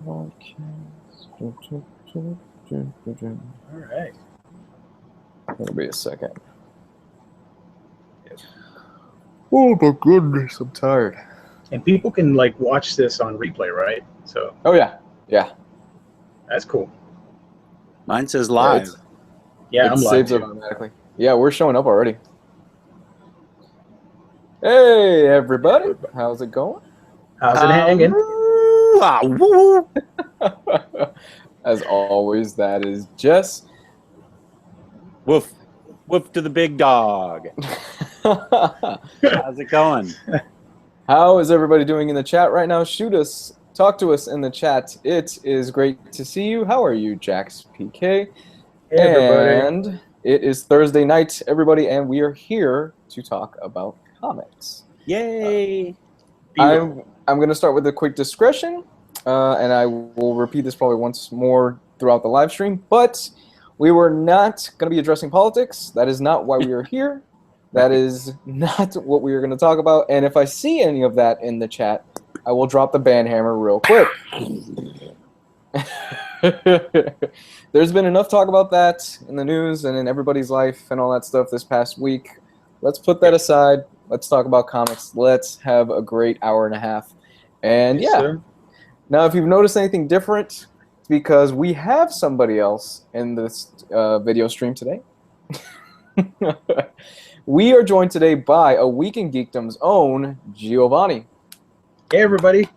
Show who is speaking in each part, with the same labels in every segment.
Speaker 1: All right.
Speaker 2: It'll be a second. Oh my goodness, I'm tired.
Speaker 1: And people can like watch this on replay, right? So.
Speaker 2: Oh yeah, yeah.
Speaker 1: That's cool.
Speaker 3: Mine says live.
Speaker 1: Yeah,
Speaker 2: it
Speaker 1: I'm live
Speaker 2: saves it
Speaker 1: too.
Speaker 2: automatically. Yeah, we're showing up already. Hey everybody, how's it going?
Speaker 1: How's it hanging?
Speaker 2: As always, that is Jess.
Speaker 3: Woof. Woof to the big dog. How's it going?
Speaker 2: How is everybody doing in the chat right now? Shoot us, talk to us in the chat. It is great to see you. How are you, Jax PK?
Speaker 1: Hey, everybody.
Speaker 2: And it is Thursday night, everybody, and we are here to talk about comics.
Speaker 3: Yay!
Speaker 2: I'm going to start with a quick discretion, and I will repeat this probably once more throughout the live stream, but we were not going to be addressing politics. That is not why we are here. That is not what we are going to talk about. And if I see any of that in the chat, I will drop the ban hammer real quick. There's been enough talk about that in the news and in everybody's life and all that stuff this past week. Let's put that aside. Let's talk about comics. Let's have a great hour and a half. And
Speaker 1: Yes,
Speaker 2: yeah,
Speaker 1: sir.
Speaker 2: now if you've noticed anything different, it's because we have somebody else in this video stream today. We are joined today by a Week in Geekdom's own Giovannie.
Speaker 1: Hey, everybody.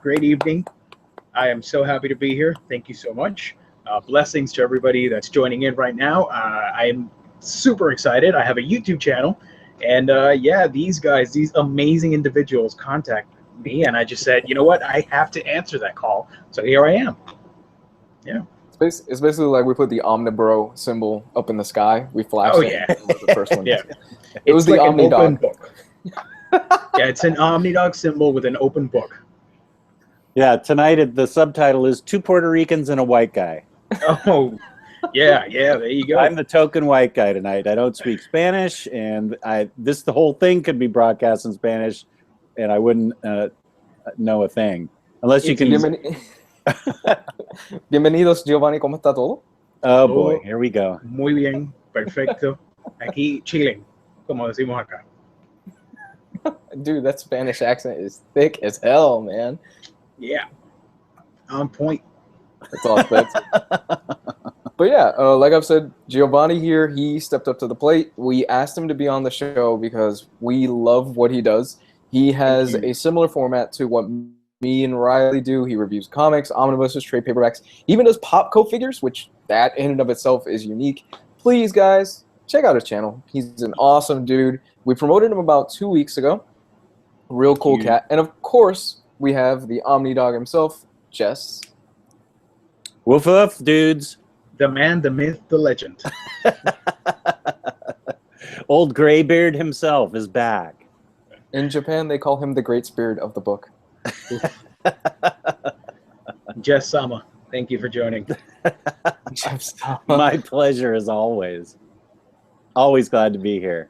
Speaker 1: Great evening. I am so happy to be here. Thank you so much. Blessings to everybody that's joining in right now. I am super excited. I have a YouTube channel. And yeah, these guys, these amazing individuals contacted me. And I just said, you know what? I have to answer that call. So here I am. Yeah.
Speaker 2: It's basically like we put the Omnibro symbol up in the sky. We flashed
Speaker 1: Oh,
Speaker 2: it.
Speaker 1: yeah.
Speaker 2: It was the first one.
Speaker 1: Yeah.
Speaker 2: It was
Speaker 1: It's
Speaker 2: the
Speaker 1: like an open
Speaker 2: Omnidog.
Speaker 1: book. Yeah, it's an Omnidog symbol with an open book.
Speaker 3: Yeah, tonight the subtitle is Two Puerto Ricans and a White Guy.
Speaker 1: Oh, yeah, there you go.
Speaker 3: I'm the token white guy tonight. I don't speak Spanish, and the whole thing could be broadcast in Spanish, and I wouldn't know a thing. Unless you can...
Speaker 2: Bienvenidos, Giovanni. ¿Cómo está todo?
Speaker 3: Oh, boy. Here we go.
Speaker 1: Muy bien, perfecto. Aquí chilling, como decimos acá.
Speaker 2: Dude, that Spanish accent is thick as hell, man.
Speaker 1: Yeah, on point.
Speaker 2: That's all it fits. But yeah, like I've said, Giovanni here, he stepped up to the plate. We asked him to be on the show because we love what he does. He has a similar format to what me and Riley do. He reviews comics, omnibuses, trade paperbacks, even does Popco figures, which that in and of itself is unique. Please, guys, check out his channel. He's an awesome dude. We promoted him about 2 weeks ago. Real cool cat. And of course, we have the Omnidog himself, Jess.
Speaker 3: Woof woof, dudes.
Speaker 1: The man, the myth, the legend.
Speaker 3: Old Graybeard himself is back.
Speaker 2: In Japan, they call him the Great Spirit of the book.
Speaker 1: Jess Sama, thank you for joining.
Speaker 3: My pleasure as always. Always glad to be here.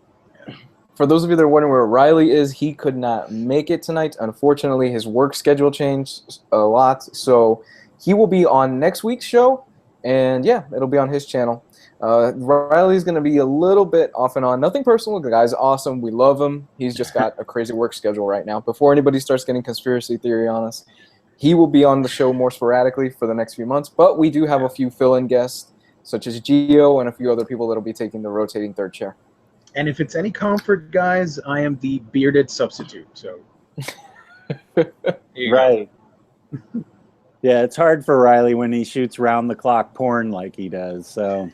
Speaker 2: For those of you that are wondering where Riley is, he could not make it tonight. Unfortunately, his work schedule changed a lot, so he will be on next week's show, and yeah, it'll be on his channel. Riley's going to be a little bit off and on. Nothing personal. The guy's awesome. We love him. He's just got a crazy work schedule right now. Before anybody starts getting conspiracy theory on us, he will be on the show more sporadically for the next few months, but we do have a few fill-in guests, such as Gio and a few other people that will be taking the rotating third chair.
Speaker 1: And if it's any comfort, guys, I am the bearded substitute. So,
Speaker 3: right. Yeah, it's hard for Riley when he shoots round-the-clock porn like he does. So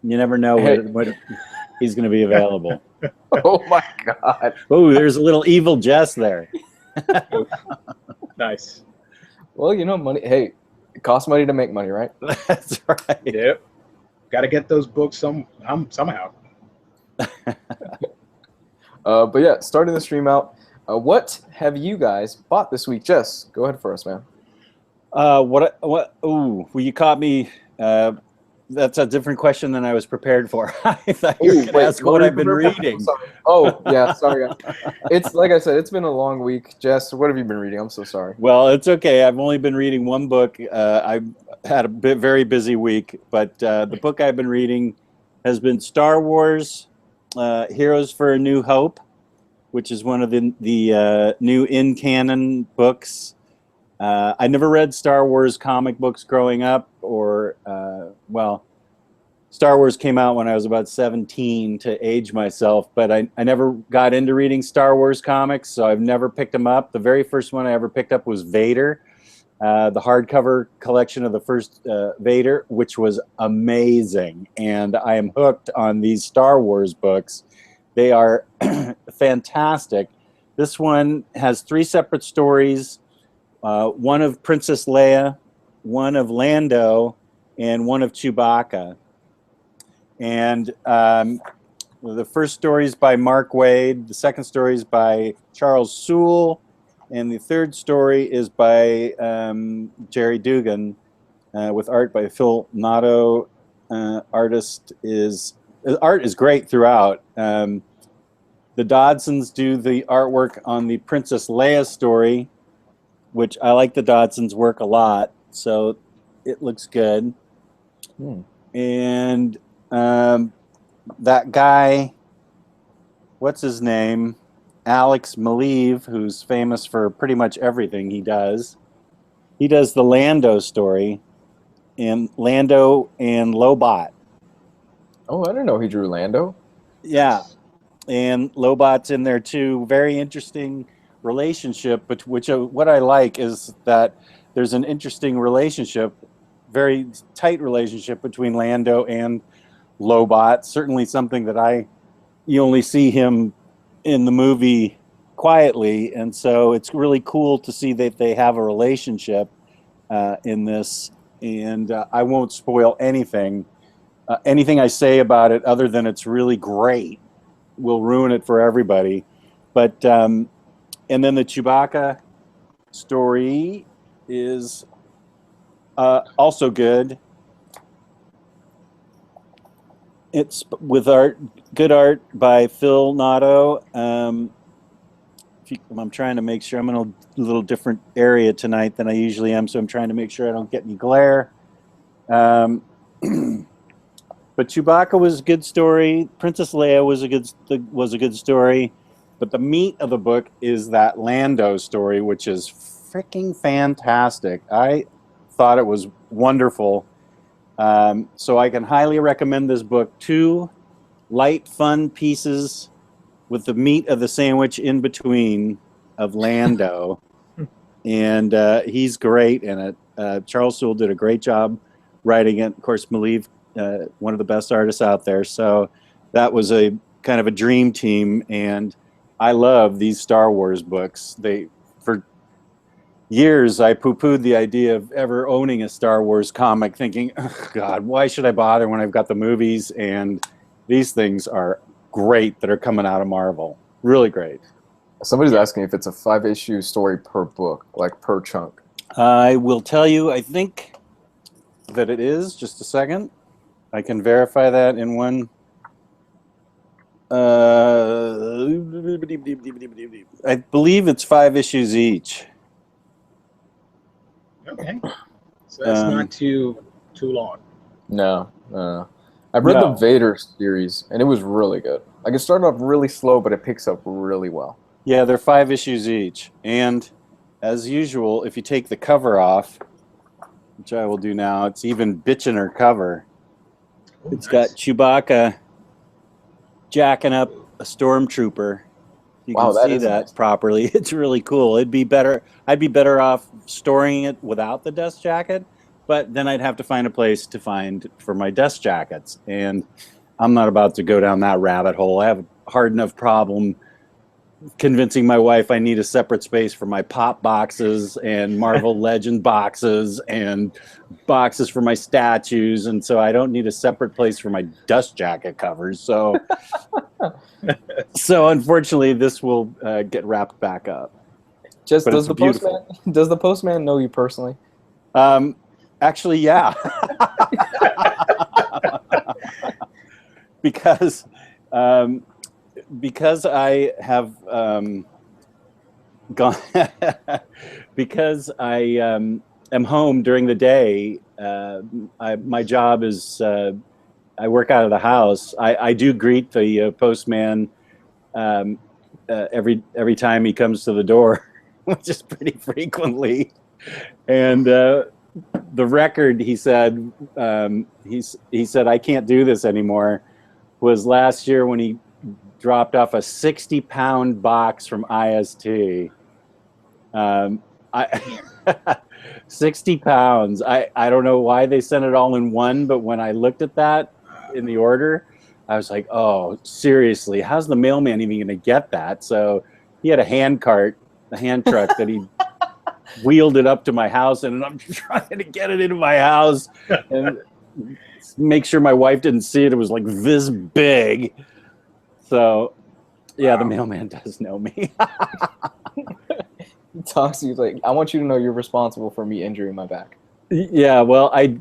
Speaker 3: you never know what he's going to be available.
Speaker 2: Oh my God!
Speaker 3: Oh, there's a little evil Jess there.
Speaker 1: Nice.
Speaker 2: Well, you know, money. Hey, it costs money to make money, right?
Speaker 3: That's right.
Speaker 1: Yep. Got to get those books somehow.
Speaker 3: But
Speaker 2: yeah, starting the stream out, what have you guys bought this week? Jess, go ahead first, man.
Speaker 3: Ooh, well, you caught me That's a different question than I was prepared for. I thought you were going to ask what I've been reading.
Speaker 2: Sorry. Oh, yeah, sorry. It's like I said, it's been a long week. Jess, what have you been reading? I'm so sorry.
Speaker 3: Well, it's okay. I've only been reading one book. I've had a very busy week, but the book I've been reading has been Star Wars Heroes for a New Hope, which is one of the new in-canon books. I never read Star Wars comic books growing up, or, Star Wars came out when I was about 17 to age myself, but I never got into reading Star Wars comics, so I've never picked them up. The very first one I ever picked up was Vader, the hardcover collection of the first Vader, which was amazing, and I am hooked on these Star Wars books. They are fantastic. This one has 3 separate stories. One of Princess Leia, one of Lando, and one of Chewbacca. And the first story is by Mark Waid, the second story is by Charles Soule, and the third story is by Jerry Dugan, with art by Phil Noto. Art is great throughout. The Dodsons do the artwork on the Princess Leia story, which I like the Dodsons' work a lot, so it looks good. And that guy, what's his name? Alex Maleev, who's famous for pretty much everything he does. He does the Lando story, and Lando and Lobot.
Speaker 2: Oh, I didn't know he drew Lando.
Speaker 3: Yeah, and Lobot's in there too. Very interesting relationship, but what I like is that there's an interesting relationship, very tight relationship between Lando and Lobot. Certainly something that you only see him in the movie quietly, and so it's really cool to see that they have a relationship in this. And I won't spoil anything. Anything I say about it, other than it's really great, will ruin it for everybody. But and then the Chewbacca story is also good. It's with good art by Phil Noto. I'm trying to make sure I'm in a little different area tonight than I usually am, so I'm trying to make sure I don't get any glare. But Chewbacca was a good story. Princess Leia was a good story. But the meat of the book is that Lando story, which is freaking fantastic. I thought it was wonderful. So I can highly recommend this book. 2 light, fun pieces with the meat of the sandwich in between of Lando. And he's great in it. Charles Soule did a great job writing it. Of course, Maleev, one of the best artists out there. So that was a kind of a dream team. And I love these Star Wars books. For years, I poo-pooed the idea of ever owning a Star Wars comic, thinking, oh, God, why should I bother when I've got the movies? And these things are great that are coming out of Marvel. Really great.
Speaker 2: Somebody's asking if it's a 5-issue story per book, like per chunk.
Speaker 3: I will tell you, I think that it is. Just a second. I can verify that in one. I believe it's 5 issues each.
Speaker 1: Okay, so that's not too long.
Speaker 2: No. I've read the Vader series, and it was really good. Like, it started off really slow, but it picks up really well.
Speaker 3: Yeah, they're 5 issues each. And as usual, if you take the cover off, which I will do now, it's even bitchin' cover. It's got Chewbacca jacking up a stormtrooper. You can see that properly. It's really cool. I'd be better off storing it without the dust jacket, but then I'd have to find a place to find for my dust jackets. And I'm not about to go down that rabbit hole. I have a hard enough problem convincing my wife I need a separate space for my pop boxes and Marvel Legend boxes and boxes for my statues, and so I don't need a separate place for my dust jacket covers. So unfortunately this will get wrapped back up.
Speaker 2: Does the postman know you personally?
Speaker 3: Actually, yeah. because I have gone because I am home during the day. My job is I work out of the house. I do greet the postman every time he comes to the door, which is pretty frequently. And the record, he said, he said, I can't do this anymore, was last year when he dropped off a 60-pound box from IST. 60 pounds. I don't know why they sent it all in one, but when I looked at that in the order, I was like, oh, seriously, how's the mailman even going to get that? So he had a hand truck that he wheeled it up to my house, and I'm trying to get it into my house and make sure my wife didn't see it. It was like this big. So, yeah, wow. The mailman does know me.
Speaker 2: He talks to you like, I want you to know you're responsible for me injuring my back.
Speaker 3: Yeah, well, I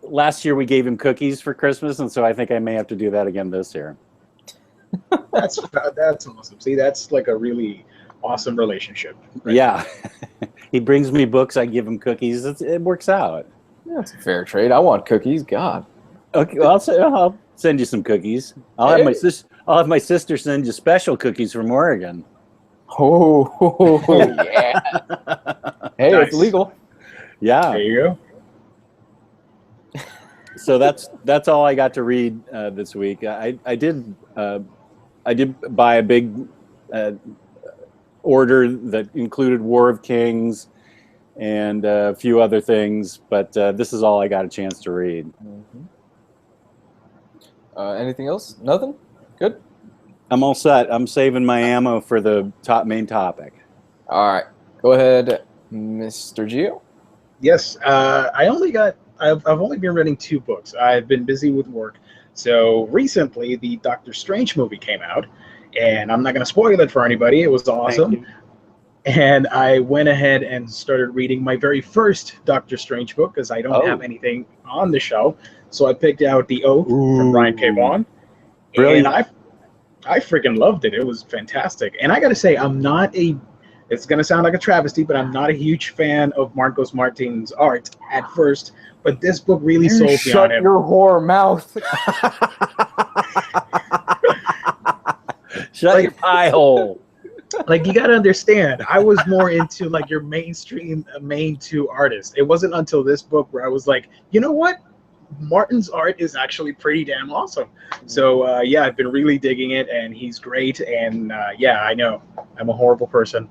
Speaker 3: last year we gave him cookies for Christmas, and so I think I may have to do that again this year.
Speaker 1: That's awesome. See, that's like a really awesome relationship. Right?
Speaker 3: Yeah. He brings me books, I give him cookies. It works out.
Speaker 2: Yeah, it's a fair trade. I want cookies. God.
Speaker 3: Okay, well, I'll send you some cookies. I'll have my sister send you special cookies from Oregon.
Speaker 2: Oh yeah. Hey, nice. It's legal.
Speaker 3: Yeah.
Speaker 1: There you go.
Speaker 3: So that's all I got to read this week. I did buy a big order that included War of Kings and a few other things, but this is all I got a chance to read.
Speaker 2: Mm-hmm. Anything else? Nothing? Good?
Speaker 3: I'm all set. I'm saving my ammo for the main topic.
Speaker 2: All right. Go ahead, Mr. Gio.
Speaker 1: Yes. I've only been reading 2 books. I've been busy with work. So recently, the Doctor Strange movie came out, and I'm not going to spoil it for anybody. It was awesome. And I went ahead and started reading my very first Doctor Strange book because I don't have anything on the shelf. So I picked out The Oath from Brian K. Vaughan.
Speaker 3: Brilliant.
Speaker 1: And I freaking loved it. It was fantastic. And I got to say, it's going to sound like a travesty, but I'm not a huge fan of Marcos Martin's art at first. But this book really sold me on it.
Speaker 2: Shut your whore mouth.
Speaker 3: Shut your pie hole.
Speaker 1: Like, you got to understand, I was more into like your mainstream main 2 artists. It wasn't until this book where I was like, you know what? Martin's art is actually pretty damn awesome. So yeah, I've been really digging it, and he's great. And yeah, I know I'm a horrible person,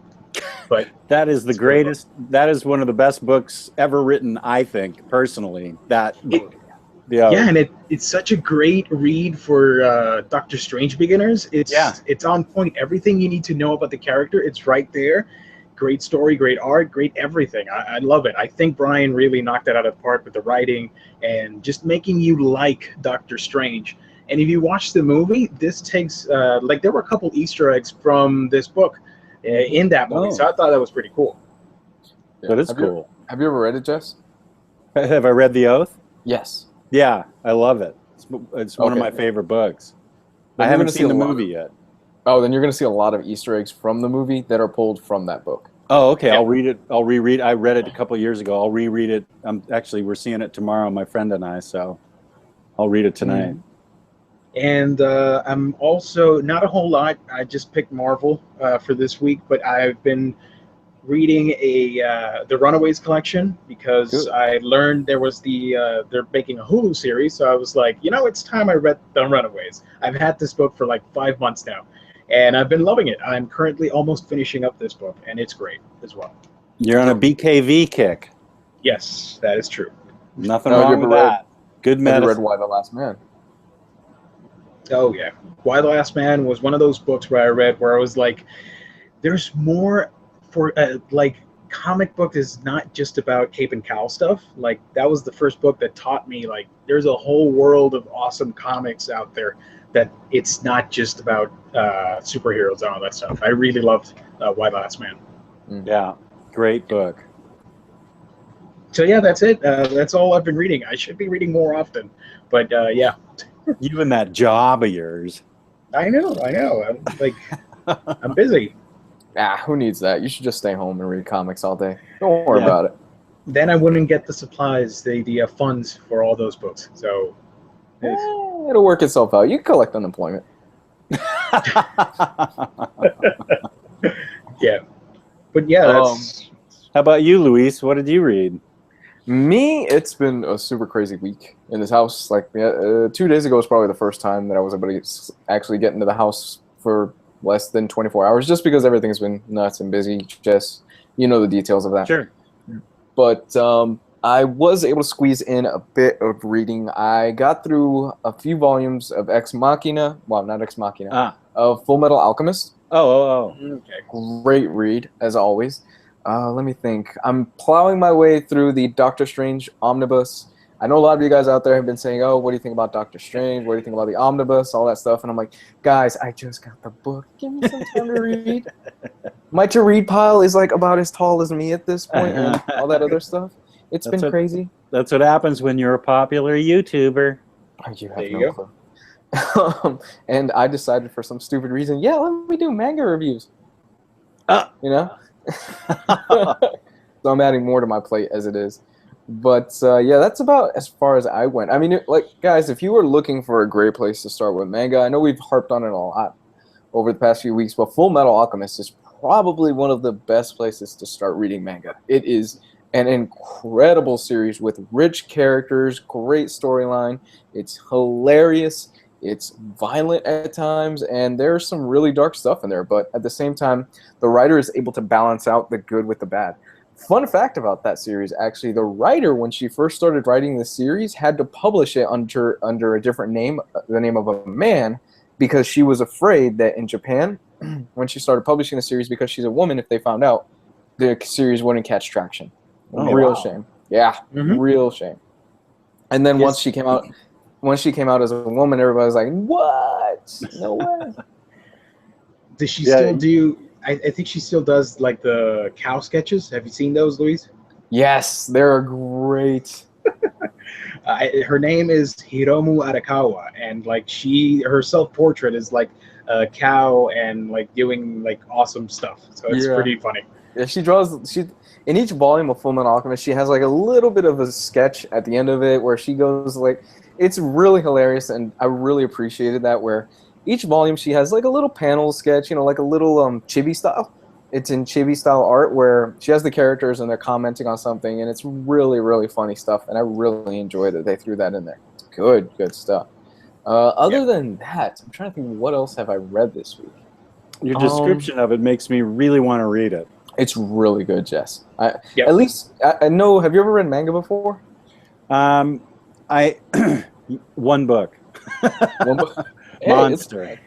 Speaker 1: but
Speaker 3: that is the greatest. That is one of the best books ever written, I think, personally. That book.
Speaker 1: Yeah, and it's such a great read for Doctor Strange beginners. It's on point. Everything you need to know about the character, it's right there. Great story, great art, great everything. I love it. I think Brian really knocked it out of the park with the writing and just making you like Doctor Strange. And if you watch the movie, this takes like there were a couple Easter eggs from this book in that movie, so I thought that was pretty cool.
Speaker 3: Yeah. That is cool.
Speaker 2: Have you ever read it, Jess?
Speaker 3: Have I read The Oath?
Speaker 2: Yes.
Speaker 3: Yeah, I love it. It's one of my favorite books. I haven't seen the movie yet.
Speaker 2: Oh, then you're going to see a lot of Easter eggs from the movie that are pulled from that book.
Speaker 3: Oh, okay. Yeah. I'll read it. I'll reread. I read it a couple of years ago. I'll reread it. We're seeing it tomorrow, my friend and I. So I'll read it tonight.
Speaker 1: And I'm also not a whole lot. I just picked Marvel for this week, but I've been reading the Runaways collection because I learned there was they're making a Hulu series. So I was like, it's time I read the Runaways. I've had this book for like 5 months now, and I've been loving it. I'm currently almost finishing up this book, and it's great as well.
Speaker 3: You're on a BKV kick.
Speaker 1: Yes, that is true.
Speaker 3: Nothing wrong with that. Good medicine.
Speaker 2: Have you read Why the Last Man?
Speaker 1: Oh yeah, Why the Last Man was one of those books where I read where I was like, there's more for like comic book is not just about cape and cowl stuff. Like that was the first book that taught me like there's a whole world of awesome comics out there that it's not just about superheroes and all that stuff. I really loved Why the Last Man.
Speaker 3: Yeah, great book.
Speaker 1: So yeah, that's it. That's all I've been reading. I should be reading more often, but yeah.
Speaker 3: You and that job of yours.
Speaker 1: I know. I'm busy.
Speaker 2: Who needs that? You should just stay home and read comics all day. Don't worry about it.
Speaker 1: Then I wouldn't get the supplies, the funds for all those books. So
Speaker 2: It'll work itself out. You can collect unemployment.
Speaker 1: Yeah, but yeah, that's.
Speaker 3: How about you, Luis? What did you read?
Speaker 2: Me, it's been a super crazy week in this house. Like 2 days ago was probably the first time that I was able to actually get into the house for less than 24 hours, just because everything's been nuts and busy. Just, you know the details of that.
Speaker 3: Sure.
Speaker 2: But I was able to squeeze in a bit of reading. I got through a few volumes of Ex Machina. Well, not Ex Machina. Of Full Metal Alchemist.
Speaker 1: Okay.
Speaker 2: Great read, as always. Let me think. I'm plowing my way through the Doctor Strange Omnibus. I know a lot of you guys out there have been saying, oh, what do you think about Doctor Strange? What do you think about the Omnibus? All that stuff. And I'm like, guys, I just got the book. Give me some time to read. My to-read pile is like about as tall as me at this point and all that other stuff. It's been crazy.
Speaker 3: That's what happens when you're a popular YouTuber.
Speaker 2: You have no clue. And I decided for some stupid reason, let me do manga reviews. You know? So I'm adding more to my plate as it is. But that's about as far as I went. I mean, guys, if you were looking for a great place to start with manga, I know we've harped on it a lot over the past few weeks, but Full Metal Alchemist is probably one of the best places to start reading manga. It is an incredible series with rich characters, great storyline. It's hilarious. It's violent at times, and there's some really dark stuff in there. But at the same time, the writer is able to balance out the good with the bad. Fun fact about that series, actually, the writer, when she first started writing the series, had to publish it under a different name, the name of a man, because she was afraid that in Japan, when she started publishing the series, because she's a woman, if they found out, the series wouldn't catch traction. Shame. Yeah, real shame. And then once she came out as a woman, everybody was like, what? No way.
Speaker 1: Does she still do... I think she still does like the cow sketches. Have you seen those, Luis?
Speaker 2: Yes, they're great.
Speaker 1: Her name is Hiromu Arakawa, and like her self-portrait is like a cow and like doing like awesome stuff. So it's pretty funny.
Speaker 2: Yeah, she in each volume of Full Metal Alchemist, she has like a little bit of a sketch at the end of it where she goes like, it's really hilarious, and I really appreciated that, where each volume she has like a little panel sketch, like a little chibi style. It's in chibi style art where she has the characters and they're commenting on something, and it's really, really funny stuff, and I really enjoy that they threw that in there. It's good stuff. Other than that, I'm trying to think, what else have I read this week?
Speaker 3: Your description of it makes me really want to read it.
Speaker 2: It's really good, Jess. At least I know. Have you ever read manga before?
Speaker 3: One book.
Speaker 2: One book.
Speaker 3: Monster.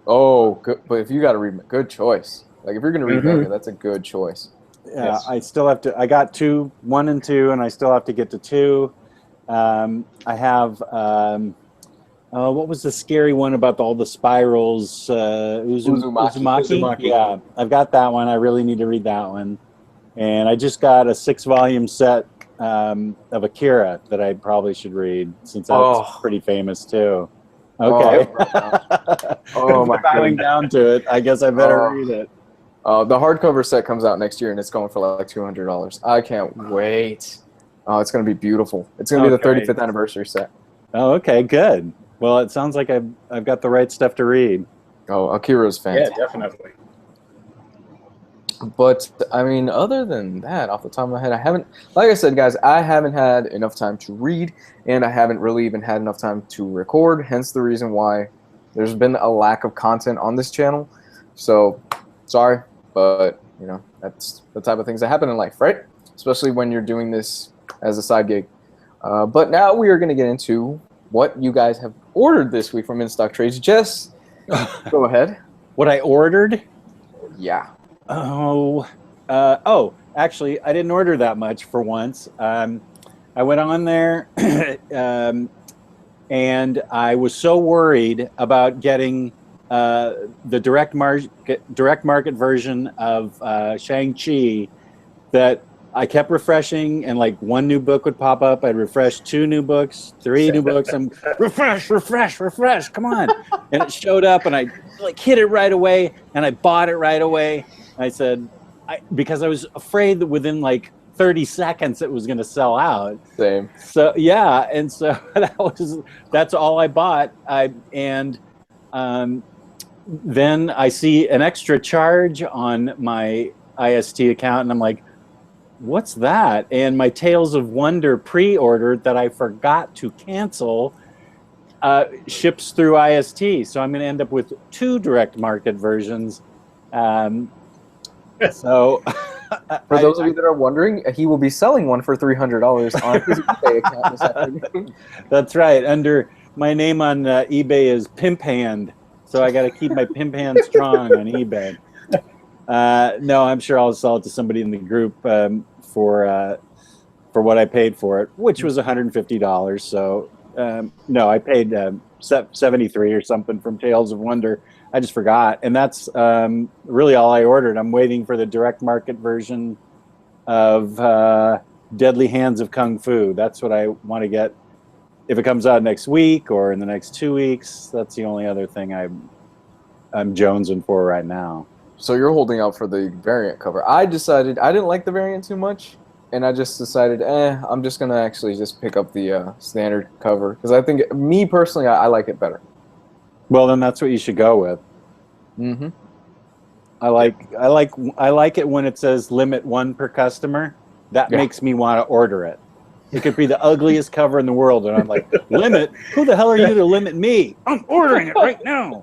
Speaker 2: Good. But if you got to read, good choice. Like if you're going to read manga, that's a good choice.
Speaker 3: Yeah,
Speaker 2: Yes.
Speaker 3: I still have to. I got 1 and 2, and I still have to get to 2. I have. What was the scary one about all the spirals? Uzumaki. Yeah, I've got that one. I really need to read that one. And I just got a 6-volume set of Akira that I probably should read, since that's pretty famous too. Okay.
Speaker 2: My
Speaker 3: bowing down to it. I guess I better read it.
Speaker 2: The hardcover set comes out next year, and it's going for like $200. I can't wait. Oh, it's going to be beautiful. It's going to be the 35th anniversary set.
Speaker 3: Oh, okay, good. Well, it sounds like I've got the right stuff to read.
Speaker 2: Oh, Akira's fantastic.
Speaker 1: Yeah, definitely.
Speaker 2: But, I mean, other than that, off the top of my head, like I said, guys, I haven't had enough time to read, and I haven't really even had enough time to record, hence the reason why there's been a lack of content on this channel. So, sorry, but, that's the type of things that happen in life, right? Especially when you're doing this as a side gig. But now we are going to get into what you guys have ordered this week from In Stock Trades. Jess, go ahead.
Speaker 3: What I ordered?
Speaker 2: Yeah.
Speaker 3: Actually, I didn't order that much for once. I went on there, and I was so worried about getting the direct market version of Shang-Chi that I kept refreshing, and like one new book would pop up. I'd refresh 2 new books, 3 new books. I'm refresh, come on. And it showed up, and I like hit it right away, and I bought it right away. I said, because I was afraid that within like 30 seconds it was going to sell out.
Speaker 2: Same.
Speaker 3: So yeah, and so that's all I bought. Then I see an extra charge on my IST account, and I'm like, what's that? And my Tales of Wonder pre-order that I forgot to cancel ships through IST. So I'm going to end up with 2 direct market versions. So
Speaker 2: for those of you that are wondering, he will be selling one for $300 on his eBay account this afternoon.
Speaker 3: That's right. Under my name on eBay is Pimp Hand. So I got to keep my pimp hand strong on eBay. No, I'm sure I'll sell it to somebody in the group for what I paid for it, which was $150. So no, I paid $73 or something from Tales of Wonder. I just forgot, and that's really all I ordered. I'm waiting for the direct market version of Deadly Hands of Kung Fu. That's what I want to get. If it comes out next week or in the next 2 weeks, that's the only other thing I'm jonesing for right now.
Speaker 2: So you're holding out for the variant cover. I decided I didn't like the variant too much, and I just decided, I'm just gonna actually just pick up the standard cover because I think, me personally, I like it better.
Speaker 3: Well, then that's what you should go with.
Speaker 2: Mm-hmm.
Speaker 3: I like it when it says limit 1 per customer. That makes me want to order it. It could be the ugliest cover in the world, and I'm like, limit? Who the hell are you to limit me? I'm ordering it right now.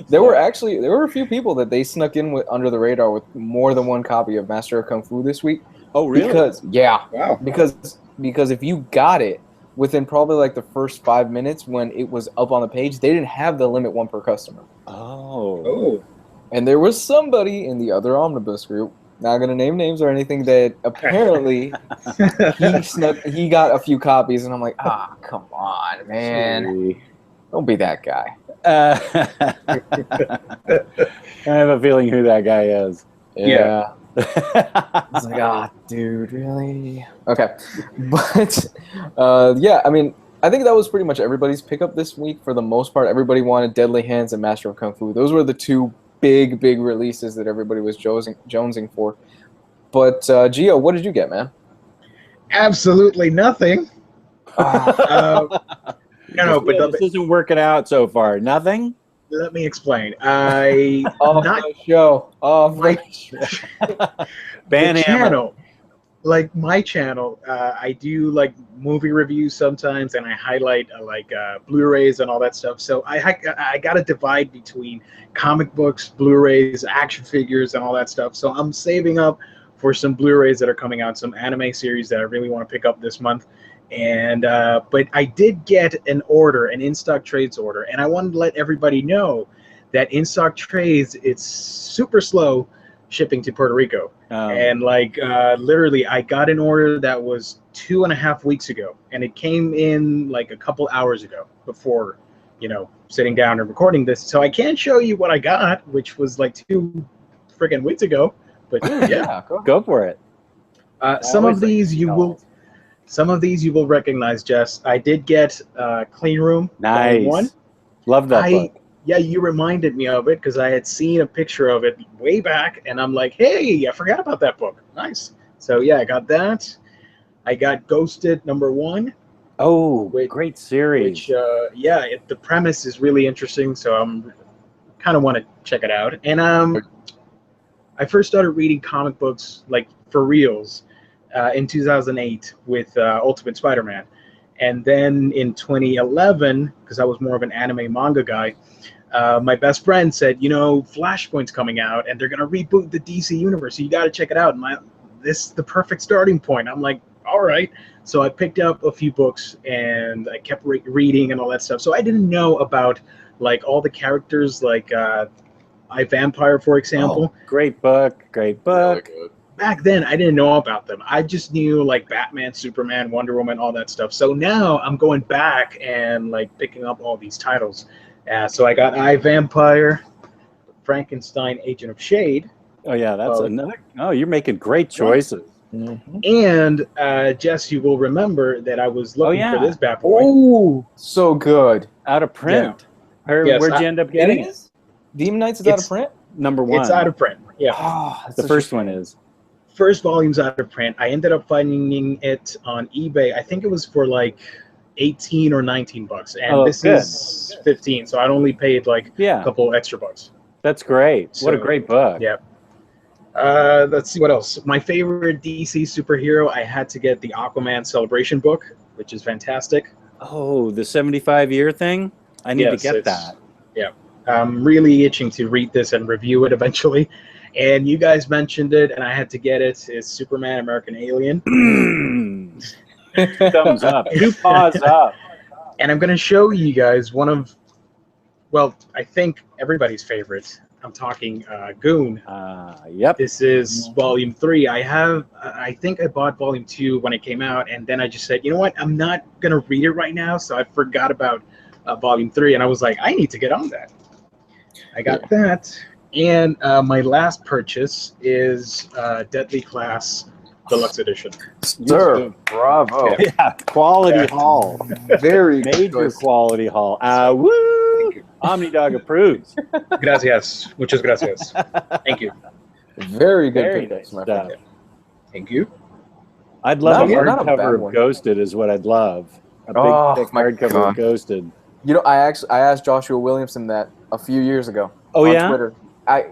Speaker 2: There were a few people that they snuck in with under the radar with more than 1 copy of Master of Kung Fu this week.
Speaker 3: Oh, really?
Speaker 2: Wow. Because if you got it within probably like the first 5 minutes when it was up on the page, they didn't have the limit 1 per customer.
Speaker 3: Oh.
Speaker 2: And there was somebody in the other Omnibus group, not going to name names or anything, that apparently he got a few copies, and I'm like, come on, man. Don't be that guy.
Speaker 3: I have a feeling who that guy is.
Speaker 2: Yeah. It's like, dude, really? Okay. But, yeah, I mean, I think that was pretty much everybody's pickup this week for the most part. Everybody wanted Deadly Hands and Master of Kung Fu. Those were the 2 big releases that everybody was jonesing for. But, Gio, what did you get, man?
Speaker 1: Absolutely nothing. No, but
Speaker 3: this isn't working out so far. Nothing?
Speaker 1: Let me explain.
Speaker 2: The show.
Speaker 1: Channel. Like my channel, I do like movie reviews sometimes, and I highlight Blu-rays and all that stuff. So I got to divide between comic books, Blu-rays, action figures, and all that stuff. So I'm saving up for some Blu-rays that are coming out, some anime series that I really want to pick up this month. And but I did get an in-stock trades order, and I wanted to let everybody know that in-stock trades, it's super slow shipping to Puerto Rico. And literally, I got an order that was 2.5 weeks ago, and it came in like a couple hours ago before, sitting down and recording this. So I can't show you what I got, which was like 2 freaking weeks ago. But yeah,
Speaker 3: go for it.
Speaker 1: Some of these you will recognize, Jess. I did get Clean Room.
Speaker 3: Nice.
Speaker 1: 1.
Speaker 3: Love that book.
Speaker 1: Yeah, you reminded me of it because I had seen a picture of it way back, and I'm like, hey, I forgot about that book. Nice. So yeah, I got that. I got Ghosted #1.
Speaker 3: Oh, great series.
Speaker 1: Which, the premise is really interesting, so I'm kind of want to check it out. And I first started reading comic books like for reals in 2008 with Ultimate Spider-Man. And then in 2011, because I was more of an anime manga guy, my best friend said, Flashpoint's coming out, and they're going to reboot the DC universe, so you got to check it out. And this is the perfect starting point. I'm like, all right. So I picked up a few books, and I kept reading and all that stuff. So I didn't know about, like, all the characters, like I, Vampire, for example.
Speaker 3: Oh, great book. Great book.
Speaker 2: Really good.
Speaker 1: Back then, I didn't know about them. I just knew like Batman, Superman, Wonder Woman, all that stuff. So now I'm going back and like picking up all these titles. So I got I, Vampire, Frankenstein, Agent of Shade,
Speaker 3: Oh yeah, that's
Speaker 1: Oh.
Speaker 3: another. Oh, you're making great choices.
Speaker 1: And Jess, you will remember that I was looking for
Speaker 3: yeah.
Speaker 1: this bad boy.
Speaker 2: Oh, so good.
Speaker 3: Out of print.
Speaker 1: Yes,
Speaker 3: Where'd you end up
Speaker 2: It
Speaker 3: getting it?
Speaker 2: is? Demon Knights is out of
Speaker 1: It's-
Speaker 2: print?
Speaker 3: Number one.
Speaker 1: It's out of print. Yeah.
Speaker 2: Oh,
Speaker 3: The first one is.
Speaker 1: First volume's out of print. I ended up finding it on eBay. I think it was for like 18 or 19 bucks. And
Speaker 3: Oh,
Speaker 1: this
Speaker 3: good.
Speaker 1: is 15. So I only paid like a
Speaker 3: Yeah,
Speaker 1: couple extra bucks.
Speaker 3: that's great. What a
Speaker 1: So,
Speaker 3: great book.
Speaker 1: Yeah. Let's see what else. My favorite DC superhero, I had to get the Aquaman Celebration book, which is fantastic.
Speaker 3: Oh, the 75-year thing? I need to
Speaker 1: Yes,
Speaker 3: get
Speaker 1: it's-
Speaker 3: that.
Speaker 1: Yeah. I'm really itching to read this and review it eventually. And you guys mentioned it, and I had to get it. It's Superman American Alien.
Speaker 3: Thumbs up. 2 paws up.
Speaker 1: And I'm going to show you guys one of, well, I think everybody's favorite. I'm talking Goon.
Speaker 3: Yep.
Speaker 1: This is volume 3. I think I bought volume 2 when it came out, and then I just said, you know what? I'm not going to read it right now, so I forgot about volume 3, and I was like, I need to get on that. I got that. And my last purchase is Deadly Class Deluxe Edition.
Speaker 2: Sir, bravo.
Speaker 3: Yeah, quality haul.
Speaker 2: Very
Speaker 3: Major
Speaker 2: good.
Speaker 3: quality haul. Woo! Omnidog approves.
Speaker 1: Gracias. Muchas gracias. Thank you.
Speaker 2: Very good
Speaker 3: Very
Speaker 2: pickups,
Speaker 3: nice
Speaker 2: my
Speaker 3: stuff.
Speaker 2: friend.
Speaker 1: Thank you.
Speaker 3: I'd love
Speaker 2: Not
Speaker 3: a
Speaker 2: a bad
Speaker 3: hardcover
Speaker 2: one.
Speaker 3: of Ghosted is what I'd love. A big,
Speaker 2: Oh,
Speaker 3: thick
Speaker 2: my
Speaker 3: hardcover
Speaker 2: God.
Speaker 3: of Ghosted.
Speaker 2: You know, I asked Joshua Williamson that a few years ago
Speaker 3: Oh,
Speaker 2: on
Speaker 3: yeah?
Speaker 2: Twitter.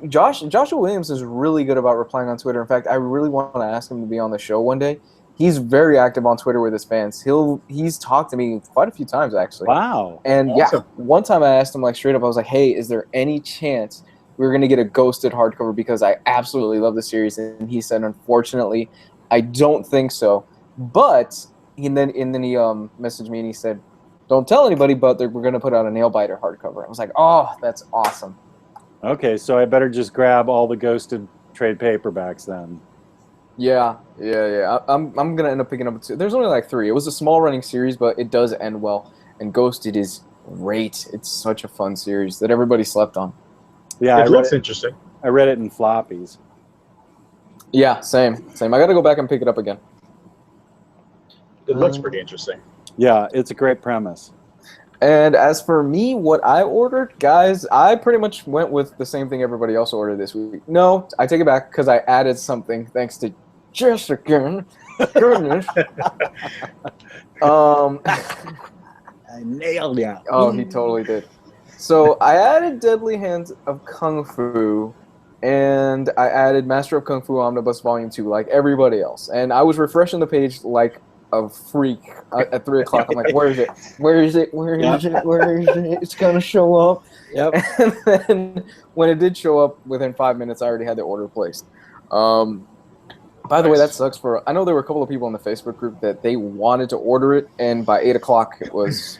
Speaker 2: Joshua Williams is really good about replying on Twitter. In fact, I really want to ask him to be on the show one day. He's very active on Twitter with his fans. He's talked to me quite a few times actually.
Speaker 3: Wow.
Speaker 2: And
Speaker 1: Awesome.
Speaker 2: yeah, one time I asked him like straight up, I was like, "Hey, is there any chance we're gonna get a Ghosted hardcover? Because I absolutely love the series." And he said, "Unfortunately, I don't think so." But and then he messaged me and he said, "Don't tell anybody, but we're gonna put out a nail biter hardcover." I was like, "Oh, that's awesome."
Speaker 3: Okay, so I better just grab all the Ghosted trade paperbacks then.
Speaker 2: Yeah. I'm gonna end up picking up 2. There's only like 3. It was a small running series, but it does end well. And Ghosted is great. It's such a fun series that everybody slept on.
Speaker 3: Yeah,
Speaker 1: It looks interesting.
Speaker 3: I read it in floppies.
Speaker 2: Yeah, same. I gotta go back and pick it up again.
Speaker 1: It looks pretty interesting.
Speaker 3: Yeah, it's a great premise.
Speaker 2: And as for me, what I ordered, guys, I pretty much went with the same thing everybody else ordered this week. No, I take it back because I added something thanks to Jessica. Goodness.
Speaker 3: I nailed it.
Speaker 2: Oh, he totally did. So I added Deadly Hands of Kung Fu, and I added Master of Kung Fu Omnibus Volume 2 like everybody else. And I was refreshing the page like a freak at 3 o'clock. I'm like, where is it? Where is it? Where is it? Where is it? It's going to show up.
Speaker 3: Yep.
Speaker 2: And then when it did show up, within 5 minutes, I already had the order placed. By the way, that sucks for... I know there were a couple of people in the Facebook group that they wanted to order it, and by 8 o'clock, it was...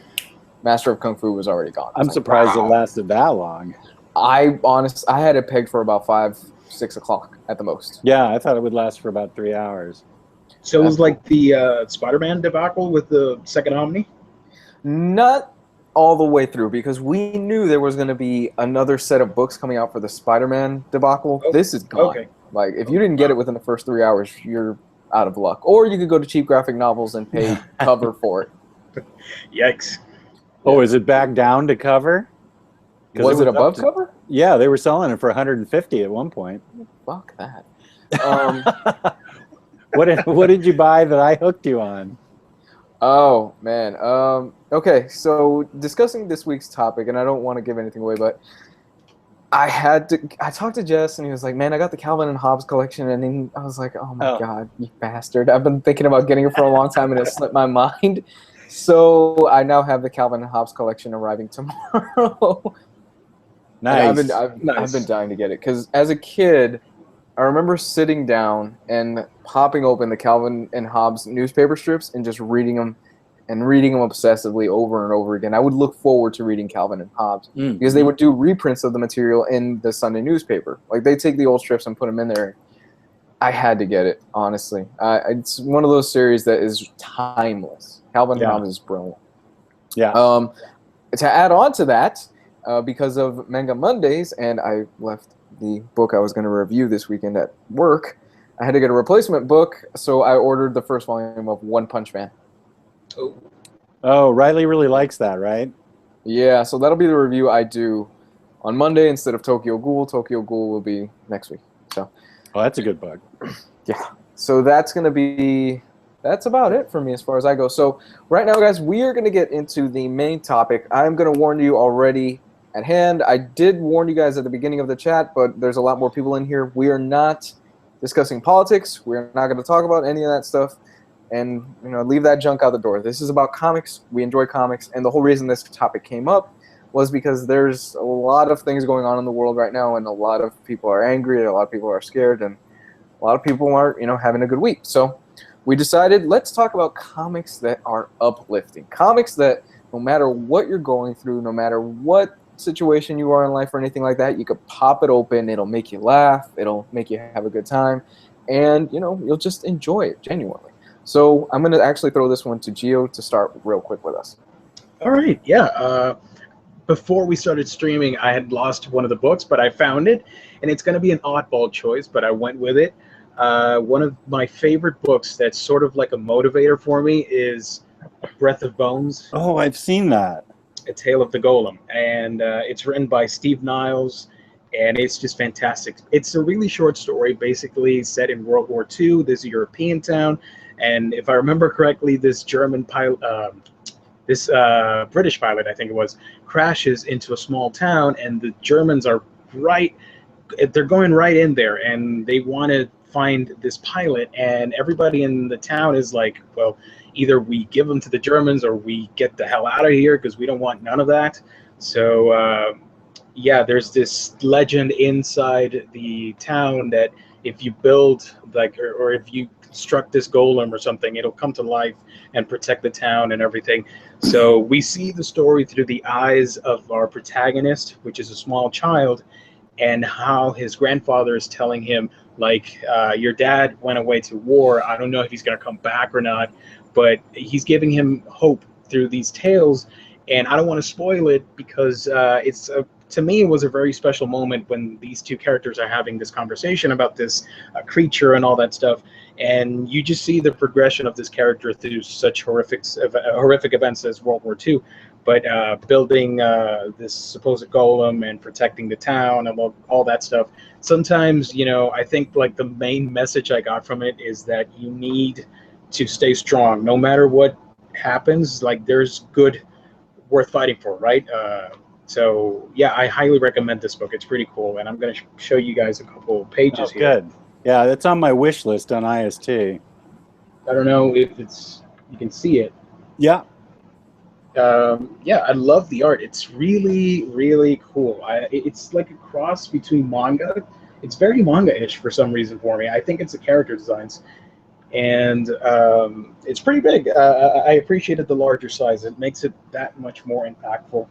Speaker 2: Master of Kung Fu was already gone.
Speaker 3: I'm surprised it lasted that long.
Speaker 2: I had it pegged for about 5, 6 o'clock at the most.
Speaker 3: Yeah, I thought it would last for about 3 hours.
Speaker 1: So it was like the Spider-Man debacle with the second Omni?
Speaker 2: Not all the way through, because we knew there was going to be another set of books coming out for the Spider-Man debacle.
Speaker 1: Oh,
Speaker 2: this is gone.
Speaker 1: okay.
Speaker 2: Like, if you didn't get it within the first 3 hours, you're out of luck. Or you could go to Cheap Graphic Novels and pay cover for it.
Speaker 1: Yikes.
Speaker 3: Oh, is it back down to cover? 'Cause
Speaker 2: Was it
Speaker 3: up
Speaker 2: above
Speaker 3: to-
Speaker 2: cover?
Speaker 3: Yeah, they were selling it for 150 at one point.
Speaker 2: Fuck that.
Speaker 3: What did you buy that I hooked you on?
Speaker 2: Oh, man. Okay, so discussing this week's topic, and I don't want to give anything away, but I talked to Jess, and he was like, man, I got the Calvin and Hobbes collection, and then I was like, oh my God, you bastard. I've been thinking about getting it for a long time, and it slipped my mind. So I now have the Calvin and Hobbes collection arriving tomorrow.
Speaker 3: Nice.
Speaker 2: I've been dying to get it, because as a kid, I remember sitting down and popping open the Calvin and Hobbes newspaper strips and just reading them obsessively over and over again. I would look forward to reading Calvin and Hobbes because they would do reprints of the material in the Sunday newspaper. Like, they take the old strips and put them in there. I had to get it, honestly. It's one of those series that is timeless. Calvin and Hobbes is brilliant.
Speaker 3: Yeah.
Speaker 2: To add on to that, because of Manga Mondays, and I left the book I was going to review this weekend at work, I had to get a replacement book, so I ordered the first volume of One Punch Man.
Speaker 3: Oh, Riley really likes that, right?
Speaker 2: Yeah, so that'll be the review I do on Monday instead of Tokyo Ghoul. Tokyo Ghoul will be next week. So,
Speaker 3: oh, that's a good book.
Speaker 2: Yeah. So that's about it for me as far as I go. So right now, guys, we are going to get into the main topic. I'm going to warn you already at hand. I did warn you guys at the beginning of the chat, but there's a lot more people in here. We are not discussing politics. We're not going to talk about any of that stuff. And, leave that junk out the door. This is about comics. We enjoy comics. And the whole reason this topic came up was because there's a lot of things going on in the world right now, and a lot of people are angry, a lot of people are scared, and a lot of people aren't, having a good week. So we decided, let's talk about comics that are uplifting. Comics that no matter what you're going through, no matter what situation you are in life or anything like that, you could pop it open, it'll make you laugh, it'll make you have a good time, and, you'll just enjoy it genuinely. So I'm going to actually throw this one to Gio to start real quick with us.
Speaker 1: All right, yeah. Before we started streaming, I had lost one of the books, but I found it, and it's going to be an oddball choice, but I went with it. One of my favorite books that's sort of like a motivator for me is Breath of Bones.
Speaker 3: Oh, I've seen that.
Speaker 1: A Tale of the Golem, and it's written by Steve Niles, and it's just fantastic. It's a really short story, basically set in World War II. This European town, and if I remember correctly, this German pilot, this British pilot, I think it was, crashes into a small town, and the Germans are they're going right in there, and they want to find this pilot, and everybody in the town is like, well, either we give them to the Germans or we get the hell out of here because we don't want none of that. So yeah, there's this legend inside the town that if you build or if you construct this golem or something, it'll come to life and protect the town and everything. So we see the story through the eyes of our protagonist, which is a small child, and how his grandfather is telling him, your dad went away to war. I don't know if he's going to come back or not, but he's giving him hope through these tales. And I don't want to spoil it because to me, it was a very special moment when these two characters are having this conversation about this creature and all that stuff. And you just see the progression of this character through such horrific events as World War II. But building this supposed golem and protecting the town and all that stuff. Sometimes, I think the main message I got from it is that you need to stay strong. No matter what happens, there's good worth fighting for, right? So, yeah, I highly recommend this book. It's pretty cool. And I'm going to show you guys a couple pages here.
Speaker 3: Good. Yeah, that's on my wish list on IST.
Speaker 1: I don't know if you can see it.
Speaker 3: Yeah.
Speaker 1: Yeah, I love the art. It's really, really cool. It's like a cross between manga. It's very manga-ish for some reason for me. I think it's the character designs. And it's pretty big. I appreciated the larger size. It makes it that much more impactful.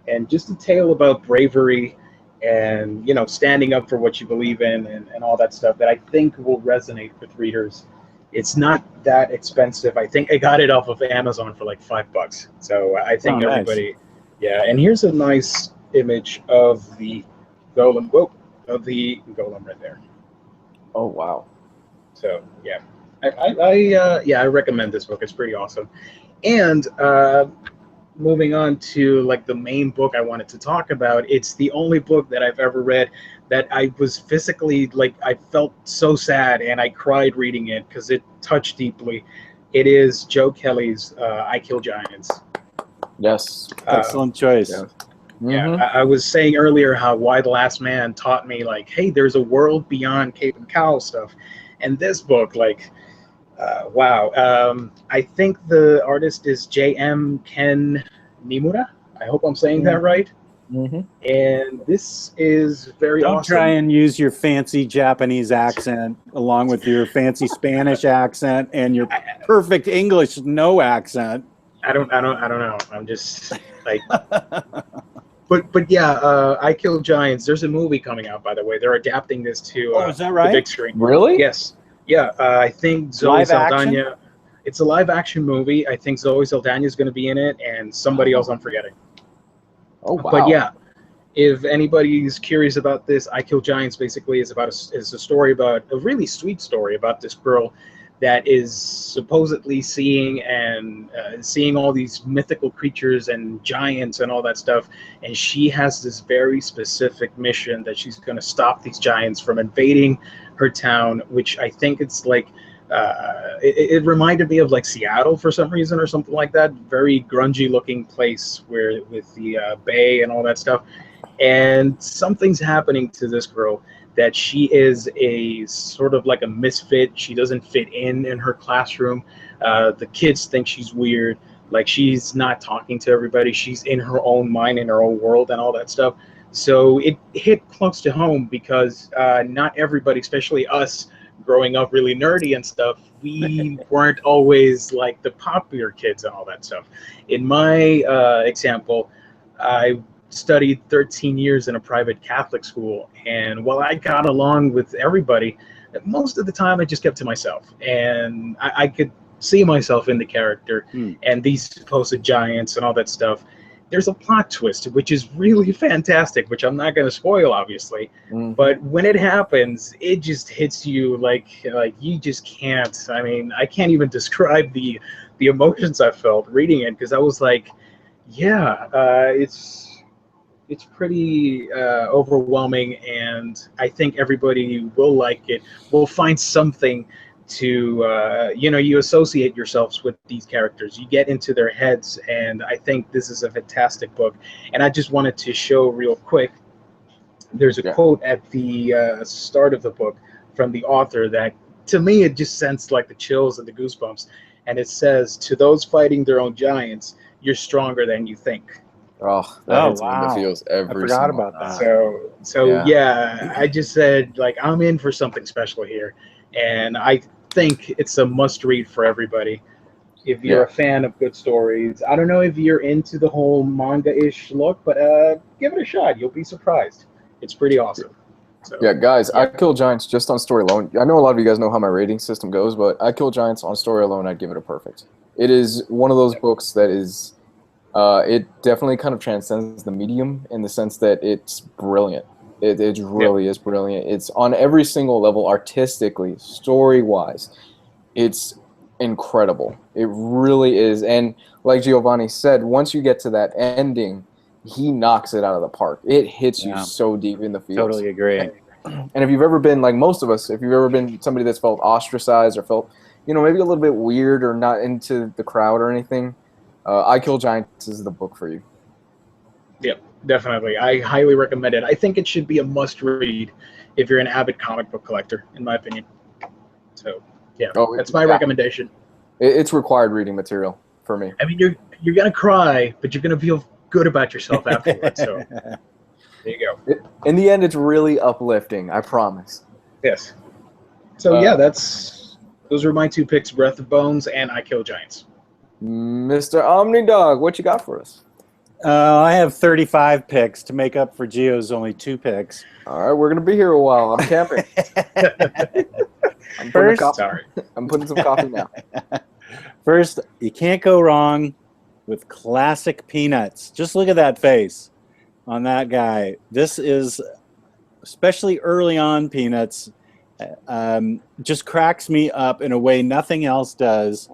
Speaker 1: And just a tale about bravery and, standing up for what you believe in and all that stuff that I think will resonate with readers. It's not that expensive. I think I got it off of Amazon for $5. So I think everybody, yeah. And here's a nice image of the golem. Whoa, of the golem right there.
Speaker 2: Oh wow.
Speaker 1: So yeah, I recommend this book. It's pretty awesome. And moving on to the main book I wanted to talk about, it's the only book that I've ever read that I was physically I felt so sad and I cried reading it because it touched deeply. It is Joe Kelly's I Kill Giants.
Speaker 3: Yes, excellent choice.
Speaker 2: Yeah.
Speaker 1: Yeah, I was saying earlier how Why the Last Man taught me hey, there's a world beyond Cape and Cowl stuff, and this book wow. I think the artist is J.M. Ken Nimura. I hope I'm saying that right.
Speaker 2: Mm-hmm.
Speaker 1: And this is very awesome.
Speaker 3: Don't try and use your fancy Japanese accent along with your fancy Spanish accent and your perfect English no accent.
Speaker 1: I don't know. I'm just But yeah, I Kill Giants. There's a movie coming out, by the way. They're adapting this to
Speaker 3: is that right?
Speaker 1: the big screen.
Speaker 2: Really?
Speaker 1: Yes. Yeah, I think Zoe
Speaker 3: Live
Speaker 1: Saldana.
Speaker 3: action?
Speaker 1: It's a live action movie. I think Zoe Saldana is going to be in it, and somebody else I'm forgetting.
Speaker 2: Oh wow.
Speaker 1: But yeah, If anybody's curious about this, I Kill Giants basically is a story about a really sweet story about this girl that is supposedly seeing all these mythical creatures and giants and all that stuff, and she has this very specific mission that she's going to stop these giants from invading her town, which I think it's like it reminded me of like Seattle for some reason or something like that. Very grungy looking place where with the bay and all that stuff. And something's happening to this girl that she is a sort of like a misfit. She doesn't fit in her classroom. The kids think she's weird. Like she's not talking to everybody. She's in her own mind, in her own world, and all that stuff. So it hit close to home because not everybody, especially us, growing up really nerdy and stuff, we weren't always like the popular kids and all that stuff. In my example, I studied 13 years in a private Catholic school, and while I got along with everybody, most of the time I just kept to myself, and I could see myself in the character and these supposed giants and all that stuff. There's a plot twist which is really fantastic, which I'm not going to spoil obviously, but when it happens it just hits you like you just can't. I mean, I can't even describe the emotions I felt reading it, because I was like, yeah, it's pretty overwhelming, and I think everybody will like it. Will find something to you associate yourselves with these characters. You get into their heads, and I think this is a fantastic book. And I just wanted to show real quick. There's a quote at the start of the book from the author that, to me, it just sends like the chills and the goosebumps. And it says, "To those fighting their own giants, you're stronger than you think."
Speaker 2: Oh, that hits me in the feels every
Speaker 3: I forgot
Speaker 2: single
Speaker 3: about that.
Speaker 1: So yeah, I just said like I'm in for something special here, and I think it's a must-read for everybody. If you're a fan of good stories, I don't know if you're into the whole manga-ish look, but give it a shot. You'll be surprised. It's pretty awesome. So,
Speaker 2: yeah, guys, I Kill Giants just on story alone. I know a lot of you guys know how my rating system goes, but I Kill Giants on story alone, I'd give it a perfect. It is one of those books that is, it definitely kind of transcends the medium in the sense that it's brilliant. It really is brilliant. It's on every single level, artistically, story-wise. It's incredible. It really is. And like Giovanni said, once you get to that ending, he knocks it out of the park. It hits you so deep in the feels.
Speaker 3: Totally agree.
Speaker 2: And if you've ever been, like most of us, if you've ever been somebody that's felt ostracized or felt, maybe a little bit weird or not into the crowd or anything, I Kill Giants is the book for you. Yep,
Speaker 1: definitely. I highly recommend it. I think it should be a must-read if you're an avid comic book collector, in my opinion. So, yeah, that's my recommendation.
Speaker 2: It's required reading material for me.
Speaker 1: I mean, you're going to cry, but you're going to feel good about yourself afterwards. So, there you go.
Speaker 2: In the end, it's really uplifting, I promise.
Speaker 1: Yes. So, yeah, those are my two picks, Breath of Bones and I Kill Giants.
Speaker 2: Mr. Omnidog, what you got for us?
Speaker 3: I have 35 picks to make up for Gio's only 2 picks.
Speaker 2: All right, we're going to be here a while. I'm camping. I'm putting some coffee now.
Speaker 3: First, you can't go wrong with classic Peanuts. Just look at that face on that guy. This is, especially early on Peanuts, just cracks me up in a way nothing else does.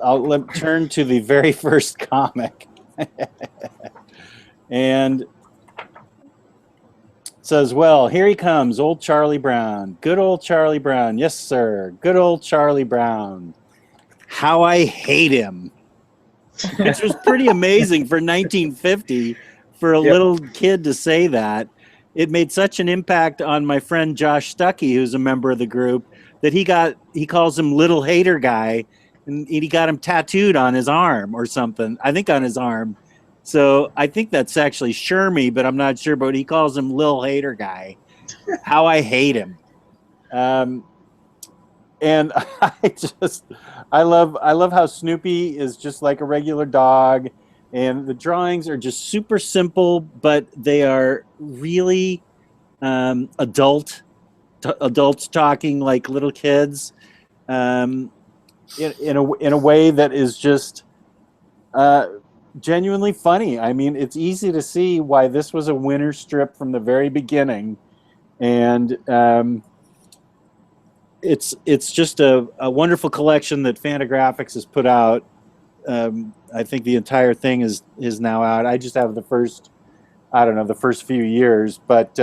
Speaker 3: I'll turn to the very first comic. And it says, well, here he comes, old Charlie Brown. Good old Charlie Brown. Yes, sir. Good old Charlie Brown. How I hate him. Which was pretty amazing for 1950 for a little kid to say that. It made such an impact on my friend Josh Stuckey, who's a member of the group, that he calls him Little Hater Guy. And he got him tattooed on his arm or something. I think on his arm. So I think that's actually Shermie, but I'm not sure. But he calls him Lil Hater Guy. How I hate him. And I love how Snoopy is just like a regular dog, and the drawings are just super simple, but they are really adults talking like little kids. In a way that is just genuinely funny. I mean, it's easy to see why this was a winner strip from the very beginning, and it's just a wonderful collection that Fantagraphics has put out. I think the entire thing is now out. I just have the first few years, but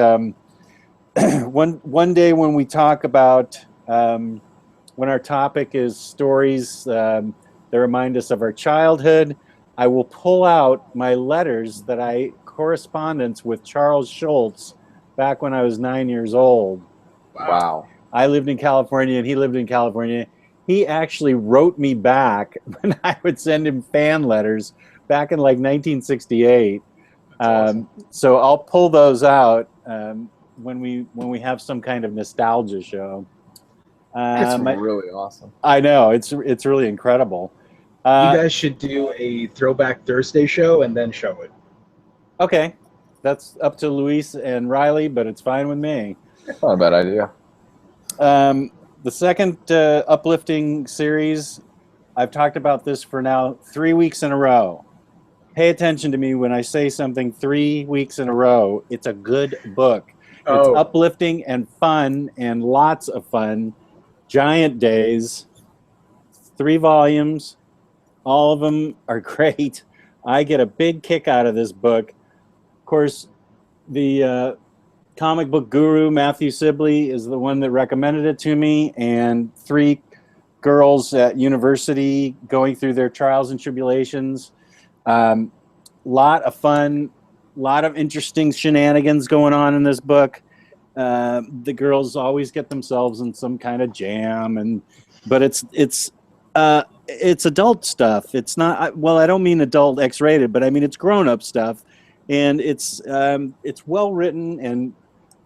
Speaker 3: one day when we talk about when our topic is stories that remind us of our childhood, I will pull out my letters that I correspondence with Charles Schultz back when I was 9 years old.
Speaker 2: Wow.
Speaker 3: I lived in California and he lived in California. He actually wrote me back when I would send him fan letters back in like 1968.
Speaker 1: Awesome.
Speaker 3: So I'll pull those out when we have some kind of nostalgia show.
Speaker 2: It's really awesome.
Speaker 3: I know, it's really incredible.
Speaker 1: You guys should do a Throwback Thursday show and then show it.
Speaker 3: Okay, that's up to Luis and Riley, but it's fine with me.
Speaker 2: Not a bad idea.
Speaker 3: The second Uplifting series, I've talked about this for now 3 weeks in a row. Pay attention to me when I say something 3 weeks in a row. It's a good book. It's uplifting and fun and lots of fun. Giant Days, 3 volumes. All of them are great. I get a big kick out of this book. Of course, the comic book guru, Matthew Sibley, is the one that recommended it to me, and 3 girls at university going through their trials and tribulations. Lot of fun, lot of interesting shenanigans going on in this book. The girls always get themselves in some kind of jam, but it's adult stuff. It's not, well, I don't mean adult X-rated, but I mean it's grown-up stuff, and it's well written, and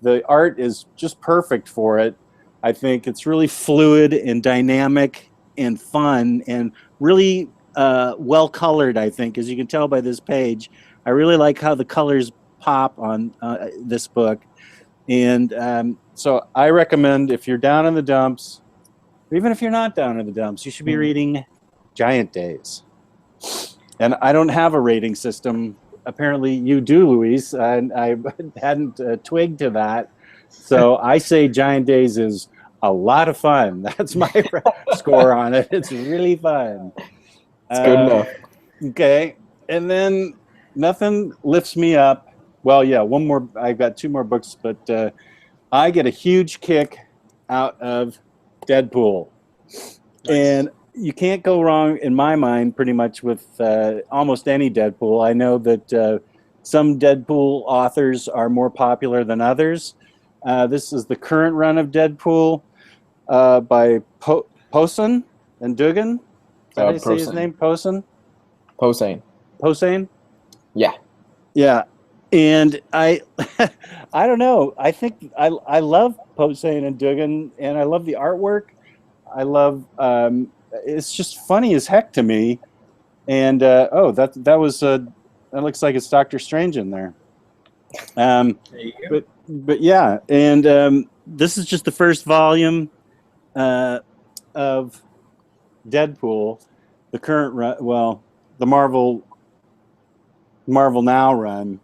Speaker 3: the art is just perfect for it. I think it's really fluid and dynamic and fun and really well colored. I think, as you can tell by this page, I really like how the colors pop on this book. And so I recommend, if you're down in the dumps, or even if you're not down in the dumps, you should be reading Giant Days. And I don't have a rating system. Apparently you do, Luis. I hadn't twigged to that. So I say Giant Days is a lot of fun. That's my score on it. It's really fun.
Speaker 2: It's good enough.
Speaker 3: Okay. And then nothing lifts me up. Well, yeah, one more. I've got 2 more books, but I get a huge kick out of Deadpool. Nice. And you can't go wrong, in my mind, pretty much with almost any Deadpool. I know that some Deadpool authors are more popular than others. This is the current run of Deadpool by Posehn and Dugan. How do you say his name? Posehn? Posehn?
Speaker 2: Yeah.
Speaker 3: Yeah. And I don't know. I think I love Posehn and Dugan, and I love the artwork. I love it's just funny as heck to me. And that looks like it's Doctor Strange in there. There you go. But yeah, and this is just the first volume of Deadpool, the current run. Well, the Marvel Now run.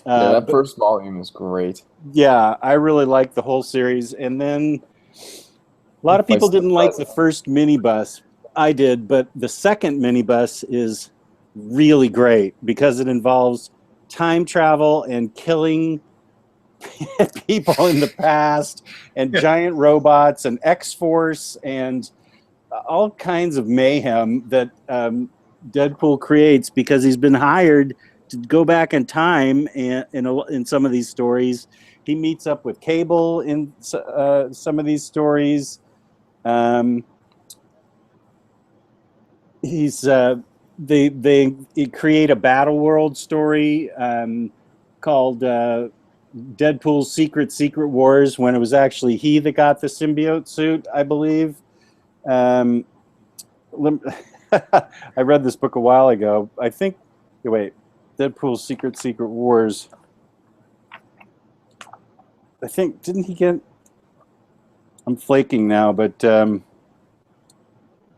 Speaker 2: That first volume is great.
Speaker 3: Yeah, I really like the whole series. And then a lot of people didn't like the first minibus. I did, but the second minibus is really great because it involves time travel and killing people in the past and giant robots and X-Force and all kinds of mayhem that Deadpool creates because he's been hired to go back in time. And in some of these stories, he meets up with Cable in some of these stories. They create a Battle World story called Deadpool's Secret Wars, when it was actually he that got the symbiote suit, I believe. I read this book a while ago. I think. Wait, Deadpool's Secret Wars. I think, didn't he get? I'm flaking now, but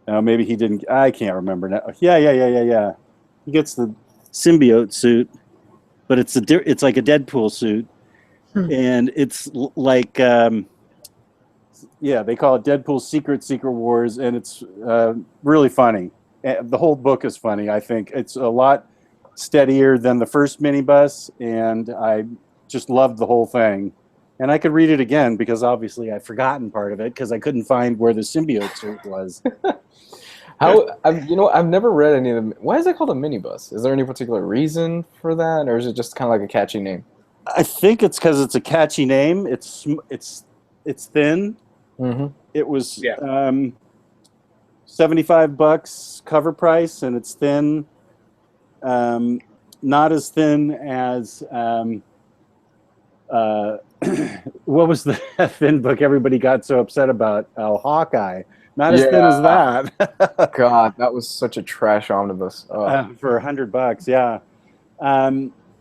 Speaker 3: maybe he didn't. I can't remember now. Yeah. He gets the symbiote suit, but it's like a Deadpool suit, and it's like they call it Deadpool Secret Wars, and it's really funny. The whole book is funny. I think it's a lot steadier than the first minibus, and I just loved the whole thing. And I could read it again because obviously I've forgotten part of it because I couldn't find where the symbiote suit was.
Speaker 2: I've never read any of them. Why is it called a minibus? Is there any particular reason for that, or is it just kind of like a catchy name?
Speaker 3: I think it's because it's a catchy name. It's thin.
Speaker 2: Mm-hmm.
Speaker 3: It was $75 cover price, and it's thin. Not as thin as what was the thin book everybody got so upset about? Hawkeye. Not as thin as that.
Speaker 2: God, that was such a trash omnibus.
Speaker 3: For $100, yeah.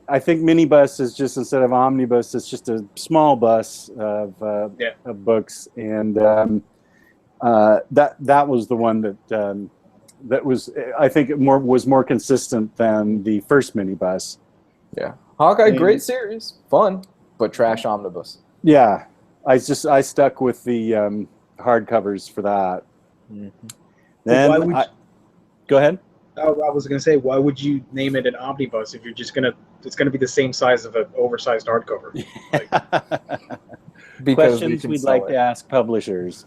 Speaker 3: I think minibus is just, instead of omnibus, it's just a small bus of books, and that was the one that was, I think, was more consistent than the first minibus.
Speaker 2: Yeah, Hawkeye, great series, fun, but trash omnibus.
Speaker 3: Yeah, I stuck with the hardcovers for that.
Speaker 2: Mm-hmm.
Speaker 3: Then go ahead.
Speaker 1: I was going to say, why would you name it an omnibus if you're just it's going to be the same size of an oversized hardcover?
Speaker 3: Questions we'd like to ask publishers.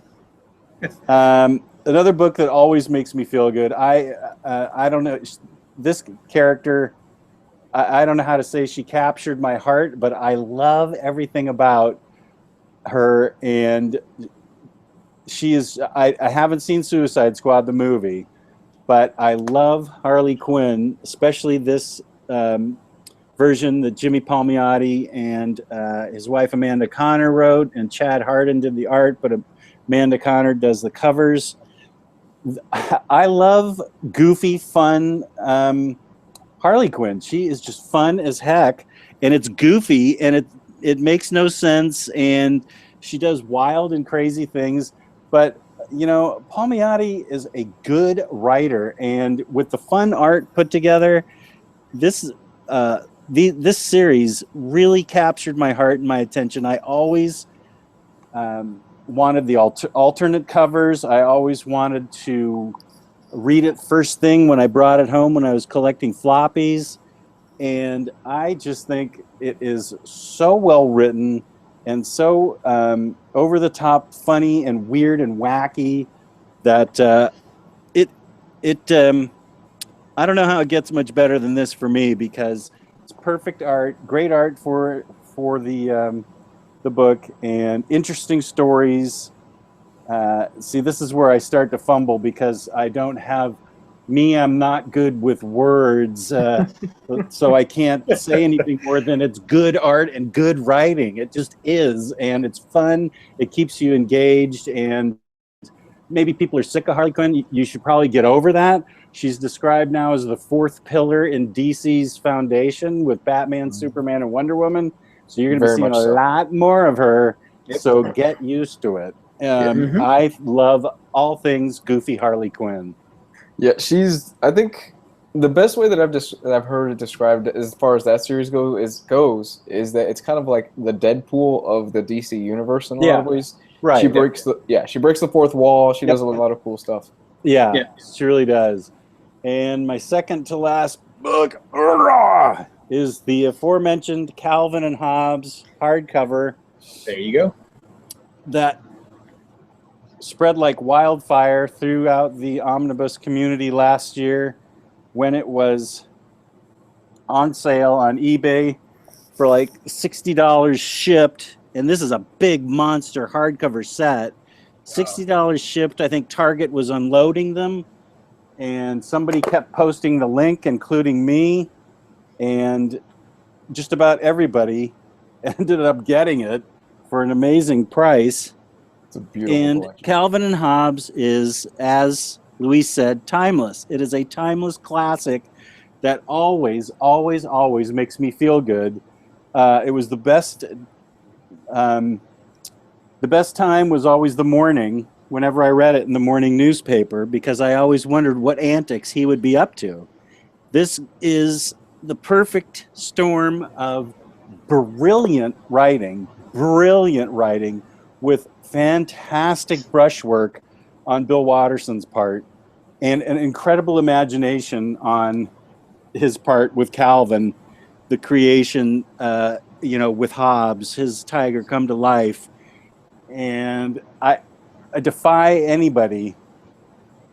Speaker 3: Another book that always makes me feel good. I don't know, this character, I don't know how to say she captured my heart, but I love everything about her, and she is, I haven't seen Suicide Squad, the movie, but I love Harley Quinn, especially this version that Jimmy Palmiotti and his wife Amanda Connor wrote, and Chad Hardin did the art, but Amanda Connor does the covers. I love goofy, fun Harley Quinn. She is just fun as heck, and it's goofy, and it makes no sense, and she does wild and crazy things. But Palmiotti is a good writer, and with the fun art put together, this series really captured my heart and my attention. I always wanted the alternate covers. I always wanted to read it first thing when I brought it home when I was collecting floppies, and I just think it is so well written and so over the top, funny and weird and wacky that I don't know how it gets much better than this for me, because it's perfect art, great art for the book, and interesting stories. See, this is where I start to fumble because I'm not good with words, so I can't say anything more than it's good art and good writing. It just is, and it's fun. It keeps you engaged, and maybe people are sick of Harley Quinn. You should probably get over that. She's described now as the fourth pillar in DC's foundation with Batman, Superman, and Wonder Woman. So you're going to be seeing a lot more of her, so get used to it. I love all things goofy Harley Quinn.
Speaker 2: Yeah, I think the best way that I've heard it described as far as that series goes is that it's kind of like the Deadpool of the DC universe in a lot of ways.
Speaker 3: Right.
Speaker 2: She breaks the fourth wall. She does a lot of cool stuff.
Speaker 3: Yeah, she really does. And my second to last book is the aforementioned Calvin and Hobbes hardcover.
Speaker 1: There you go.
Speaker 3: That spread like wildfire throughout the omnibus community last year when it was on sale on eBay for like $60 shipped. And this is a big monster hardcover set. $60 shipped. I think Target was unloading them, and somebody kept posting the link, including me, and just about everybody ended up getting it for an amazing price.
Speaker 2: It's a beautiful collection.
Speaker 3: Calvin and Hobbes is, as Luis said, timeless. It is a timeless classic that always, always, always makes me feel good. It was the best. The best time was always the morning, whenever I read it in the morning newspaper, because I always wondered what antics he would be up to. This is the perfect storm of brilliant writing with fantastic brushwork on Bill Watterson's part and an incredible imagination on his part with Calvin, the creation, with Hobbes, his tiger come to life. And I defy anybody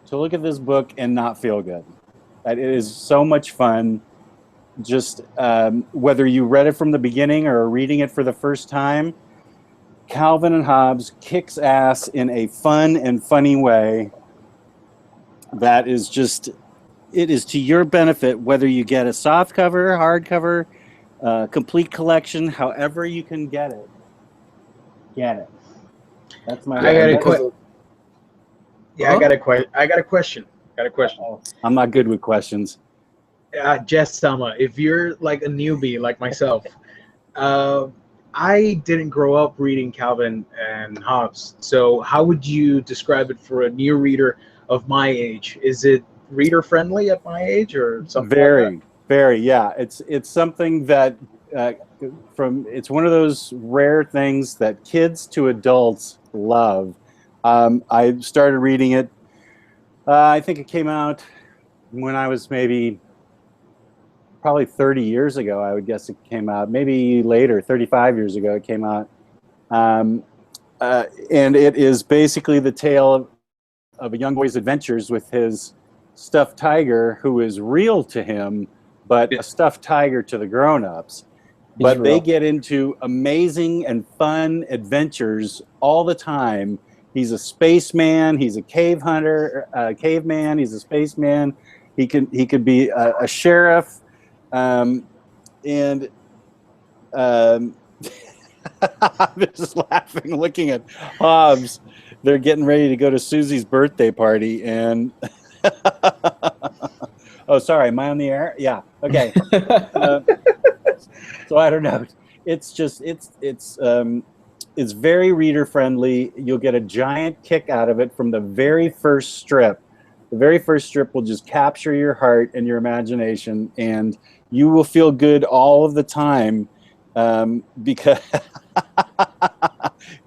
Speaker 3: to look at this book and not feel good. That it is so much fun. Just whether you read it from the beginning or are reading it for the first time, Calvin and Hobbes kicks ass in a fun and funny way that is just, it is to your benefit whether you get a soft cover, hardcover, complete collection, however you can get it. Get it. That's my.
Speaker 1: I got a question.
Speaker 3: I'm not good with questions.
Speaker 1: Jess Sama, if you're like a newbie like myself, I didn't grow up reading Calvin and Hobbes. So how would you describe it for a new reader of my age? Is it reader friendly at my age or something?
Speaker 3: Very, yeah. It's something that it's one of those rare things that kids to adults love. I started reading it. I think it came out when I was probably 30 years ago. I would guess it came out, maybe later, 35 years ago it came out. And it is basically the tale of a young boy's adventures with his stuffed tiger, who is real to him, but a stuffed tiger to the grown-ups. But they get into amazing and fun adventures all the time. He's a spaceman. He's a cave hunter, caveman. He's a spaceman. He could be a sheriff. I'm just laughing, looking at Hobbes. They're getting ready to go to Susie's birthday party, and oh, sorry, am I on the air? Yeah. Okay. So I don't know. It's just it's very reader friendly. You'll get a giant kick out of it from the very first strip. The very first strip will just capture your heart and your imagination, and you will feel good all of the time. Because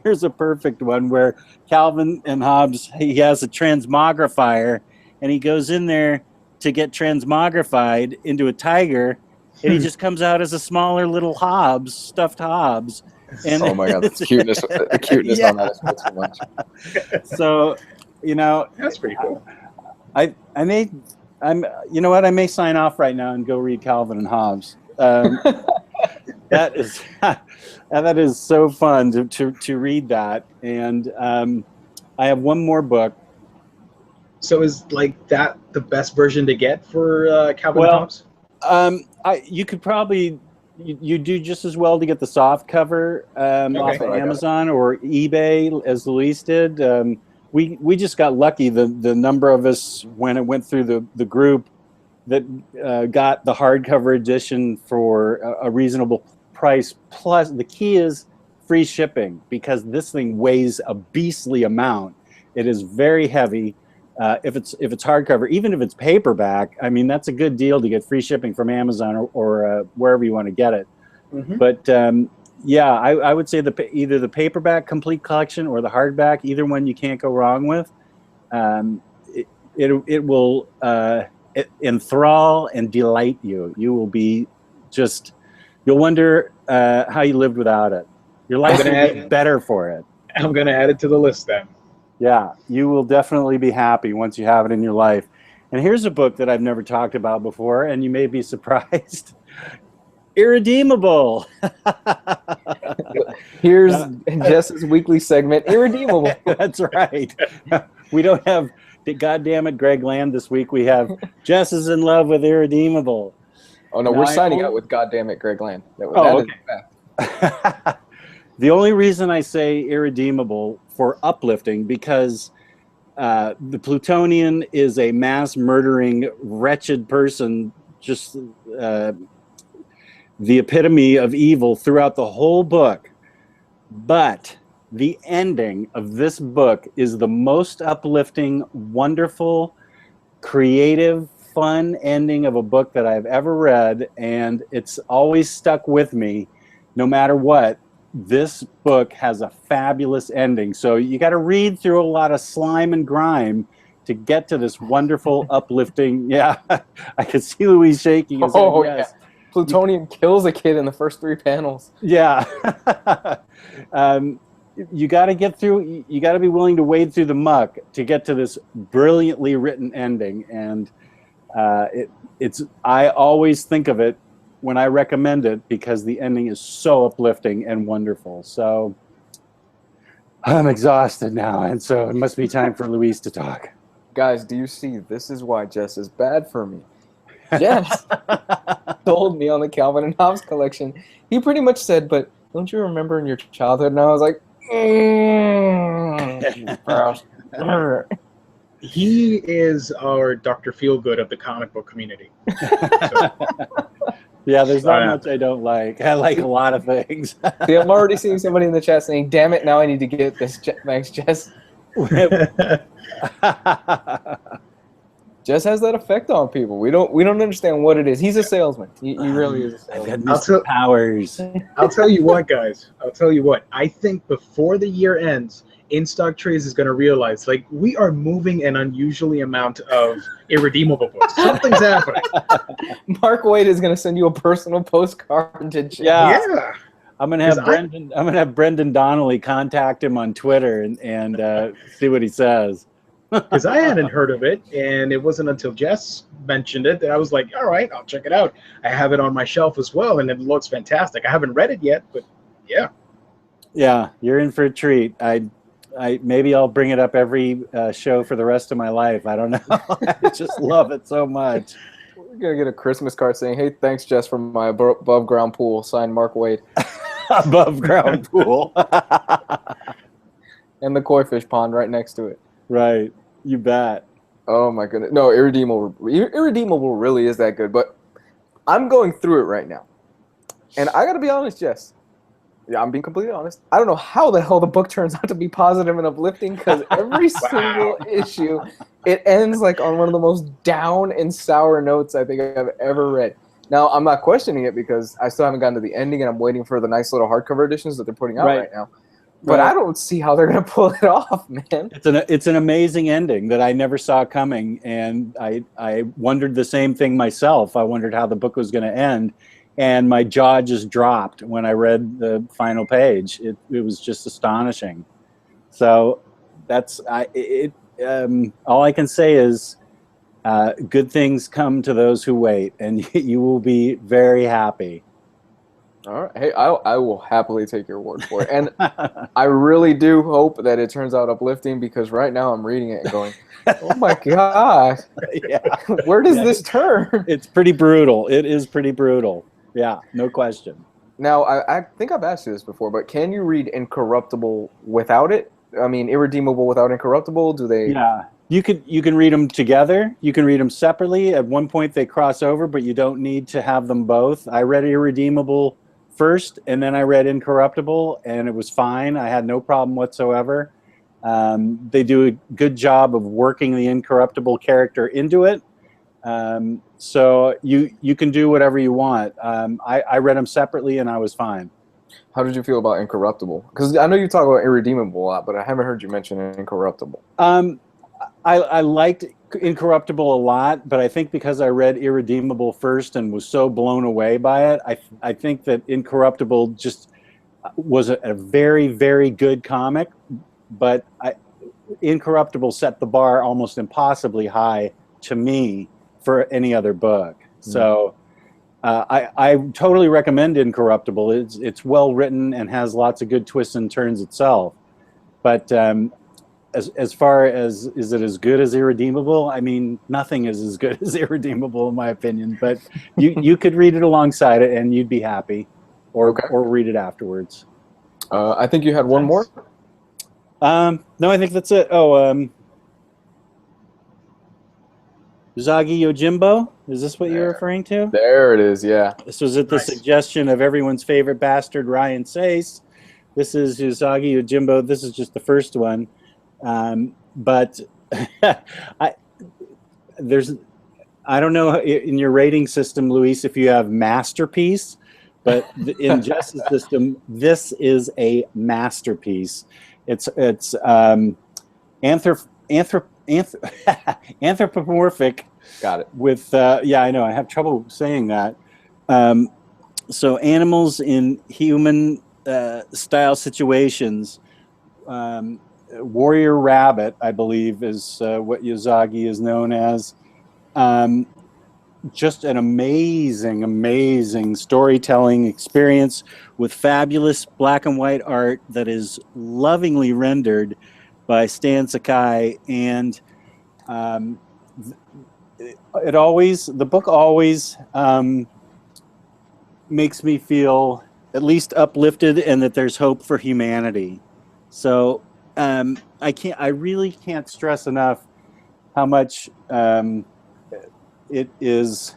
Speaker 3: here's a perfect one where Calvin and Hobbes, he has a transmogrifier, and he goes in there to get transmogrified into a tiger, and he just comes out as a smaller little Hobbes, stuffed Hobbes. And
Speaker 2: oh my God, the cuteness
Speaker 3: Yeah.
Speaker 2: on that is so much.
Speaker 3: So,
Speaker 1: That's pretty cool.
Speaker 3: I may sign off right now and go read Calvin and Hobbes. That is so fun to read that. And I have one more book.
Speaker 1: So is like that the best version to get for Calvin and Hobbes?
Speaker 3: You could probably you do just as well to get the soft cover off of Amazon or eBay, as Luis did. We just got lucky. The number of us, when it went through the group, that got the hardcover edition for a reasonable price. Plus, the key is free shipping, because this thing weighs a beastly amount. It is very heavy. If it's hardcover, even if it's paperback, I mean, that's a good deal to get free shipping from Amazon or wherever you want to get it. Mm-hmm. But yeah, I would say either the paperback complete collection or the hardback, either one you can't go wrong with. It will enthrall and delight you. You will be you'll wonder how you lived without it. Your life will be better for it.
Speaker 1: I'm going to add it to the list then.
Speaker 3: Yeah, you will definitely be happy once you have it in your life. And here's a book that I've never talked about before, and you may be surprised. Irredeemable.
Speaker 2: Here's Jess's weekly segment, Irredeemable.
Speaker 3: That's right. We don't have, goddamn it, Greg Land this week. We have Jess is in love with Irredeemable.
Speaker 2: Oh, no, we're signing out with goddamn it, Greg Land.
Speaker 3: Okay. The only reason I say Irredeemable for Uplifting, because the Plutonian is a mass murdering, wretched person, just the epitome of evil throughout the whole book. But the ending of this book is the most uplifting, wonderful, creative, fun ending of a book that I've ever read, and it's always stuck with me no matter what. This book has a fabulous ending. So you got to read through a lot of slime and grime to get to this wonderful, uplifting. Yeah, I could see Louise shaking his head. Yes.
Speaker 2: Yeah. Plutonium kills a kid in the first 3 panels.
Speaker 3: Yeah. You got to get through. You got to be willing to wade through the muck to get to this brilliantly written ending. And it's. I always think of it when I recommend it because the ending is so uplifting and wonderful. So I'm exhausted now, and so it must be time for Louise to talk.
Speaker 2: Guys, do you see? This is why Jess is bad for me. Jess told me on the Calvin and Hobbes collection. He pretty much said, "But don't you remember in your childhood?" And I was like,
Speaker 1: He is our Dr. Feelgood of the comic book community. So,
Speaker 3: yeah, there's not much I don't like. I like a lot of things.
Speaker 2: See, I'm already seeing somebody in the chat saying, "Damn it, now I need to get this." Thanks, Jess. Jess has that effect on people. We don't understand what it is. He's a salesman. He really is a salesman.
Speaker 3: I've got powers.
Speaker 1: I'll tell you what, guys. I'll tell you what. I think before the year ends, In Stock Trades is going to realize, like, we are moving an unusually amount of irredeemable books. Something's happening.
Speaker 2: Mark Wade is going to send you a personal postcard to Jess.
Speaker 1: Yeah.
Speaker 3: I'm gonna have Brendan Donnelly contact him on Twitter and see what he says.
Speaker 1: Because I hadn't heard of it, and it wasn't until Jess mentioned it that I was like, all right, I'll check it out. I have it on my shelf as well, and it looks fantastic. I haven't read it yet, but yeah.
Speaker 3: Yeah, you're in for a treat. I maybe I'll bring it up every show for the rest of my life. I don't know. I just love it so much.
Speaker 2: We're gonna get a Christmas card saying, "Hey, thanks, Jess, from my above ground pool." Signed, Mark Wade.
Speaker 3: Above ground pool.
Speaker 2: And the koi fish pond right next to it.
Speaker 3: Right. You bet.
Speaker 2: Oh my goodness. No, Irredeemable really is that good. But I'm going through it right now. And I gotta be honest, Jess. Yeah, I'm being completely honest. I don't know how the hell the book turns out to be positive and uplifting, because every single issue, it ends like on one of the most down and sour notes I think I've ever read. Now, I'm not questioning it because I still haven't gotten to the ending, and I'm waiting for the nice little hardcover editions that they're putting out right now. But I don't see how they're going to pull it off, man.
Speaker 3: It's an amazing ending that I never saw coming, and I wondered the same thing myself. I wondered how the book was going to end, and my jaw just dropped when I read the final page. It was just astonishing. So that's all I can say is good things come to those who wait, and you will be very happy.
Speaker 2: All right. Hey, I will happily take your word for it. And I really do hope that it turns out uplifting, because right now I'm reading it and going, oh my God.
Speaker 3: Yeah.
Speaker 2: Where does this turn?
Speaker 3: It's pretty brutal. It is pretty brutal. Yeah, no question.
Speaker 2: Now, I think I've asked you this before, but can you read Incorruptible without it? I mean, Irredeemable without Incorruptible? Do they?
Speaker 3: Yeah. You can read them together. You can read them separately. At one point they cross over, but you don't need to have them both. I read Irredeemable first, and then I read Incorruptible, and it was fine. I had no problem whatsoever. They do a good job of working the Incorruptible character into it. So you can do whatever you want. I read them separately, and I was fine.
Speaker 2: How did you feel about Incorruptible? Because I know you talk about Irredeemable a lot, but I haven't heard you mention Incorruptible.
Speaker 3: I liked Incorruptible a lot, but I think because I read Irredeemable first and was so blown away by it, I think that Incorruptible just was a very, very good comic, but Incorruptible set the bar almost impossibly high to me for any other book. So I totally recommend Incorruptible. It's well written and has lots of good twists and turns itself. But as far as, is it as good as Irredeemable? I mean, nothing is as good as Irredeemable in my opinion, but you could read it alongside it and you'd be happy, or read it afterwards.
Speaker 2: I think you had one more?
Speaker 3: No, I think that's it. Usagi Yojimbo? Is this what you're referring to?
Speaker 2: There it is, yeah.
Speaker 3: This was at the suggestion of everyone's favorite bastard, Ryan Sace. This is Usagi Yojimbo. This is just the first one. But I don't know in your rating system, Luis, if you have masterpiece, but in Jess's system, this is a masterpiece. It's anthropomorphic.
Speaker 2: Got it.
Speaker 3: With yeah, I know I have trouble saying that. So animals in human style situations. Warrior rabbit, I believe, is what Yazagi is known as. Just an amazing storytelling experience with fabulous black and white art that is lovingly rendered by Stan Sakai, and the book always makes me feel at least uplifted and that there's hope for humanity. So I really can't stress enough how much it's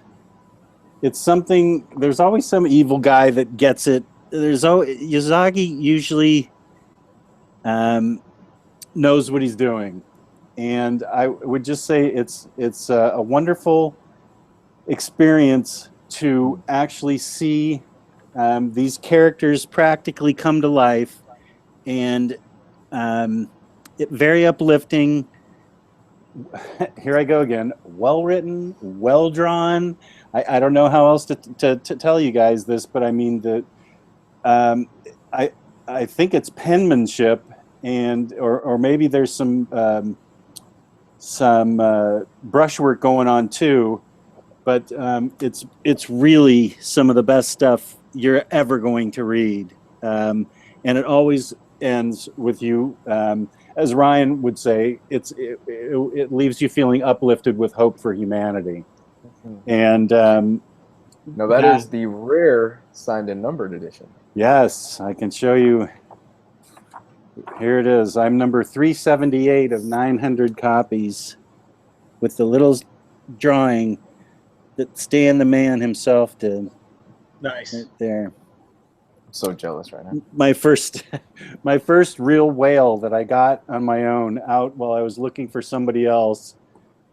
Speaker 3: something. There's always some evil guy that gets it. Yazagi usually knows what he's doing, and I would just say it's a wonderful experience to actually see these characters practically come to life, and very uplifting. Here I go again. Well written, well drawn. I don't know how else to tell you guys this, but I mean that I think it's penmanship, and or maybe there's some brushwork going on too, but it's really some of the best stuff you're ever going to read, and it always ends with you. As Ryan would say, it leaves you feeling uplifted with hope for humanity. And
Speaker 2: now that is the rare signed and numbered edition.
Speaker 3: Yes, I can show you. Here it is. I'm number 378 of 900 copies, with the little drawing that Stan the Man himself did.
Speaker 1: Nice.
Speaker 3: Right there.
Speaker 2: I'm so jealous right now.
Speaker 3: My first real whale that I got on my own out while I was looking for somebody else.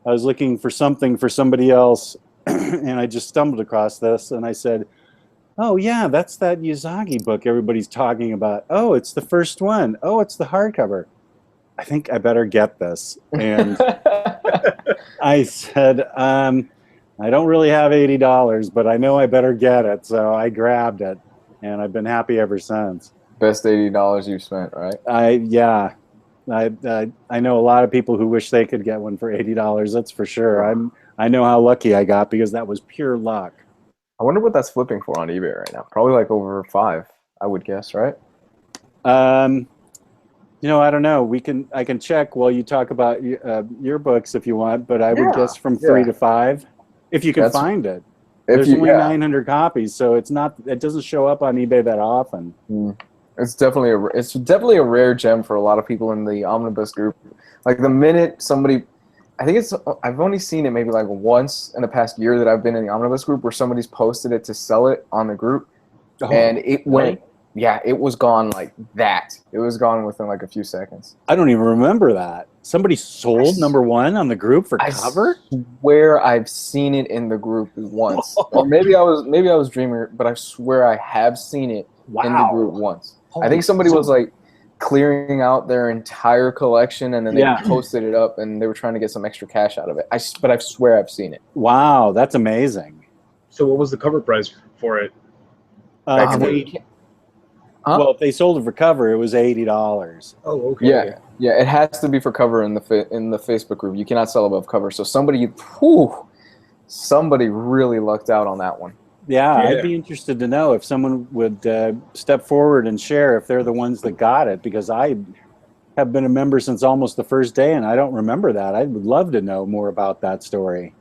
Speaker 3: I was looking for something for somebody else, and I just stumbled across this, and I said, oh yeah, that's that Yazagi book everybody's talking about. Oh, it's the first one. Oh, it's the hardcover. I think I better get this. And I said, I don't really have $80, but I know I better get it. So I grabbed it, and I've been happy ever since.
Speaker 2: Best $80 you've spent, right?
Speaker 3: I know a lot of people who wish they could get one for $80. That's for sure. I know how lucky I got, because that was pure luck.
Speaker 2: I wonder what that's flipping for on eBay right now. Probably like over 5, I would guess, right?
Speaker 3: I don't know. I can check while you talk about your books if you want, but I would guess from 3 to 5, if you can find it. There's only 900 copies, so it doesn't show up on eBay that often.
Speaker 2: It's definitely a rare gem for a lot of people in the Omnibus group. Like the minute somebody, I've only seen it maybe like once in the past year that I've been in the Omnibus group, where somebody's posted it to sell it on the group, and it went. Yeah, it was gone like that. It was gone within like a few seconds.
Speaker 3: I don't even remember that. Somebody sold number 1 on the group for cover?
Speaker 2: I swear I've seen it in the group once. Or maybe I was dreaming, but I swear I have seen it in the group once. I think somebody was like clearing out their entire collection, and then they posted it up, and they were trying to get some extra cash out of it. But I swear I've seen it.
Speaker 3: Wow, that's amazing.
Speaker 1: So what was the cover price for it?
Speaker 3: Well, if they sold it for cover, it was $80.
Speaker 1: Oh, okay.
Speaker 2: Yeah. It has to be for cover in the Facebook group. You cannot sell above cover. So somebody really lucked out on that one.
Speaker 3: Yeah, I'd be interested to know if someone would step forward and share if they're the ones that got it, because I have been a member since almost the first day, and I don't remember that. I would love to know more about that story.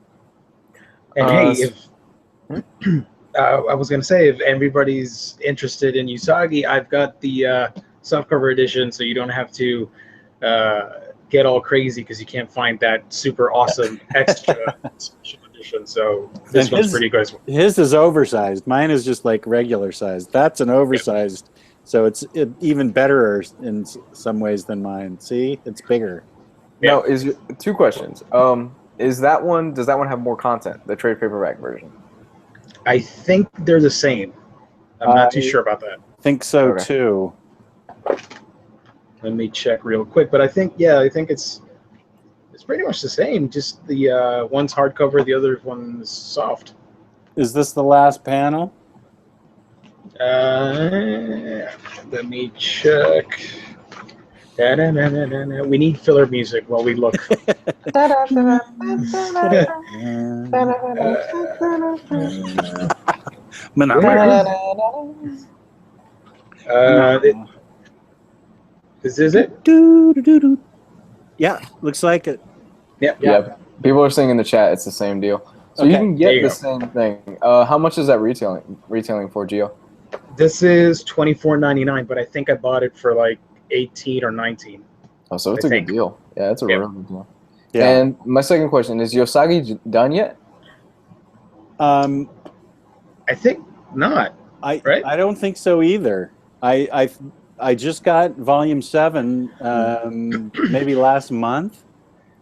Speaker 1: And hey, if I was going to say, if everybody's interested in Usagi, I've got the softcover edition, so you don't have to get all crazy because you can't find that super awesome extra special edition. So this one's pretty good.
Speaker 3: His is oversized. Mine is just like regular size. That's an oversized, so it's even better in some ways than mine. See, it's bigger.
Speaker 2: Now, two questions. Does that one have more content? The trade paperback version.
Speaker 1: I think they're the same. I'm not too sure about that.
Speaker 3: Think so
Speaker 2: Okay.
Speaker 3: too.
Speaker 1: Let me check real quick. But I think it's pretty much the same. Just the one's hardcover, the other one's soft.
Speaker 3: Is this the last panel?
Speaker 1: Let me check. Da-da-da-da-da-da. We need filler music while we look. Is this it?
Speaker 3: Yeah, looks like it.
Speaker 1: Yep.
Speaker 2: Yeah. People are saying in the chat it's the same deal. So you can get the same thing. How much is that retailing for, Gio?
Speaker 1: This is $24.99, but I think I bought it for like 18 or 19.
Speaker 2: Oh, so it's a good deal. Yeah, it's a real good deal.
Speaker 3: Yeah.
Speaker 2: And my second question is Yosagi done yet?
Speaker 3: I
Speaker 1: think not. Right?
Speaker 3: I don't think so either. I just got volume 7 maybe last month.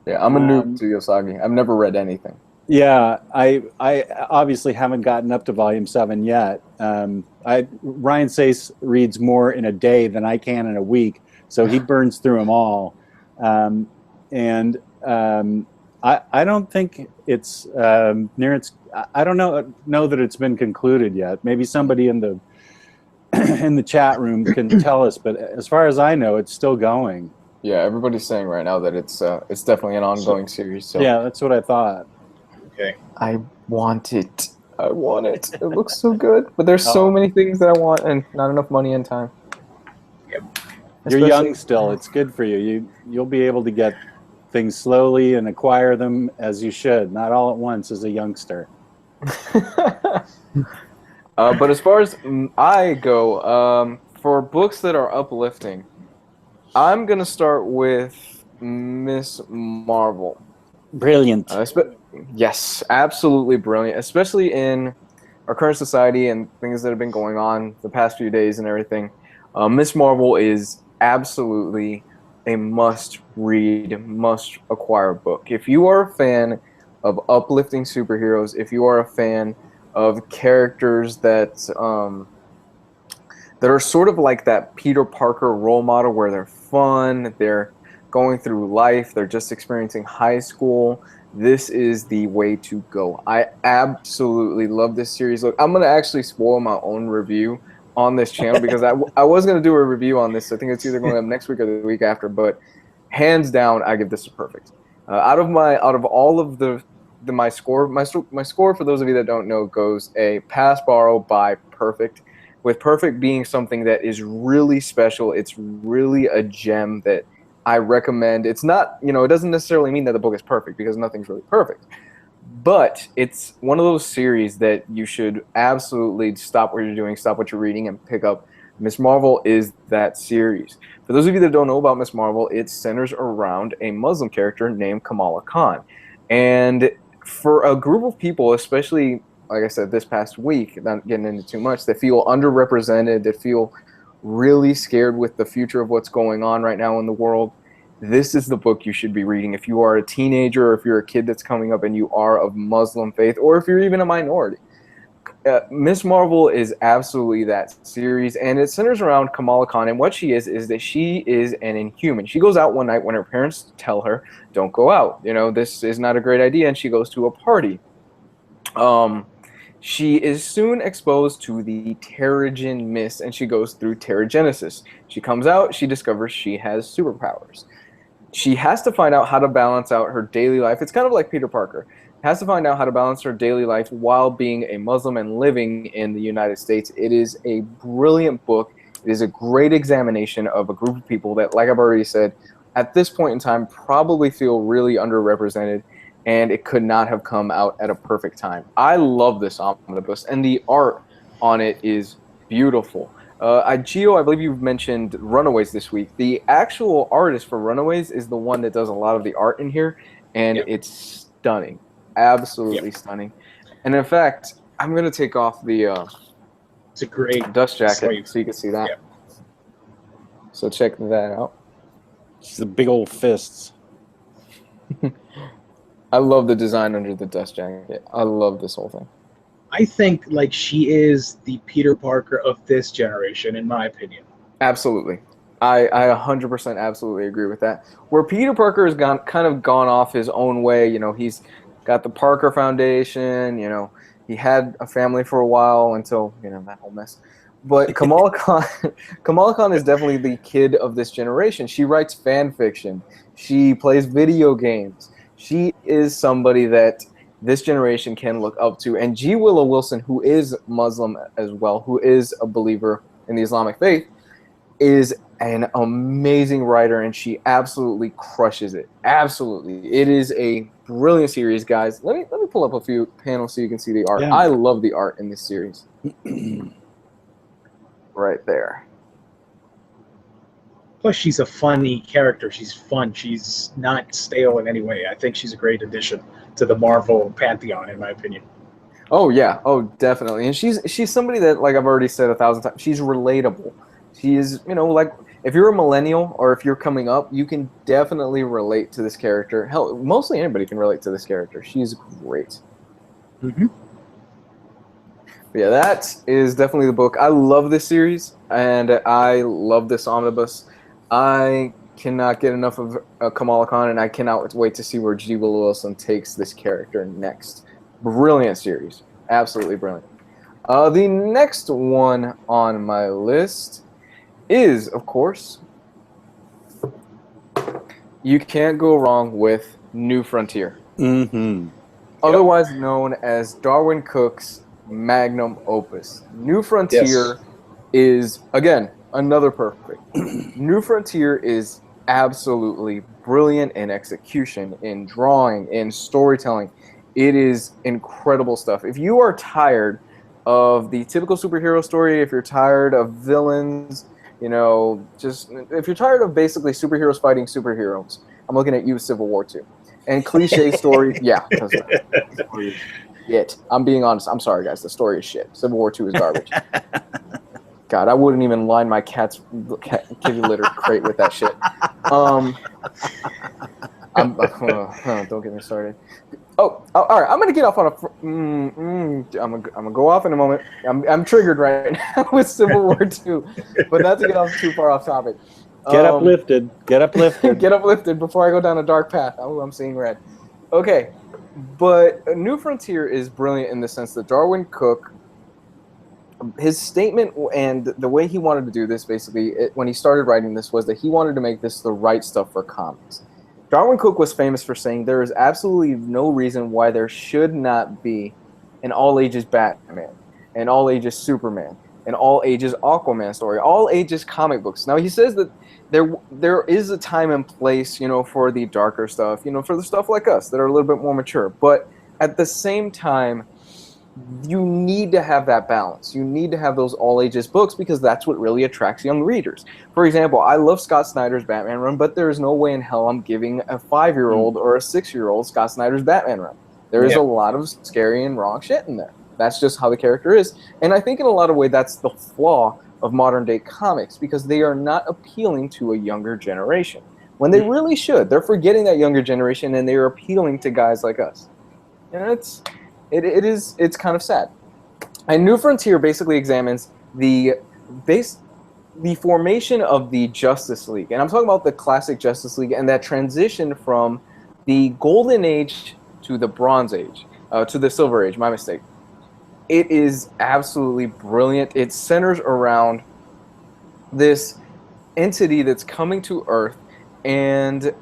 Speaker 2: Yeah, I'm a noob to Yosagi. I've never read anything.
Speaker 3: Yeah, I obviously haven't gotten up to volume 7 yet. Ryan Sace reads more in a day than I can in a week, so he burns through them all. I don't think it's near its. I don't know that it's been concluded yet. Maybe somebody in the in the chat room can tell us, but as far as I know, it's still going.
Speaker 2: Yeah, everybody's saying right now that it's definitely an ongoing series. So
Speaker 3: yeah, that's what I thought.
Speaker 1: Okay.
Speaker 2: I want it. I want it. It looks so good, but there's so many things that I want and not enough money and time.
Speaker 1: Yep.
Speaker 3: You're young still. It's good for you. You'll be able to get things slowly and acquire them as you should, not all at once as a youngster.
Speaker 2: But as far as I go, for books that are uplifting, I'm going to start with Miss Marvel.
Speaker 3: Brilliant.
Speaker 2: Yes, absolutely brilliant, especially in our current society and things that have been going on the past few days and everything. Miss Marvel is absolutely a must-read, must-acquire book. If you are a fan of uplifting superheroes, if you are a fan of characters that are sort of like that Peter Parker role model where they're fun, they're going through life, they're just experiencing high school, this is the way to go. I absolutely love this series. Look, I'm going to actually spoil my own review on this channel because I was going to do a review on this. I think it's either going up next week or the week after, but hands down, I give this a perfect. Out of all of my score for those of you that don't know goes a pass, borrow, buy, perfect. With perfect being something that is really special. It's really a gem that I recommend. It's not, it doesn't necessarily mean that the book is perfect because nothing's really perfect. But it's one of those series that you should absolutely stop what you're doing, stop what you're reading, and pick up. Miss Marvel is that series. For those of you that don't know about Miss Marvel, it centers around a Muslim character named Kamala Khan. And for a group of people, especially, like I said, this past week, not getting into too much, that feel underrepresented, that feel really scared with the future of what's going on right now in the world, this is the book you should be reading if you are a teenager or if you're a kid that's coming up and you are of Muslim faith or if you're even a minority. Miss Marvel is absolutely that series, and it centers around Kamala Khan, and what she is that she is an Inhuman. She goes out one night when her parents tell her, don't go out, this is not a great idea, and she goes to a party. She is soon exposed to the Terrigen Mist, and she goes through Terrigenesis. She comes out, she discovers she has superpowers. She has to find out how to balance out her daily life. It's kind of like Peter Parker. Has to find out how to balance her daily life while being a Muslim and living in the United States. It is a brilliant book. It is a great examination of a group of people that, like I've already said, at this point in time probably feel really underrepresented, and it could not have come out at a perfect time. I love this omnibus, and the art on it is beautiful. Gio, I believe you've mentioned Runaways this week. The actual artist for Runaways is the one that does a lot of the art in here, and it's stunning. Absolutely stunning. And in fact, I'm going to take off the
Speaker 1: it's a great
Speaker 2: dust jacket
Speaker 1: sleeve.
Speaker 2: so you can see that. So check that out.
Speaker 3: It's the big old fists.
Speaker 2: I love the design under the dust jacket. I love this whole thing.
Speaker 1: I think like she is the Peter Parker of this generation, in my opinion.
Speaker 2: Absolutely. I 100% absolutely agree with that. Where Peter Parker has kind of gone off his own way, you know, he's got the Parker Foundation, you know, he had a family for a while until, you know, that whole mess. But Kamala Khan, Kamala Khan is definitely the kid of this generation. She writes fan fiction. She plays video games. She is somebody that this generation can look up to. And G. Willow Wilson, who is Muslim as well, who is a believer in the Islamic faith, is an amazing writer, and she absolutely crushes it. Absolutely. It is a brilliant series, guys. Let me pull up a few panels so you can see the art.
Speaker 3: Yeah.
Speaker 2: I love the art in this series. Right there.
Speaker 1: Plus, she's a funny character. She's fun. She's not stale in any way. I think she's a great addition to the Marvel pantheon, in my opinion.
Speaker 2: Oh yeah, oh definitely. And she's somebody that, like I've already said 1,000 times, she's relatable. She is, you know, like if you're a millennial or if you're coming up, you can definitely relate to this character. Hell, mostly anybody can relate to this character. She's great.
Speaker 1: Mm-hmm.
Speaker 2: Yeah, that is definitely the book. I love this series, and I love this omnibus. I cannot get enough of Kamala Khan, and I cannot wait to see where G. Willow Wilson takes this character next. Brilliant series. Absolutely brilliant. The next one on my list is, of course, you can't go wrong with New Frontier.
Speaker 3: Mm-hmm.
Speaker 2: Otherwise known as Darwin Cook's magnum opus. New Frontier is, again, another perfect. New Frontier is absolutely brilliant in execution, in drawing, in storytelling. It is incredible stuff. If you are tired of the typical superhero story, if you're tired of villains, you know, just if you're tired of basically superheroes fighting superheroes, I'm looking at you, Civil War 2. And cliche stories, yeah. Shit. I'm being honest. I'm sorry, guys. The story is shit. Civil War 2 is garbage. God, I wouldn't even line my kitty litter crate with that shit. Don't get me started. Oh, all right. I'm gonna get off on a. I'm gonna go off in a moment. I'm triggered right now with Civil War 2, but not to get off too far off topic.
Speaker 3: Get uplifted. Get uplifted.
Speaker 2: Get uplifted before I go down a dark path. Oh, I'm seeing red. Okay, but New Frontier is brilliant in the sense that Darwin Cook, his statement and the way he wanted to do this, basically, when he started writing this, was that he wanted to make this the right stuff for comics. Darwin Cook was famous for saying there is absolutely no reason why there should not be an all-ages Batman, an all-ages Superman, an all-ages Aquaman story, all-ages comic books. Now, he says that there is a time and place, you know, for the darker stuff, you know, for the stuff like us that are a little bit more mature. But at the same time, you need to have that balance. You need to have those all-ages books because that's what really attracts young readers. For example, I love Scott Snyder's Batman run, but there is no way in hell I'm giving a 5-year-old or a 6-year-old Scott Snyder's Batman run. There is a lot of scary and wrong shit in there. That's just how the character is. And I think in a lot of ways that's the flaw of modern-day comics because they are not appealing to a younger generation when they really should. They're forgetting that younger generation and they're appealing to guys like us. And it's kind of sad. And New Frontier basically examines the formation of the Justice League. And I'm talking about the classic Justice League and that transition from the Golden Age to the Bronze Age, to the Silver Age, my mistake. It is absolutely brilliant. It centers around this entity that's coming to Earth, and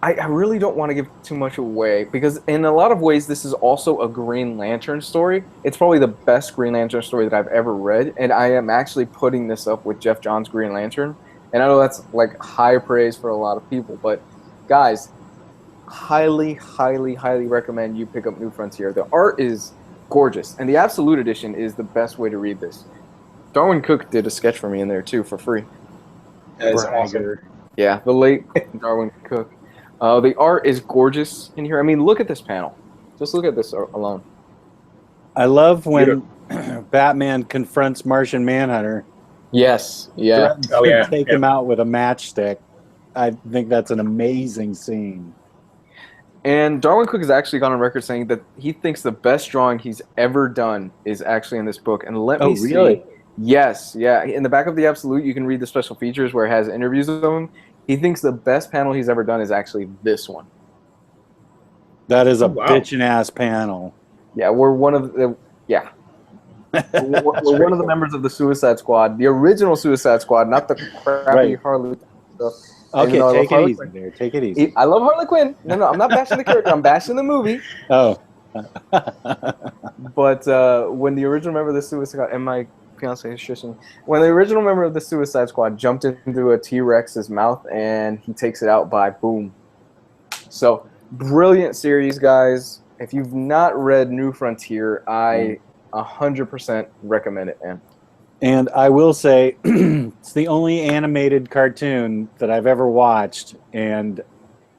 Speaker 2: I really don't want to give too much away because in a lot of ways this is also a Green Lantern story. It's probably the best Green Lantern story that I've ever read, and I am actually putting this up with Jeff Johns' Green Lantern. And I know that's like high praise for a lot of people, but guys, highly, highly, highly recommend you pick up New Frontier. The art is gorgeous, and the Absolute Edition is the best way to read this. Darwin Cook did a sketch for me in there too for free.
Speaker 1: That is awesome.
Speaker 2: Yeah, the late Darwin Cook. The art is gorgeous in here. I mean, look at this panel. Just look at this alone.
Speaker 3: I love when Batman confronts Martian Manhunter.
Speaker 2: Yes. Yeah.
Speaker 3: Take him out with a matchstick. I think that's an amazing scene.
Speaker 2: And Darwin Cook has actually gone on record saying that he thinks the best drawing he's ever done is actually in this book. And let me see. Yes, yeah. In the back of the Absolute, you can read the special features where it has interviews of him. He thinks the best panel he's ever done is actually this one.
Speaker 3: That is a bitchin' ass panel.
Speaker 2: Yeah, we're one of the we're one of the members of the Suicide Squad, the original Suicide Squad, not the crappy Harley stuff.
Speaker 3: Okay, take it easy there. Take it easy.
Speaker 2: I love Harley Quinn. No, I'm not bashing the character. I'm bashing the movie.
Speaker 3: Oh.
Speaker 2: But when the original member of the Suicide Squad, and my fiance is shushing, when the original member of the Suicide Squad jumped into a T-Rex's mouth and he takes it out by boom. So, brilliant series, guys. If you've not read New Frontier, I 100% recommend it, man.
Speaker 3: And I will say, it's the only animated cartoon that I've ever watched, and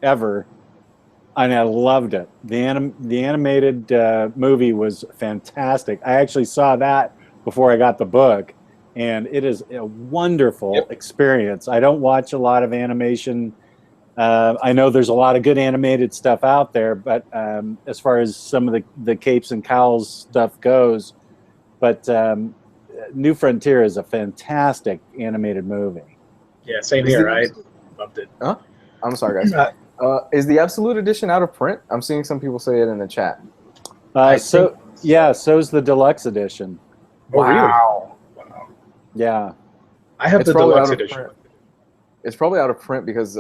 Speaker 3: I loved it. The animated movie was fantastic. I actually saw that before I got the book, and it is a wonderful experience. I don't watch a lot of animation. I know there's a lot of good animated stuff out there, but as far as some of the capes and cowls stuff goes, but New Frontier is a fantastic animated movie.
Speaker 1: Yeah, same here. I loved it.
Speaker 2: Huh? I'm sorry, guys. Is the Absolute Edition out of print? I'm seeing some people say it in the chat.
Speaker 3: So's the Deluxe Edition.
Speaker 1: Oh,
Speaker 2: Wow.
Speaker 1: Wow.
Speaker 3: Yeah.
Speaker 1: I have the Deluxe Edition.
Speaker 2: It's probably out of print because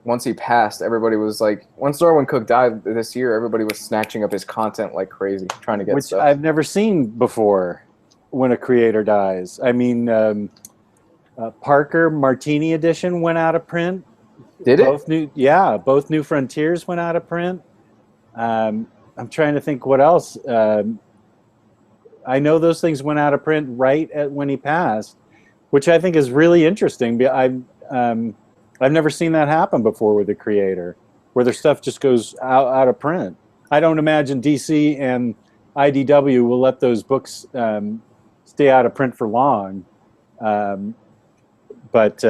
Speaker 2: once he passed, everybody was like, once Darwin Cook died this year, everybody was snatching up his content like crazy, trying to get
Speaker 3: Which
Speaker 2: stuff.
Speaker 3: I've never seen before when a creator dies. I mean, Parker Martini Edition went out of print.
Speaker 2: Did it?
Speaker 3: Both New Frontiers went out of print. I'm trying to think what else. I know those things went out of print right when he passed, which I think is really interesting. I've never seen that happen before with a creator, where their stuff just goes out of print. I don't imagine DC and IDW will let those books stay out of print for long, but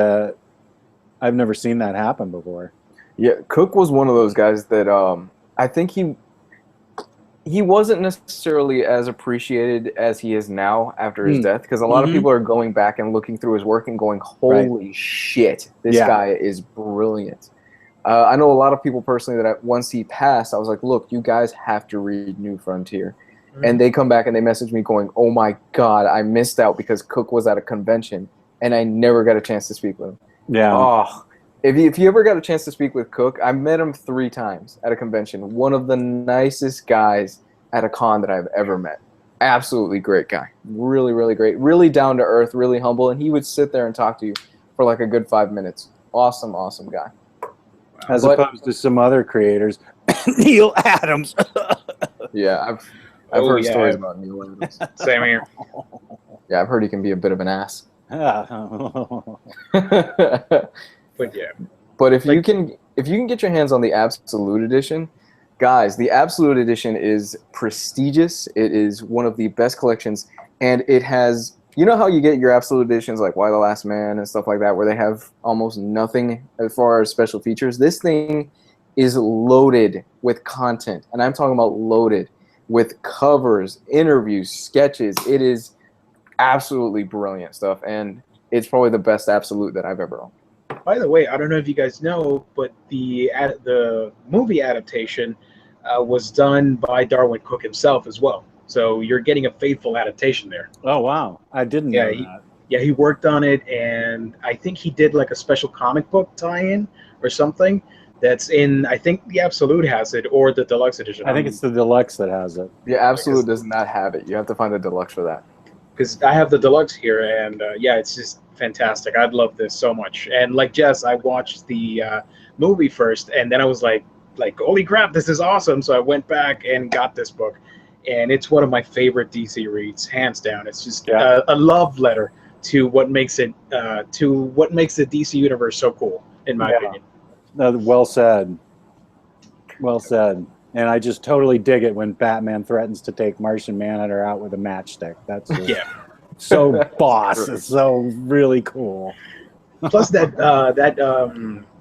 Speaker 3: I've never seen that happen before.
Speaker 2: Yeah, Cook was one of those guys that I think he wasn't necessarily as appreciated as he is now after his death, because a lot of people are going back and looking through his work and going, holy shit, this guy is brilliant. I know a lot of people personally that once he passed, I was like, look, you guys have to read New Frontier. And they come back and they message me going, oh my God, I missed out because Cook was at a convention and I never got a chance to speak with him.
Speaker 3: Yeah.
Speaker 2: Oh, if you ever got a chance to speak with Cook, I met him 3 times at a convention. One of the nicest guys at a con that I've ever met. Absolutely great guy. Really, really great. Really down to earth, really humble. And he would sit there and talk to you for like a good 5 minutes. Awesome, awesome guy.
Speaker 3: As opposed to some other creators. Neil Adams.
Speaker 2: Yeah, I've heard stories about Neil Adams.
Speaker 1: Same here.
Speaker 2: Yeah, I've heard he can be a bit of an ass.
Speaker 1: But yeah.
Speaker 2: But if you can get your hands on the Absolute Edition, guys, the Absolute Edition is prestigious. It is one of the best collections, and it has, you know how you get your Absolute Editions like Why the Last Man and stuff like that, where they have almost nothing as far as special features. This thing is loaded with content, and I'm talking about loaded with covers, interviews, sketches. It is absolutely brilliant stuff, and it's probably the best Absolute that I've ever owned.
Speaker 1: By the way, I don't know if you guys know, but the movie adaptation was done by Darwin Cook himself as well. So you're getting a faithful adaptation there.
Speaker 3: Oh, wow. I didn't know that.
Speaker 1: Yeah, he worked on it, and I think he did like a special comic book tie-in or something that's in, I think the Absolute has it, or the Deluxe Edition.
Speaker 3: I think it's the Deluxe that has it.
Speaker 2: The Absolute does not have it. You have to find the Deluxe for that.
Speaker 1: Because I have the Deluxe here, and yeah, it's just fantastic. I'd love this so much. And like Jess, I watched the movie first, and then I was like, holy crap, this is awesome. So I went back and got this book, and it's one of my favorite DC reads, hands down. It's just a love letter to what makes it the DC universe so cool, in my opinion.
Speaker 3: Well said. Well said. And I just totally dig it when Batman threatens to take Martian Manhunter out with a matchstick. That's just so boss. It's so really cool.
Speaker 1: Plus that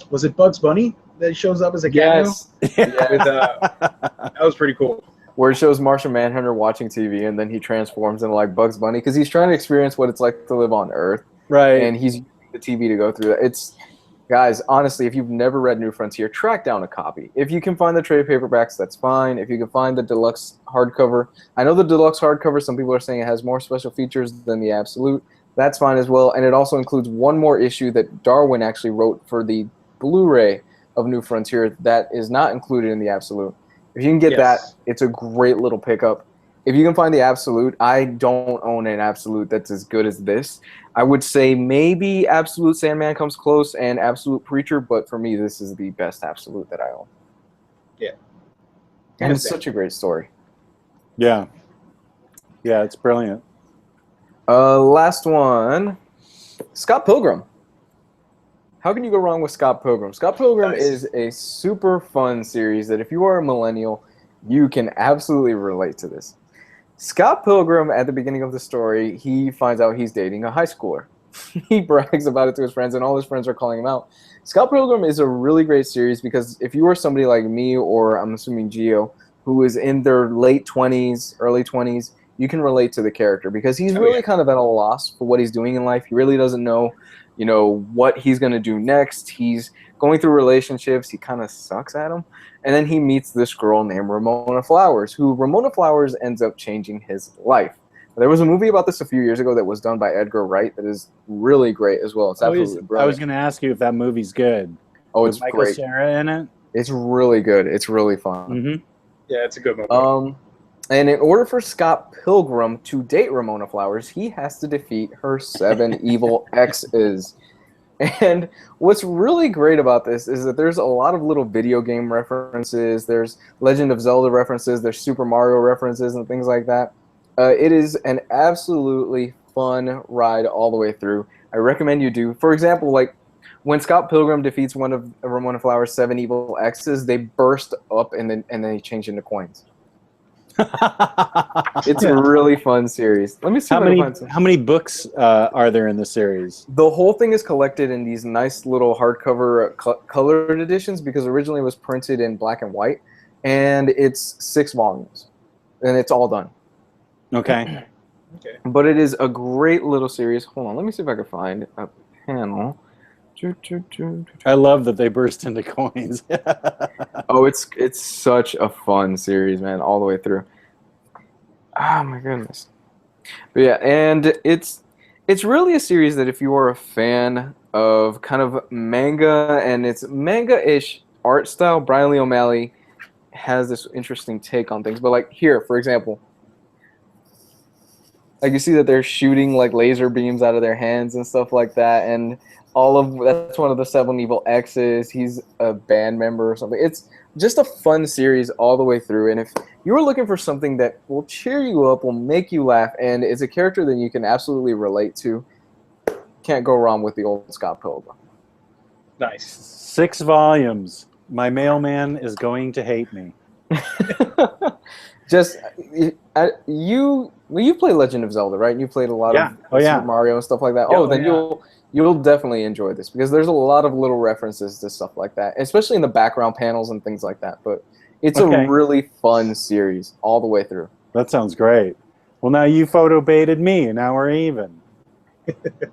Speaker 1: was it Bugs Bunny that shows up as a cameo?
Speaker 2: Yes.
Speaker 1: With, that was pretty cool.
Speaker 2: Where it shows Martian Manhunter watching TV, and then he transforms into like Bugs Bunny because he's trying to experience what it's like to live on Earth.
Speaker 3: Right.
Speaker 2: And he's using the TV to go through that. It's, guys, honestly, if you've never read New Frontier, track down a copy. If you can find the trade paperbacks, that's fine. If you can find the deluxe hardcover, I know the deluxe hardcover, some people are saying it has more special features than the Absolute. That's fine as well. And it also includes one more issue that Darwin actually wrote for the Blu-ray of New Frontier that is not included in the Absolute. If you can get that, it's a great little pickup. If you can find the Absolute, I don't own an Absolute that's as good as this. I would say maybe Absolute Sandman comes close and Absolute Preacher, but for me, this is the best Absolute that I own.
Speaker 1: Yeah.
Speaker 2: And it's such a great story.
Speaker 3: Yeah. Yeah, it's brilliant.
Speaker 2: Last one, Scott Pilgrim. How can you go wrong with Scott Pilgrim? Scott Pilgrim is a super fun series that if you are a millennial, you can absolutely relate to this. Scott Pilgrim, at the beginning of the story, he finds out he's dating a high schooler. He brags about it to his friends, and all his friends are calling him out. Scott Pilgrim is a really great series because if you are somebody like me, or I'm assuming Gio, who is in their late 20s, early 20s, you can relate to the character because he's really kind of at a loss for what he's doing in life. He really doesn't know, you know, what he's going to do next. He's going through relationships. He kind of sucks at them. And then he meets this girl named Ramona Flowers, who Ramona Flowers ends up changing his life. There was a movie about this a few years ago that was done by Edgar Wright that is really great as well. It's absolutely brilliant.
Speaker 3: I was going to ask you if that movie's good.
Speaker 2: Oh, it's
Speaker 3: Michael
Speaker 2: great.
Speaker 3: Cera in it?
Speaker 2: It's really good. It's really fun.
Speaker 3: Mm-hmm.
Speaker 1: Yeah, it's a good movie.
Speaker 2: And in order for Scott Pilgrim to date Ramona Flowers, he has to defeat her 7 evil exes. And what's really great about this is that there's a lot of little video game references. There's Legend of Zelda references. There's Super Mario references and things like that. It is an absolutely fun ride all the way through. I recommend you do. For example, like when Scott Pilgrim defeats one of Ramona Flowers' 7 evil exes, they burst up and then they change into coins. It's a really fun series. Let me see
Speaker 3: how many books are there in the series?
Speaker 2: The whole thing is collected in these nice little hardcover colored editions because originally it was printed in black and white, and it's 6 volumes, and it's all done.
Speaker 3: Okay.
Speaker 1: Okay.
Speaker 2: But it is a great little series. Hold on, let me see if I can find a panel.
Speaker 3: I love that they burst into coins.
Speaker 2: Oh, it's such a fun series, man, all the way through. Oh my goodness. But yeah, and it's really a series that if you are a fan of kind of manga and it's manga-ish art style, Brian Lee O'Malley has this interesting take on things. But like here, for example, like you see that they're shooting like laser beams out of their hands and stuff like that, and that's one of the 7 evil exes. He's a band member or something. It's just a fun series all the way through. And if you're looking for something that will cheer you up, will make you laugh, and is a character that you can absolutely relate to, can't go wrong with the old Scott Pilgrim.
Speaker 1: Nice.
Speaker 3: 6 volumes. My mailman is going to hate me.
Speaker 2: Just you play Legend of Zelda, right? You played a lot of Super Mario and stuff like that. You'll definitely enjoy this because there's a lot of little references to stuff like that, especially in the background panels and things like that. But it's a really fun series all the way through.
Speaker 3: That sounds great. Well, now you photo baited me, and now we're even.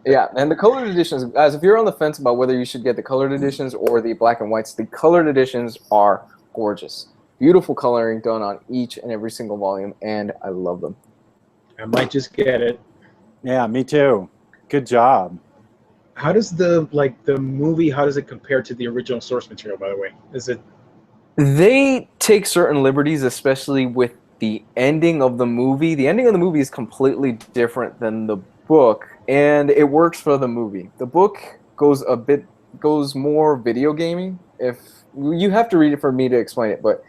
Speaker 2: Yeah, and the colored editions, guys, if you're on the fence about whether you should get the colored editions or the black and whites, the colored editions are gorgeous. Beautiful coloring done on each and every single volume, and I love them.
Speaker 1: I might just get it.
Speaker 3: Yeah, me too. Good job.
Speaker 1: How does the movie, how does it compare to the original source material, by the way? Is it...
Speaker 2: They take certain liberties, especially with the ending of the movie. The ending of the movie is completely different than the book, and it works for the movie. The book goes more video gaming. If you have to read it for me to explain it, but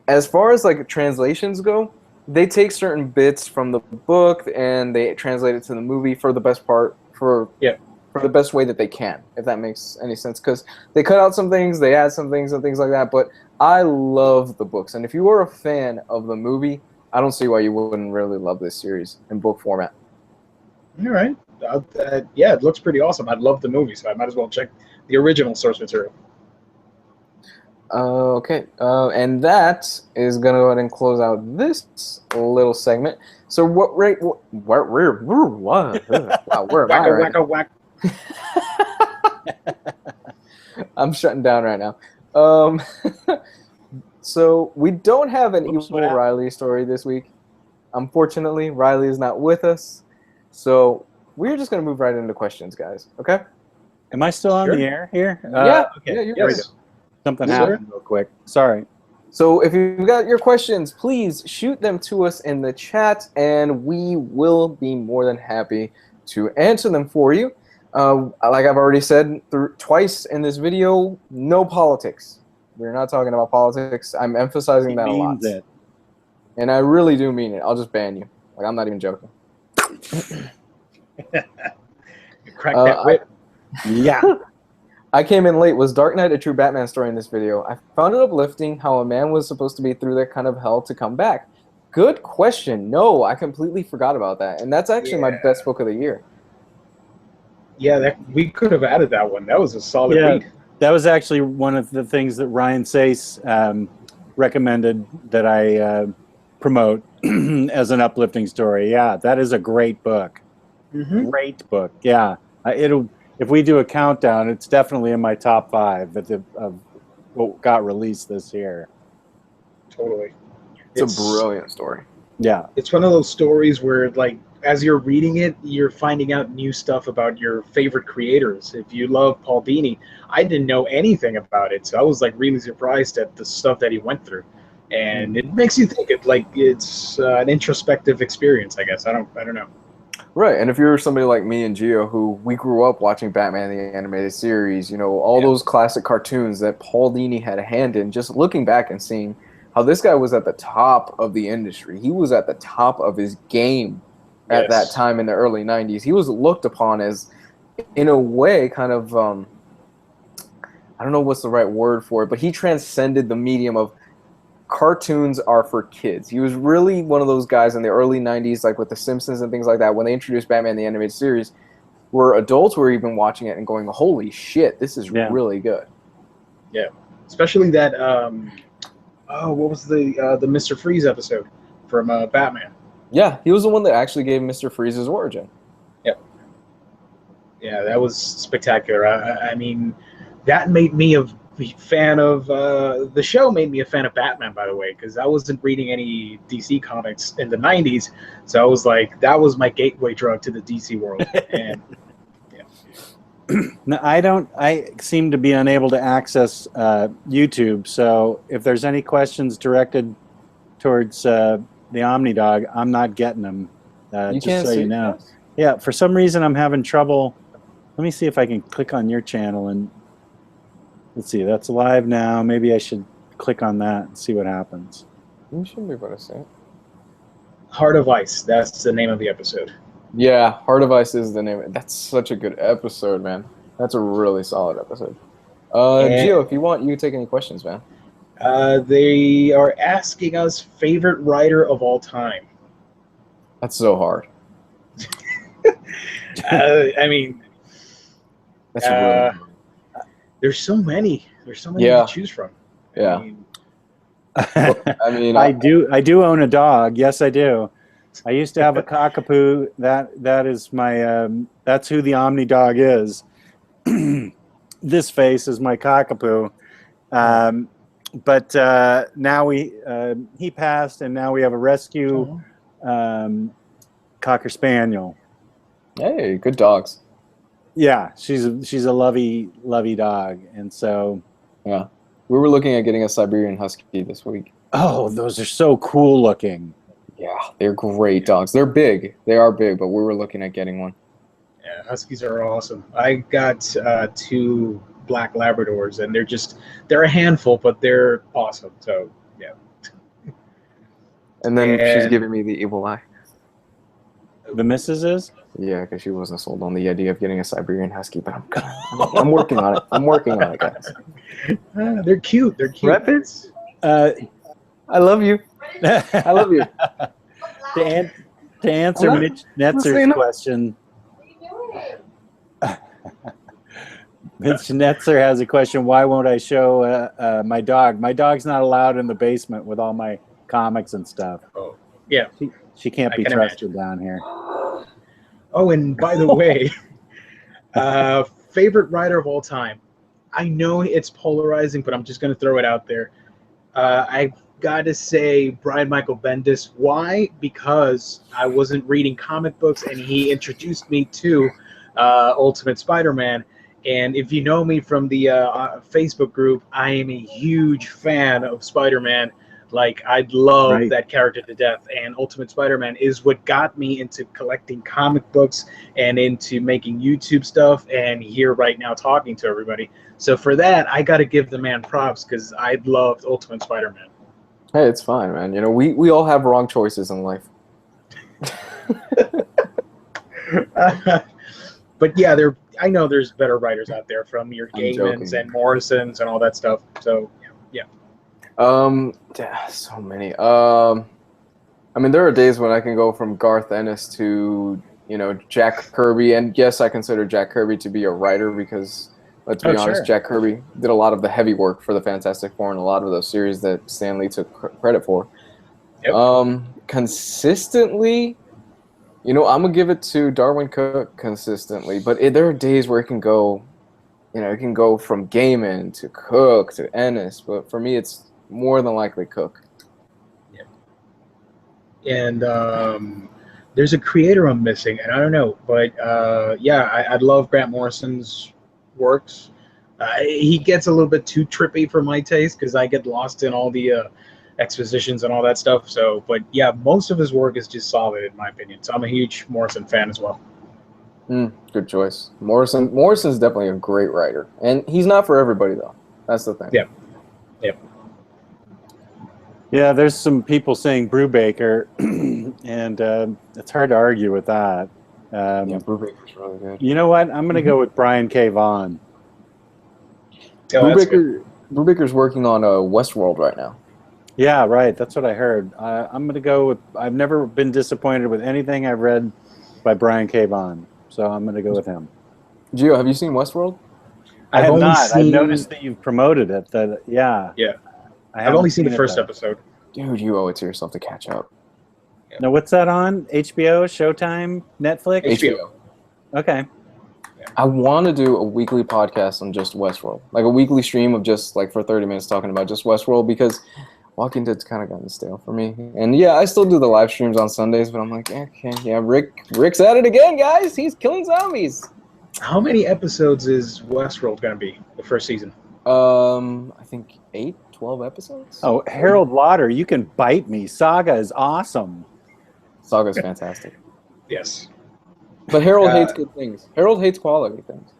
Speaker 2: as far as like translations go, they take certain bits from the book and they translate it to the movie for the best part, for the best way that they can, if that makes any sense. Because they cut out some things, they add some things and things like that. But I love the books, and if you are a fan of the movie, I don't see why you wouldn't really love this series in book format.
Speaker 1: All right. It looks pretty awesome. I'd love the movie, so I might as well check the original source material.
Speaker 2: Okay, and that is gonna go ahead and close out this little segment. So what rate? Where wow, where am I right now?
Speaker 1: Whack.
Speaker 2: I'm shutting down right now. So we don't have an
Speaker 3: Oops,
Speaker 2: evil
Speaker 3: what happened?
Speaker 2: Riley story this week. Unfortunately, Riley is not with us. So we're just gonna move right into questions, guys. Okay?
Speaker 3: Am I still on
Speaker 1: Sure.
Speaker 3: the air here?
Speaker 2: Yeah.
Speaker 3: Okay.
Speaker 2: Yeah, you're
Speaker 3: There we
Speaker 2: good.
Speaker 3: go. Something
Speaker 1: Yes, sir.
Speaker 3: happened real quick. Sorry.
Speaker 2: So if you've got your questions, please shoot them to us in the chat, and we will be more than happy to answer them for you. Like I've already said twice in this video, no politics. We're not talking about politics. I'm emphasizing
Speaker 3: He
Speaker 2: that a lot.
Speaker 3: means it.
Speaker 2: And I really do mean it. I'll just ban you. Like, I'm not even joking.
Speaker 1: Crack that whip.
Speaker 3: Yeah.
Speaker 2: I came in late. Was Dark Knight a true Batman story in this video? I found it uplifting how a man was supposed to be through that kind of hell to come back. Good question. No, I completely forgot about that. And that's actually my best book of the year.
Speaker 1: Yeah, we could have added that one. That was a solid
Speaker 3: Yeah.
Speaker 1: read.
Speaker 3: That was actually one of the things that Ryan Sace recommended that I promote as an uplifting story. Yeah, that is a great book.
Speaker 1: Mm-hmm.
Speaker 3: Great book. Yeah, if we do a countdown, it's definitely in my top 5 of what got released this year.
Speaker 1: Totally.
Speaker 2: It's a brilliant story.
Speaker 3: Yeah.
Speaker 1: It's one of those stories where, like, as you're reading it, you're finding out new stuff about your favorite creators. If you love Paul Dini, I didn't know anything about it, so I was like really surprised at the stuff that he went through, and it makes you think. It's an introspective experience, I guess. I don't know.
Speaker 2: Right, and if you're somebody like me and Gio, who we grew up watching Batman the Animated Series, you know, all those classic cartoons that Paul Dini had a hand in, just looking back and seeing how this guy was at the top of the industry. He was at the top of his game at that time in the early 90s. He was looked upon as, in a way, kind of, I don't know what's the right word for it, but he transcended the medium of cartoons are for kids. He was really one of those guys in the early 90s, like with The Simpsons and things like that, when they introduced Batman the Animated Series, where adults were even watching it and going, holy shit, this is really good.
Speaker 1: Yeah, especially that, what was the Mr. Freeze episode from Batman?
Speaker 2: Yeah, he was the one that actually gave Mr. Freeze his origin.
Speaker 1: Yeah, that was spectacular. I mean, that made me a fan of the show. Made me a fan of Batman, by the way, because I wasn't reading any DC comics in the '90s, so I was like, that was my gateway drug to the DC world. And
Speaker 3: No, I seem to be unable to access YouTube. So if there's any questions directed towards the Omnidog, I'm not getting them. Just so you know. Yeah, for some reason I'm having trouble. Let me see if I can click on your channel and let's see. That's live now. Maybe I should click on that and see what happens.
Speaker 2: You should be able to see it.
Speaker 1: Heart of Ice. That's the name of the episode.
Speaker 2: Yeah, Heart of Ice is the name. That's such a good episode, man. That's a really solid episode. Gio, if you want, you can take any questions, man.
Speaker 1: They are asking us favorite writer of all time.
Speaker 2: That's so hard.
Speaker 1: I mean,
Speaker 2: that's really
Speaker 1: there's so many. There's so many to choose from.
Speaker 2: Yeah.
Speaker 3: I mean, I do own a dog. Yes, I do. I used to have a cockapoo. That is my. That's who the Omni dog is. This face is my cockapoo. But now he passed, and now we have a rescue Cocker Spaniel.
Speaker 2: Hey, good dogs.
Speaker 3: Yeah, she's a lovey dog, and so
Speaker 2: yeah, we were looking at getting a Siberian Husky this week.
Speaker 3: Oh, those are so cool looking.
Speaker 2: Yeah, they're great dogs. They're big. They are big, but we were looking at getting one.
Speaker 1: Yeah, Huskies are awesome. I got 2 black Labradors, and they're a handful, but they're awesome. So yeah.
Speaker 2: And then she's giving me the evil eye.
Speaker 3: The missus is?
Speaker 2: Yeah, because she wasn't sold on the idea of getting a Siberian Husky, but I'm working on it. I'm working on it, guys.
Speaker 1: They're cute. They're cute.
Speaker 2: Rapids? I love you. I love you.
Speaker 3: To answer Mitch Netzer's question, Vince Netzer has a question. Why won't I show my dog? My dog's not allowed in the basement with all my comics and stuff.
Speaker 1: Oh, yeah.
Speaker 3: She can't
Speaker 1: I
Speaker 3: be
Speaker 1: can
Speaker 3: trusted
Speaker 1: imagine.
Speaker 3: down here.
Speaker 1: Oh, and by the way, favorite writer of all time. I know it's polarizing, but I'm just going to throw it out there. I've got to say Brian Michael Bendis. Why? Because I wasn't reading comic books, and he introduced me to Ultimate Spider-Man. And if you know me from the Facebook group, I am a huge fan of Spider-Man. Like, I love
Speaker 3: Right.
Speaker 1: that character to death, and Ultimate Spider-Man is what got me into collecting comic books and into making YouTube stuff and here right now talking to everybody. So for that, I got to give the man props because I loved Ultimate Spider-Man.
Speaker 2: Hey, it's fine, man. You know, we all have wrong choices in life.
Speaker 1: But yeah, I know there's better writers out there, from your Gaimans and Morrisons and all that stuff. So yeah.
Speaker 2: Yeah, so many. I mean, there are days when I can go from Garth Ennis to, you know, Jack Kirby, and yes, I consider Jack Kirby to be a writer because, let's be honest,
Speaker 3: sure.
Speaker 2: Jack Kirby did a lot of the heavy work for the Fantastic Four and a lot of those series that Stan Lee took credit for.
Speaker 1: Yep.
Speaker 2: Consistently, you know, I'm gonna give it to Darwin Cook consistently, but there are days where it can go, you know, it can go from Gaiman to Cook to Ennis, but for me, it's more than likely Cook.
Speaker 1: And there's a creator I'm missing, and I don't know, but yeah, I love Grant Morrison's works. He gets a little bit too trippy for my taste because I get lost in all the expositions and all that stuff. So, but yeah, most of his work is just solid in my opinion. So I'm a huge Morrison fan as well.
Speaker 2: Good choice. Morrison's definitely a great writer, and he's not for everybody though. That's the thing.
Speaker 1: Yep.
Speaker 3: Yeah, there's some people saying Brubaker, and it's hard to argue with that.
Speaker 2: Yeah, Brubaker's really good.
Speaker 3: You know what? I'm going to go with Brian K. Vaughan.
Speaker 2: Brubaker's working on Westworld right now.
Speaker 3: Yeah, right. That's what I heard. I'm going to go with. I've never been disappointed with anything I've read by Brian K. Vaughan, so I'm going to go with him.
Speaker 2: Gio, have you seen Westworld?
Speaker 3: I have not. I've noticed that you've promoted it. Yeah.
Speaker 1: I've only seen the first episode.
Speaker 2: Dude, you owe it to yourself to catch up.
Speaker 3: Now, what's that on? HBO, Showtime, Netflix?
Speaker 2: HBO.
Speaker 3: Okay.
Speaker 2: I want to do a weekly podcast on just Westworld, like a weekly stream of just like for 30 minutes talking about just Westworld, because Walking Dead's kind of gotten stale for me. And yeah, I still do the live streams on Sundays, but I'm like, okay, yeah, Rick's at it again, guys. He's killing zombies.
Speaker 1: How many episodes is Westworld going to be, the first season?
Speaker 2: I think 8, 12 episodes.
Speaker 3: Oh, Harold Lauder, you can bite me. Saga is awesome.
Speaker 2: Saga's fantastic.
Speaker 1: Yes.
Speaker 2: But Harold hates good things. Harold hates quality things.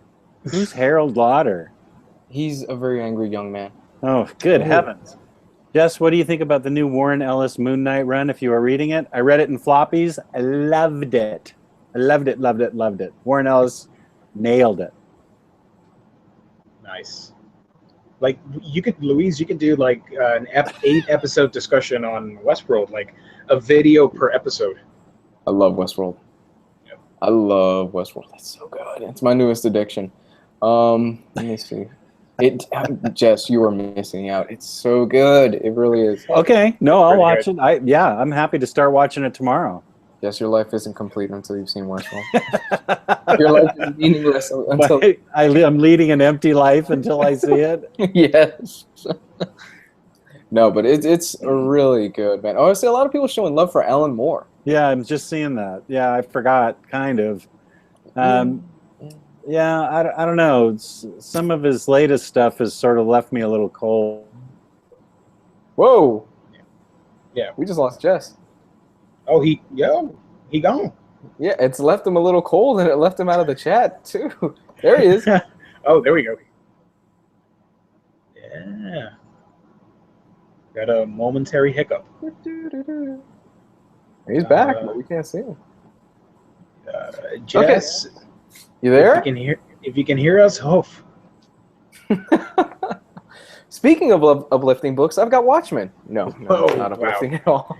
Speaker 3: Who's Harold Lauder?
Speaker 2: He's a very angry young man.
Speaker 3: Oh, good heavens. Jess, what do you think about the new Warren Ellis Moon Knight run, if you are reading it? I read it in floppies. I loved it. I loved it, loved it, loved it. Warren Ellis nailed it.
Speaker 1: Nice. Like, Louise, you could do like an 8-episode discussion on Westworld, like a video per episode.
Speaker 2: I love Westworld.
Speaker 1: Yep.
Speaker 2: I love Westworld. That's so good. It's my newest addiction. Let me see. Jess, you are missing out. It's so good. It really is.
Speaker 3: Okay. No, I'll watch it. I'm happy to start watching it tomorrow.
Speaker 2: Yes, your life isn't complete until you've seen Westworld. Your life is meaningless until...
Speaker 3: I'm leading an empty life until I see it.
Speaker 2: Yes. No, but it's really good, man. Oh, I see a lot of people showing love for Alan Moore.
Speaker 3: Yeah, I'm just seeing that. Yeah, I forgot, kind of. Yeah, I don't know. Some of his latest stuff has sort of left me a little cold.
Speaker 2: Whoa.
Speaker 1: Yeah.
Speaker 2: We just lost Jess.
Speaker 1: Oh, he gone.
Speaker 2: Yeah, it's left him a little cold, and it left him out of the chat, too. There he is.
Speaker 1: Oh, there we go. Yeah. Got a momentary hiccup.
Speaker 2: He's back, but we can't see him.
Speaker 1: Jess,
Speaker 2: okay. You there?
Speaker 1: If you can hear us, hoof.
Speaker 2: Speaking of uplifting books, I've got Watchmen. No, not uplifting at all.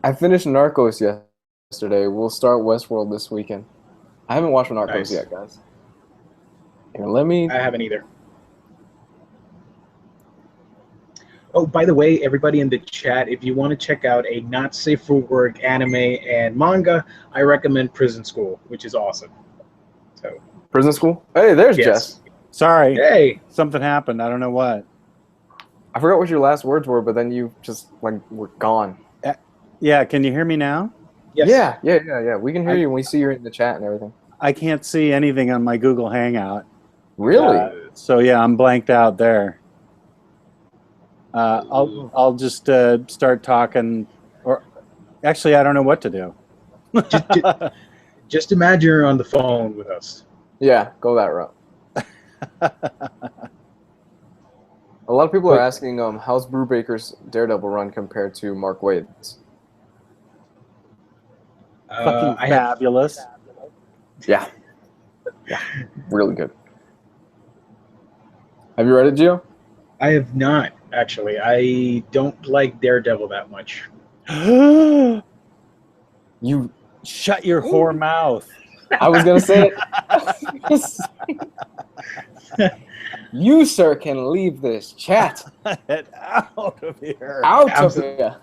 Speaker 2: I finished Narcos yesterday. We'll start Westworld this weekend. I haven't watched Narcos
Speaker 1: Nice.
Speaker 2: yet, guys. Here, let me.
Speaker 1: I haven't either. Oh, by the way, everybody in the chat, if you want to check out a not safe for work anime and manga, I recommend Prison School, which is awesome. So,
Speaker 2: Prison School? Hey, there's
Speaker 1: yes.
Speaker 2: Jess.
Speaker 3: Sorry,
Speaker 1: Hey,
Speaker 3: something happened. I don't know what.
Speaker 2: I forgot what your last words were, but then you just like were gone.
Speaker 3: Yeah, can you hear me now?
Speaker 1: yes.
Speaker 2: Yeah. We can hear you when we see you in the chat and everything.
Speaker 3: I can't see anything on my Google Hangout.
Speaker 2: Really?
Speaker 3: So yeah, I'm blanked out there. I'll just start talking, or actually, I don't know what to do.
Speaker 1: Just imagine you're on the phone with us.
Speaker 2: Yeah, go that route. A lot of people are asking, how's Brubaker's Daredevil run compared to Mark Waid's?
Speaker 3: Fucking
Speaker 1: I have
Speaker 3: fabulous.
Speaker 2: Yeah, really good. Have you read it, Gio?
Speaker 1: I have not actually. I don't like Daredevil that much.
Speaker 2: You.
Speaker 3: Shut your whore mouth.
Speaker 2: I was gonna say it. You, sir, can leave this chat.
Speaker 3: Get out of here.
Speaker 2: Out of here.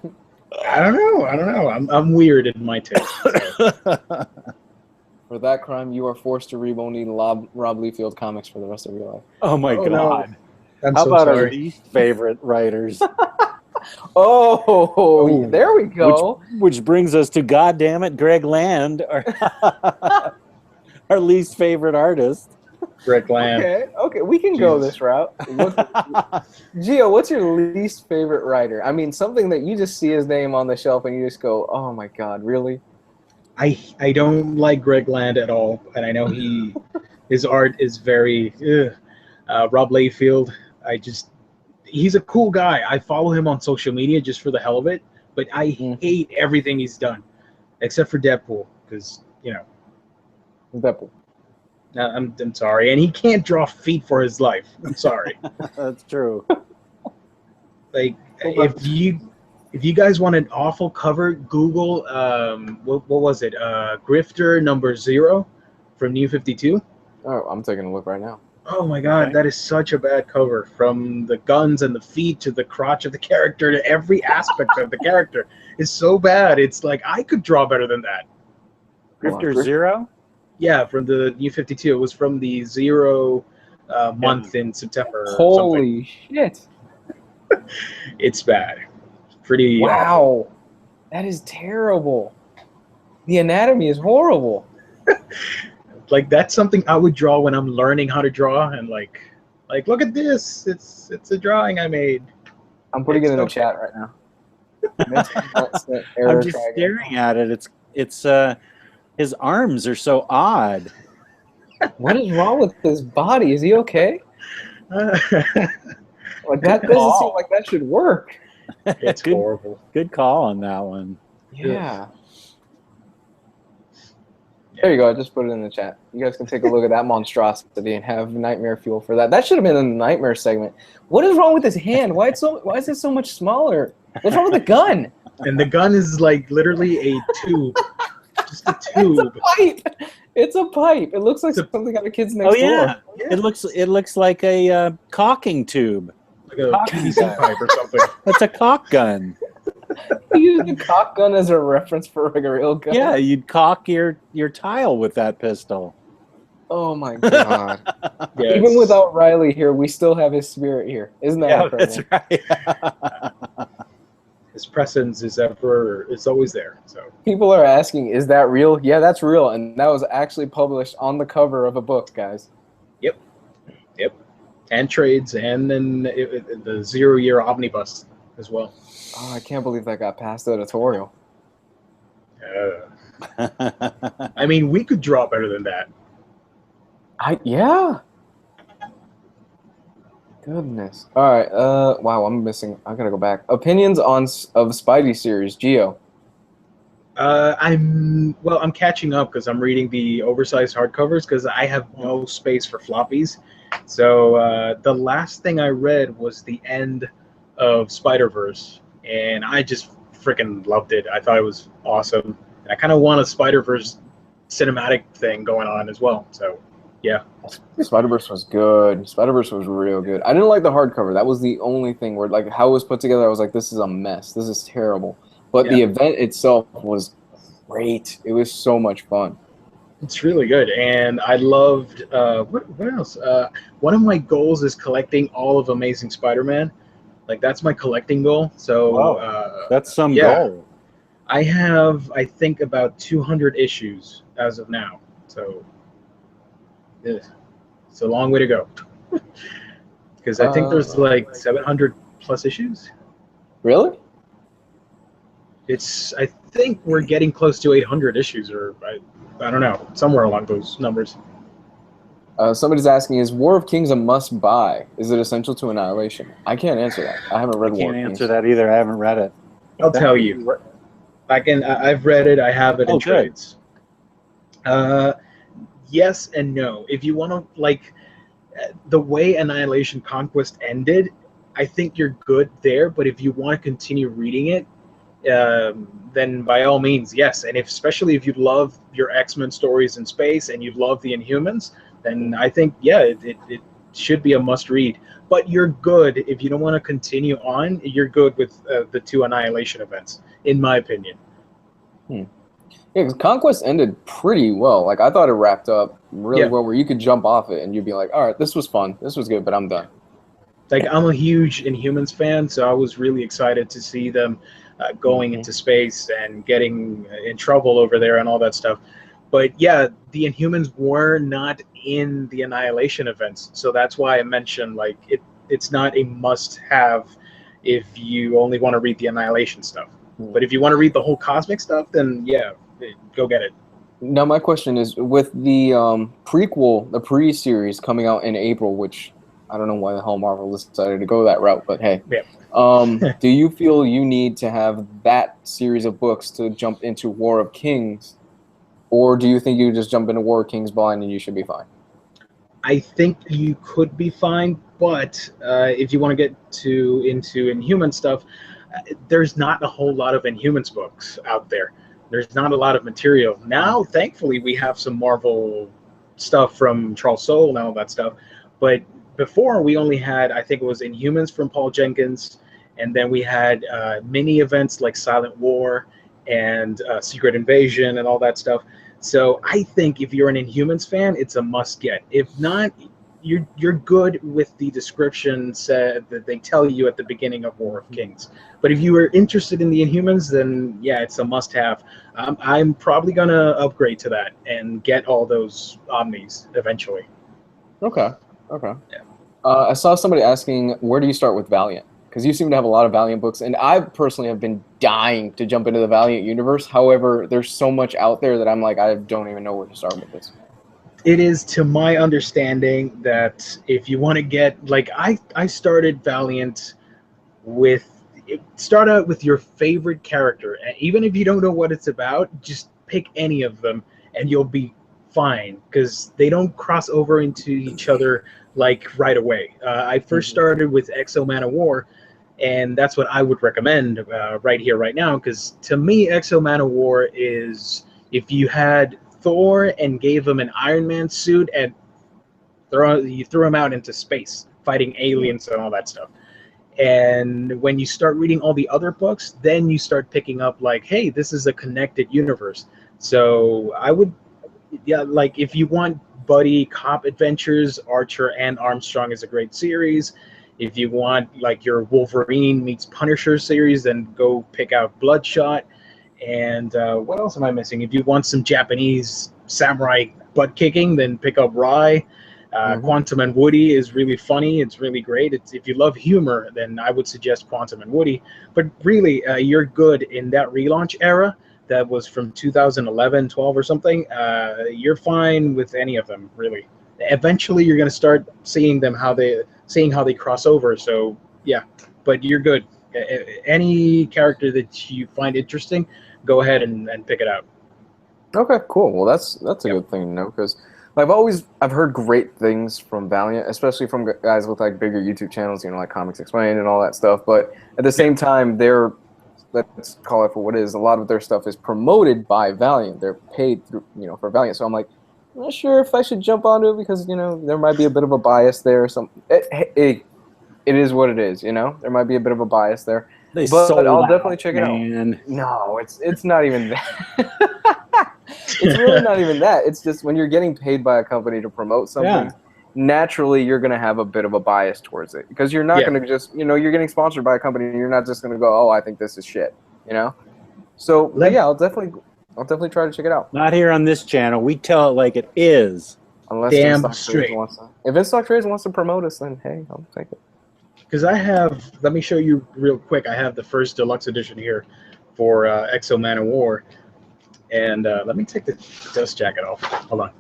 Speaker 1: I don't know. I'm weird in my taste.
Speaker 2: For that crime, you are forced to read only Rob Liefeld comics for the rest of your life.
Speaker 3: Oh my
Speaker 1: Oh,
Speaker 3: God.
Speaker 1: no. I'm
Speaker 3: How
Speaker 1: so
Speaker 3: about our
Speaker 1: sorry.
Speaker 3: least favorite writers?
Speaker 2: Oh, there we go.
Speaker 3: Which brings us to, goddammit, Greg Land, our least favorite artist.
Speaker 1: Greg Land.
Speaker 2: Okay, we can go
Speaker 1: Jesus.
Speaker 2: this route. Gio, what's your least favorite writer? I mean, something that you just see his name on the shelf and you just go, "Oh my God, really?"
Speaker 1: I don't like Greg Land at all, and I know his art is very Rob Liefeld. He's a cool guy. I follow him on social media just for the hell of it, but I hate everything he's done, except for Deadpool, because
Speaker 2: Deadpool.
Speaker 1: I'm sorry, and he can't draw feet for his life. I'm sorry.
Speaker 3: That's true.
Speaker 1: Like if you guys want an awful cover, Google what was it? Grifter number 0 from New 52.
Speaker 2: Oh, I'm taking a look right now.
Speaker 1: Oh my God,
Speaker 3: Okay.
Speaker 1: that is such a bad cover. From the guns and the feet to the crotch of the character to every aspect of the character is so bad. It's like I could draw better than that.
Speaker 3: Grifter Zero?
Speaker 1: Yeah, from the New 52. It was from the 0 month in September. Or
Speaker 2: Holy shit!
Speaker 1: something. It's bad. Pretty awful.
Speaker 2: Wow, that is terrible. The anatomy is horrible.
Speaker 1: Like that's something I would draw when I'm learning how to draw, and like look at this. It's a drawing I made.
Speaker 2: I'm putting it in the
Speaker 1: It's
Speaker 2: chat right now.
Speaker 3: I'm just staring at it. It's his arms are so odd.
Speaker 2: What is wrong with his body? Is he okay? Like that doesn't seem like that should work.
Speaker 1: It's
Speaker 3: Good-
Speaker 1: horrible.
Speaker 3: Good call on that one.
Speaker 2: Yeah. There you go. I just put it in the chat. You guys can take a look at that monstrosity and have nightmare fuel for that. That should have been in the nightmare segment. What is wrong with his hand? Why is it so much smaller? What's wrong with the gun?
Speaker 1: And the gun is like literally a tube. Just a
Speaker 2: It's a
Speaker 1: tube.
Speaker 2: pipe. It's a pipe. It looks like something out of Kids Next
Speaker 3: Oh yeah.
Speaker 2: Door.
Speaker 3: It looks like a caulking tube.
Speaker 1: Like a PVC pipe or something.
Speaker 3: That's a caulk gun.
Speaker 2: You use the cock gun as a reference for like a real gun.
Speaker 3: Yeah, you'd caulk your tile with that pistol.
Speaker 2: Oh my God.
Speaker 1: Yeah,
Speaker 2: Even without Riley here, we still have his spirit here. Isn't that
Speaker 3: Yeah,
Speaker 2: incredible?
Speaker 3: that's right.
Speaker 1: his presence is always there. So
Speaker 2: People are asking, is that real? Yeah, that's real. And that was actually published on the cover of a book, guys.
Speaker 1: yep. And trades, and then the 0-year omnibus as well.
Speaker 2: Oh, I can't believe that got past the editorial.
Speaker 1: I mean, we could draw better than that.
Speaker 2: Yeah. Goodness. All right. Wow, I gotta go back. Opinions of Spidey series, Gio.
Speaker 1: I'm catching up because I'm reading the oversized hardcovers because I have no space for floppies. So the last thing I read was the end of Spider-Verse, and I just freaking loved it. I thought it was awesome. And I kind of want a Spider-Verse cinematic thing going on as well. So, yeah.
Speaker 2: Spider-Verse was good. Spider-Verse was real good. I didn't like the hardcover. That was the only thing where, like, how it was put together, I was like, this is a mess. This is terrible. But the event itself was great. It was so much fun.
Speaker 1: It's really good. And I loved, what else? One of my goals is collecting all of Amazing Spider-Man. Like, that's my collecting goal. So,
Speaker 3: that's some goal.
Speaker 1: I have, I think, about 200 issues as of now. So, it's a long way to go. Because I think there's like 700 plus issues.
Speaker 2: Really?
Speaker 1: I think we're getting close to 800 issues, or I don't know, somewhere along those numbers.
Speaker 2: Somebody's asking, is War of Kings a must-buy? Is it essential to Annihilation? I can't answer that. I haven't read War of Kings.
Speaker 3: I can't answer that either. I haven't read it.
Speaker 1: I'll tell you. I've read it. I have it in trades. Yes and no. If you want to, like, the way Annihilation Conquest ended, I think you're good there. But if you want to continue reading it, then by all means, yes. And especially if you love your X-Men stories in space and you love the Inhumans, then I think, it should be a must-read. But you're good if you don't want to continue on. You're good with the 2 Annihilation events, in my opinion.
Speaker 2: Yeah, because Conquest ended pretty well. Like, I thought it wrapped up really well, where you could jump off it and you'd be like, all right, this was fun. This was good, but I'm done.
Speaker 1: Like, I'm a huge Inhumans fan, so I was really excited to see them going into space and getting in trouble over there and all that stuff. But yeah, the Inhumans were not in the Annihilation events, so that's why I mentioned, like, it's not a must-have if you only want to read the Annihilation stuff. But if you want to read the whole cosmic stuff, then yeah, go get it.
Speaker 2: Now my question is, with the prequel, the pre-series coming out in April, which I don't know why the hell Marvel decided to go that route, but hey.
Speaker 1: Yeah.
Speaker 2: Do you feel you need to have that series of books to jump into War of Kings? Or do you think you just jump into War of Kings blind and you should be fine?
Speaker 1: I think you could be fine, but if you want to get into Inhuman stuff, there's not a whole lot of Inhumans books out there. There's not a lot of material. Now, thankfully, we have some Marvel stuff from Charles Soule and all that stuff. But before, we only had, I think it was Inhumans from Paul Jenkins, and then we had mini events like Silent War and Secret Invasion and all that stuff. So I think if you're an Inhumans fan, it's a must-get. If not, you're good with the description said that they tell you at the beginning of War of Kings. But if you are interested in the Inhumans, then yeah, it's a must-have. I'm probably gonna upgrade to that and get all those Omnis eventually.
Speaker 2: Okay.
Speaker 1: Yeah.
Speaker 2: I saw somebody asking, where do you start with Valiant? Because you seem to have a lot of Valiant books, and I personally have been dying to jump into the Valiant universe. However, there's so much out there that I'm like, I don't even know where to start with this.
Speaker 1: It is, to my understanding, that if you want to get, like, I started Valiant start out with your favorite character, and even if you don't know what it's about, just pick any of them and you'll be fine, because they don't cross over into each other like right away. I first started with Exo Man of War, and that's what I would recommend right here, right now, because to me, Exo Man of War is, if you had Thor and gave him an Iron Man suit and you threw him out into space fighting aliens and all that stuff. And when you start reading all the other books, then you start picking up, like, hey, this is a connected universe. So I would, like, if you want buddy cop adventures, Archer and Armstrong is a great series. If you want, like, your Wolverine meets Punisher series, then go pick out Bloodshot. And what else am I missing? If you want some Japanese samurai butt kicking, then pick up Rai. Quantum and Woody is really funny. It's really great. If you love humor, then I would suggest Quantum and Woody. But really, you're good in that relaunch era that was from 2011, 12 or something. You're fine with any of them, really. Eventually, you're going to start seeing how they cross over. So yeah, but you're good. Any character that you find interesting, go ahead and pick it out.
Speaker 2: Okay, cool. Well, that's a good thing to know, because I've heard great things from Valiant, especially from guys with like bigger YouTube channels, like Comics Explained and all that stuff. But at the same time, they're let's call it for what it is. A lot of their stuff is promoted by Valiant. They're paid through, for Valiant. So I'm like, I'm not sure if I should jump onto it because there might be a bit of a bias there or something. It is what it is. There might be a bit of a bias there.
Speaker 3: They
Speaker 2: But
Speaker 3: sold
Speaker 2: I'll
Speaker 3: out,
Speaker 2: definitely check it out. No, it's not even that. It's really not even that. It's just when you're getting paid by a company to promote something, naturally you're going to have a bit of a bias towards it because you're not going to just, you're getting sponsored by a company and you're not just going to go, oh, I think this is shit, So, but yeah, I'll definitely try to check it out.
Speaker 3: Not here on this channel. We tell it like it is.
Speaker 1: Unless
Speaker 2: Damn straight. If InStock Trades wants to promote us, then hey, I'll take it.
Speaker 1: Because let me show you real quick. I have the first deluxe edition here for Exo Man of War. And let me take the dust jacket off. Hold on.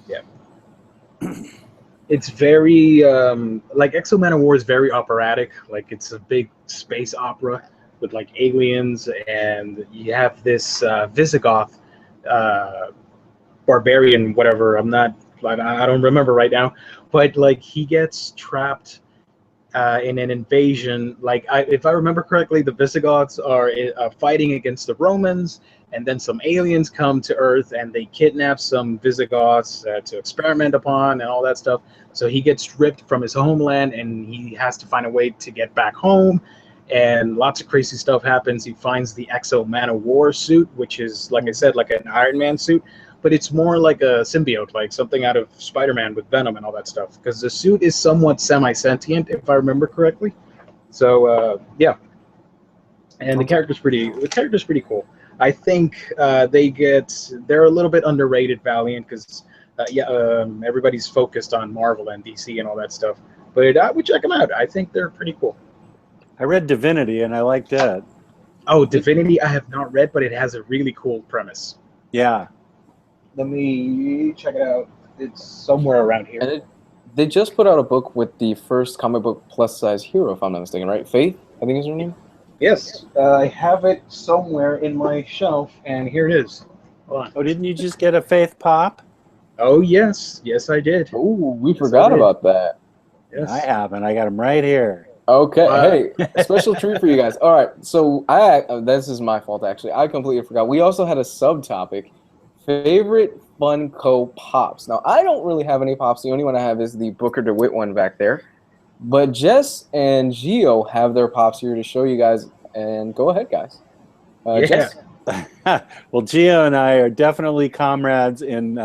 Speaker 1: Yeah. It's very, like Exo Man of War is very operatic. Like it's a big space opera with like aliens. And you have this Visigoth barbarian, whatever. I don't remember right now. But like he gets trapped in an invasion. Like if I remember correctly, the Visigoths are fighting against the Romans, and then some aliens come to Earth and they kidnap some Visigoths to experiment upon and all that stuff. So he gets stripped from his homeland and he has to find a way to get back home. And lots of crazy stuff happens. He finds the Exo Man of War suit, which is, like I said, like an Iron Man suit. But it's more like a symbiote, like something out of Spider-Man with Venom and all that stuff. Because the suit is somewhat semi-sentient, if I remember correctly. So yeah, and the character's pretty cool. I think they're a little bit underrated, Valiant, because everybody's focused on Marvel and DC and all that stuff. But I would check them out. I think they're pretty cool.
Speaker 3: I read Divinity and I liked that.
Speaker 1: Oh, Divinity, I have not read, but it has a really cool premise.
Speaker 3: Yeah.
Speaker 1: Let me check it out. It's somewhere around here.
Speaker 2: And they just put out a book with the first comic book plus-size hero, if I'm not mistaken, right? Faith, I think is her name?
Speaker 1: Yes. I have it somewhere in my shelf, and here it is. Hold on.
Speaker 3: Oh, didn't you just get a Faith Pop?
Speaker 1: Oh, yes. Yes, I did.
Speaker 2: Oh, we forgot about that.
Speaker 1: Yes.
Speaker 3: I haven't. I got them right here.
Speaker 2: Okay. Hey, a special treat for you guys. All right. So this is my fault, actually. I completely forgot. We also had a subtopic. Favorite Funko Pops. Now, I don't really have any Pops. The only one I have is the Booker DeWitt one back there. But Jess and Gio have their Pops here to show you guys. And go ahead, guys. Jess?
Speaker 3: Well, Gio and I are definitely comrades in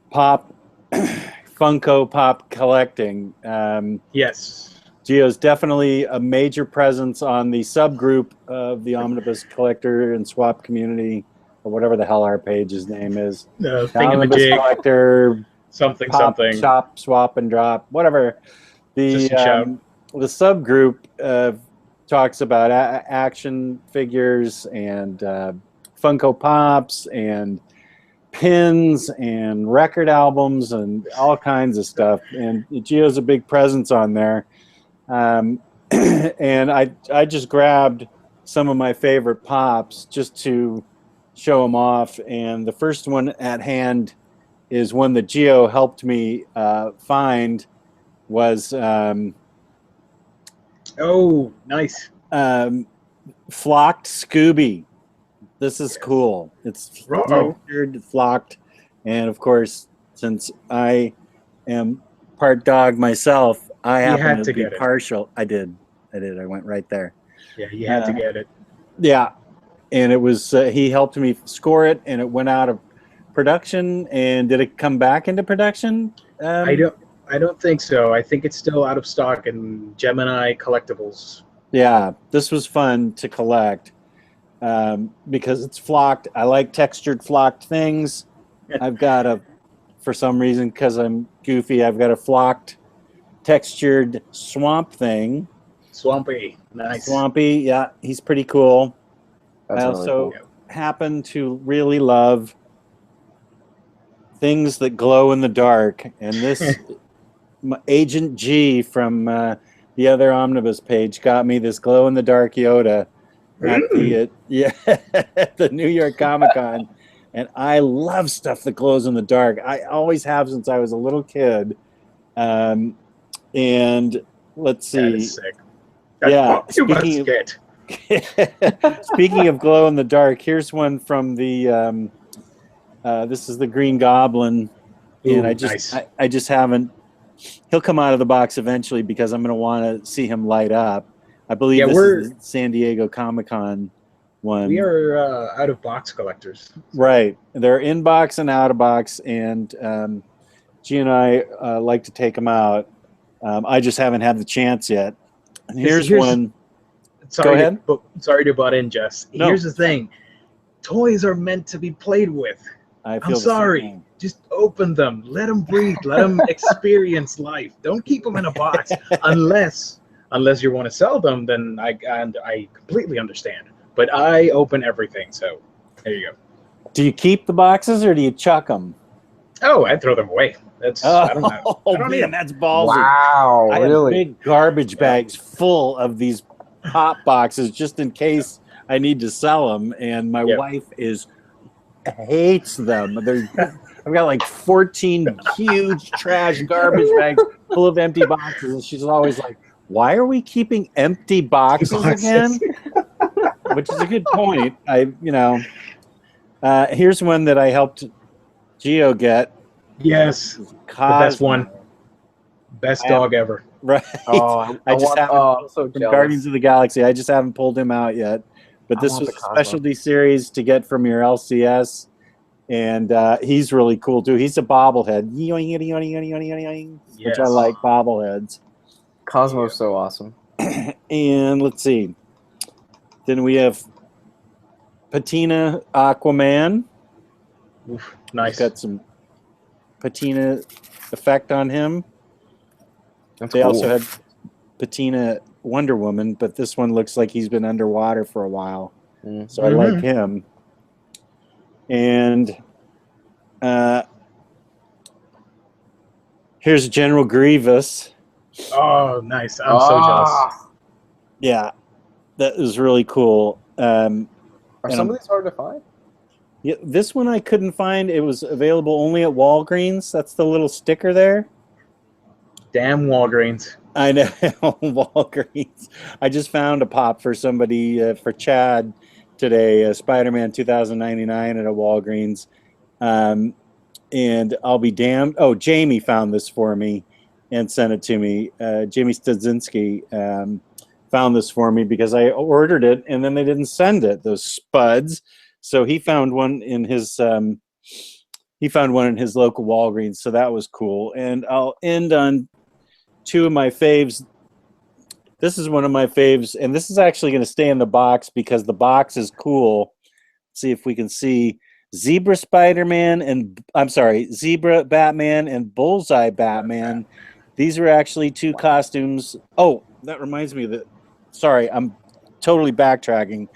Speaker 3: Pop, Funko Pop collecting.
Speaker 1: Yes.
Speaker 3: Gio's definitely a major presence on the subgroup of the Omnibus collector and swap community. Or whatever the hell our page's name is. Omnibus collector,
Speaker 1: something.
Speaker 3: Chop, swap, and drop, whatever. The subgroup talks about action figures and Funko Pops and pins and record albums and all kinds of stuff. And Gio's a big presence on there. And I just grabbed some of my favorite Pops just to show them off, and the first one at hand is one that Gio helped me find. Was
Speaker 1: oh, nice.
Speaker 3: Flocked Scooby. This is cool. It's textured, flocked, and of course, since I am part dog myself, I happen to be partial. I did. I went right there.
Speaker 1: Yeah, you had to get it.
Speaker 3: Yeah. And it was he helped me score it, and it went out of production. And did it come back into production?
Speaker 1: I don't think so. I think it's still out of stock in Gemini Collectibles.
Speaker 3: Yeah, this was fun to collect because it's flocked. I like textured flocked things. I've got for some reason, because I'm goofy, I've got a flocked textured swamp thing.
Speaker 1: Swampy, nice.
Speaker 3: Swampy, yeah, he's pretty cool.
Speaker 2: That's
Speaker 3: I also happen to really love things that glow in the dark, and this Agent G from the other Omnibus page got me this glow in the dark Yoda at the New York Comic Con, and I love stuff that glows in the dark. I always have since I was a little kid. And let's see.
Speaker 1: That is sick. That
Speaker 3: Yeah,
Speaker 1: you must get.
Speaker 3: speaking of glow in the dark, here's one from the this is the Green Goblin, and
Speaker 1: Ooh, nice.
Speaker 3: I just haven't. He'll come out of the box eventually because I'm going to want to see him light up. I believe
Speaker 1: Yeah,
Speaker 3: this is the San Diego Comic-Con one.
Speaker 1: we are out of box collectors.
Speaker 3: Right. They're in box and out of box, and G and I like to take them out. I just haven't had the chance yet. And here's one. Go ahead.
Speaker 1: Sorry to butt in, Jess.
Speaker 3: No.
Speaker 1: Here's the thing. Toys are meant to be played with. I'm sorry. Just open them. Let them breathe. Let them experience life. Don't keep them in a box unless you want to sell them. Then I completely understand. But I open everything. So there you go.
Speaker 3: Do you keep the boxes or do you chuck them?
Speaker 1: Oh, I'd throw them away. I don't know.
Speaker 3: Oh man, that's ballsy.
Speaker 2: Wow,
Speaker 3: I
Speaker 2: really?
Speaker 3: have big garbage bags full of these pop boxes just in case I need to sell them, and my wife hates them. I've got like 14 huge trash garbage bags full of empty boxes, and she's always like, "Why are we keeping empty boxes again?" Which is a good point. Here's one that I helped Gio get.
Speaker 1: Yes, the best one. Best dog ever.
Speaker 3: Right.
Speaker 2: Oh,
Speaker 3: I just haven't.
Speaker 2: I'm so jealous.
Speaker 3: Guardians of the Galaxy. I just haven't pulled him out yet. But this was a specialty series to get from your LCS, and he's really cool too. He's a bobblehead, which I like bobbleheads.
Speaker 2: Cosmo's so awesome.
Speaker 3: And let's see. Then we have Patina Aquaman.
Speaker 1: Oof, nice.
Speaker 3: He's got some patina effect on him.
Speaker 2: They
Speaker 3: also had Patina Wonder Woman, but this one looks like he's been underwater for a while. So I like him. And here's General Grievous.
Speaker 1: Oh, nice. I'm so jealous.
Speaker 3: Yeah, that is really cool.
Speaker 2: Are some of these hard to find?
Speaker 3: Yeah, this one I couldn't find. It was available only at Walgreens. That's the little sticker there.
Speaker 1: Damn Walgreens.
Speaker 3: I know, Walgreens. I just found a pop for somebody, for Chad today, Spider-Man 2099 at a Walgreens. And I'll be damned. Oh, Jamie found this for me and sent it to me. Jamie Studzinski found this for me because I ordered it and then they didn't send it, those spuds. So he found one in his local Walgreens, so that was cool. And I'll end on two of my faves. This is one of my faves, and this is actually going to stay in the box because the box is cool. Let's see if we can see Zebra Batman and Bullseye Batman. These are actually two costumes. Oh, that reminds me that. Sorry, I'm totally backtracking.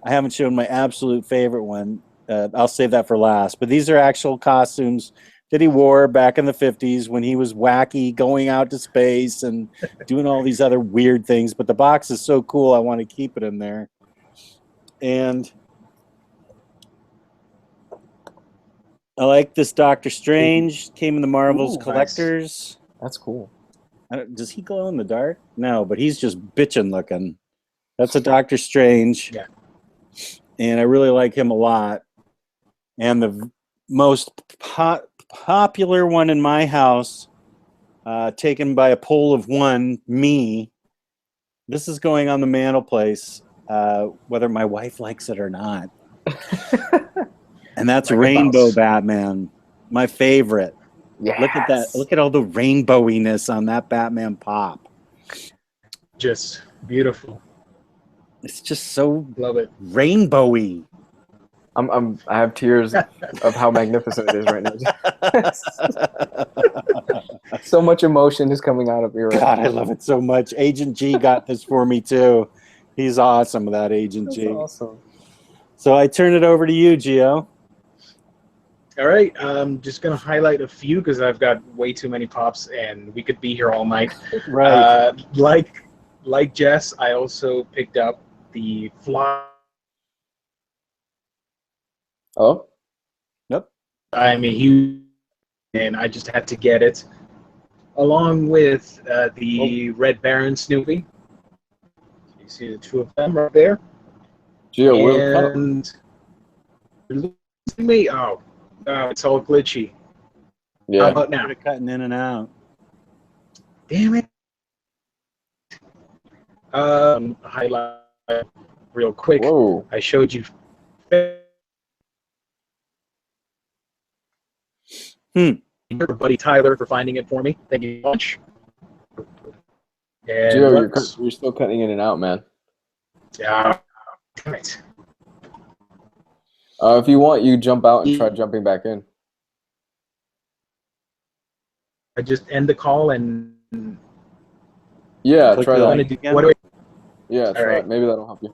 Speaker 3: I haven't shown my absolute favorite one. I'll save that for last. But these are actual costumes that he wore back in the 50s when he was wacky, going out to space and doing all these other weird things. But the box is so cool, I want to keep it in there. And I like this Doctor Strange. Came in the Marvel's Collectors.
Speaker 2: Nice. That's cool.
Speaker 3: Does he glow in the dark? No, but he's just bitchin' looking. That's a Doctor Strange.
Speaker 1: Yeah.
Speaker 3: And I really like him a lot. And the most popular one in my house, taken by a poll of one, me. This is going on the mantelpiece, whether my wife likes it or not. And that's Rainbow Batman, my favorite.
Speaker 2: Yes.
Speaker 3: Look at that. Look at all the rainbowiness on that Batman pop.
Speaker 1: Just beautiful.
Speaker 3: It's just so
Speaker 1: love it.
Speaker 3: Rainbowy.
Speaker 2: I have tears of how magnificent it is right now. So much emotion is coming out of your.
Speaker 3: God, I love it so much. Agent G got this for me too. He's awesome, that Agent G.
Speaker 2: Awesome.
Speaker 3: So I turn it over to you, Gio.
Speaker 1: All right, I'm just gonna highlight a few because I've got way too many pops, and we could be here all night.
Speaker 3: Right.
Speaker 1: Like Jess, I also picked up the Fly.
Speaker 2: Oh.
Speaker 3: Yep.
Speaker 1: I'm a huge, and I just had to get it, along with the Red Baron Snoopy. You see the two of them right there.
Speaker 2: Gio, we'll cut 'em.
Speaker 1: And you're losing me. Oh, it's all glitchy. How
Speaker 2: Yeah.
Speaker 1: about now?
Speaker 3: Started cutting in and out.
Speaker 1: Damn it. Highlight real quick.
Speaker 2: Whoa.
Speaker 1: I showed you. Buddy Tyler for finding it for me. Thank you so much. And
Speaker 2: Gio, you're still cutting in and out, man.
Speaker 1: Yeah. Damn it.
Speaker 2: If you want, you jump out and try jumping back in.
Speaker 1: I just end the call and.
Speaker 2: Yeah,
Speaker 3: Click
Speaker 2: try
Speaker 3: the
Speaker 2: that.
Speaker 3: link again.
Speaker 1: What do I?
Speaker 2: Yeah, try
Speaker 1: right.
Speaker 2: it. Maybe that'll help you.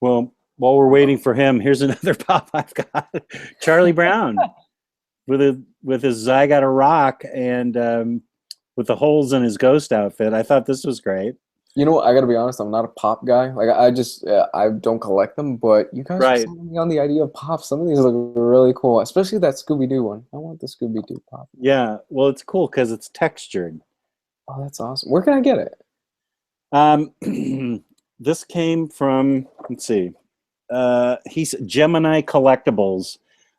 Speaker 3: Well, while we're waiting for him, here's another pop I've got. Charlie Brown with his I Got a Rock and with the holes in his ghost outfit. I thought this was great.
Speaker 2: You know what? I gotta be honest. I'm not a pop guy. Like I don't collect them. But you guys are selling me on the idea of pop. Some of these look really cool, especially that Scooby Doo one. I want the Scooby Doo pop.
Speaker 3: Yeah, well, it's cool because it's textured.
Speaker 2: Oh, that's awesome. Where can I get it?
Speaker 3: This came from, let's see, he's Gemini Collectibles.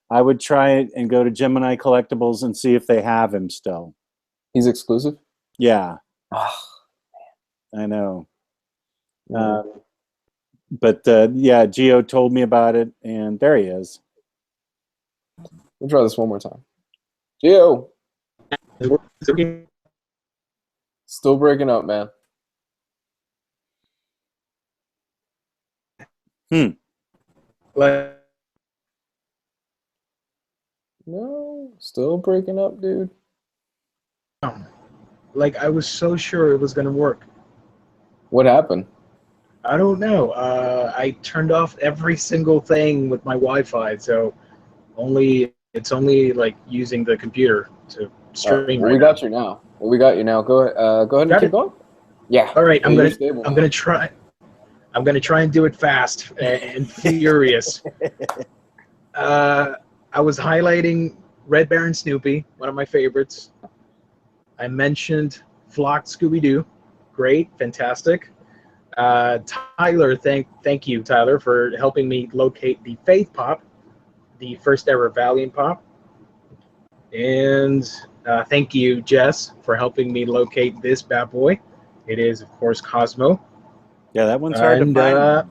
Speaker 3: I would try it and go to Gemini Collectibles and see if they have him still.
Speaker 2: He's exclusive?
Speaker 3: Yeah.
Speaker 2: Oh,
Speaker 3: I know.
Speaker 2: man.
Speaker 3: But yeah, Gio told me about it, and there he is.
Speaker 2: We'll try this one more time. Gio! Still breaking up, man. No, still breaking up, dude.
Speaker 1: Like, I was so sure it was going to work.
Speaker 2: What happened?
Speaker 1: I don't know. I turned off every single thing with my Wi-Fi, so it's only like using the computer to stream.
Speaker 2: Well, we got you now. Well, we got you now. Go ahead and keep going. Yeah.
Speaker 1: All right. I'm
Speaker 2: stable.
Speaker 1: gonna try. I'm gonna try and do it fast and furious. I was highlighting Red Baron Snoopy, one of my favorites. I mentioned Flock Scooby-Doo. Great, fantastic. Tyler, thank you, Tyler, for helping me locate the Faith Pop, the first ever Valiant Pop. And thank you, Jess, for helping me locate this bad boy. It is, of course, Cosmo.
Speaker 3: Yeah, that one's hard to find.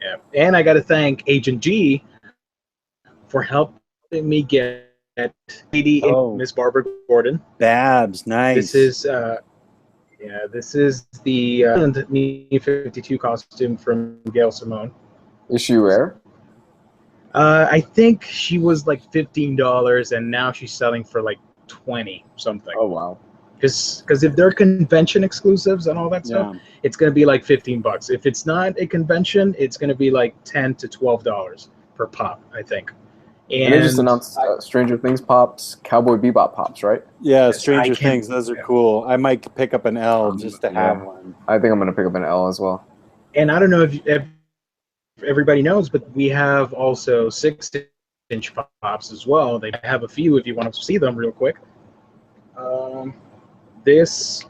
Speaker 1: Yeah, and I got to thank Agent G for helping me get Lady Miss Barbara Gordon.
Speaker 3: Babs, nice.
Speaker 1: This is this is the Me 52 costume from Gail Simone.
Speaker 2: Is she rare?
Speaker 1: I think she was like $15, and now she's selling for like 20 something.
Speaker 2: Oh wow!
Speaker 1: Because if they're convention exclusives and all that stuff, it's gonna be like $15. If it's not a convention, it's gonna be like $10 to $12 per pop, I think.
Speaker 2: And they just announced Stranger Things pops, Cowboy Bebop pops, right?
Speaker 3: Yeah, Stranger Things. Those are cool. I might pick up an L just to have one.
Speaker 2: I think I'm gonna pick up an L as well.
Speaker 1: And I don't know if everybody knows, but we have also 6-inch pops as well. They have a few if you want to see them real quick. This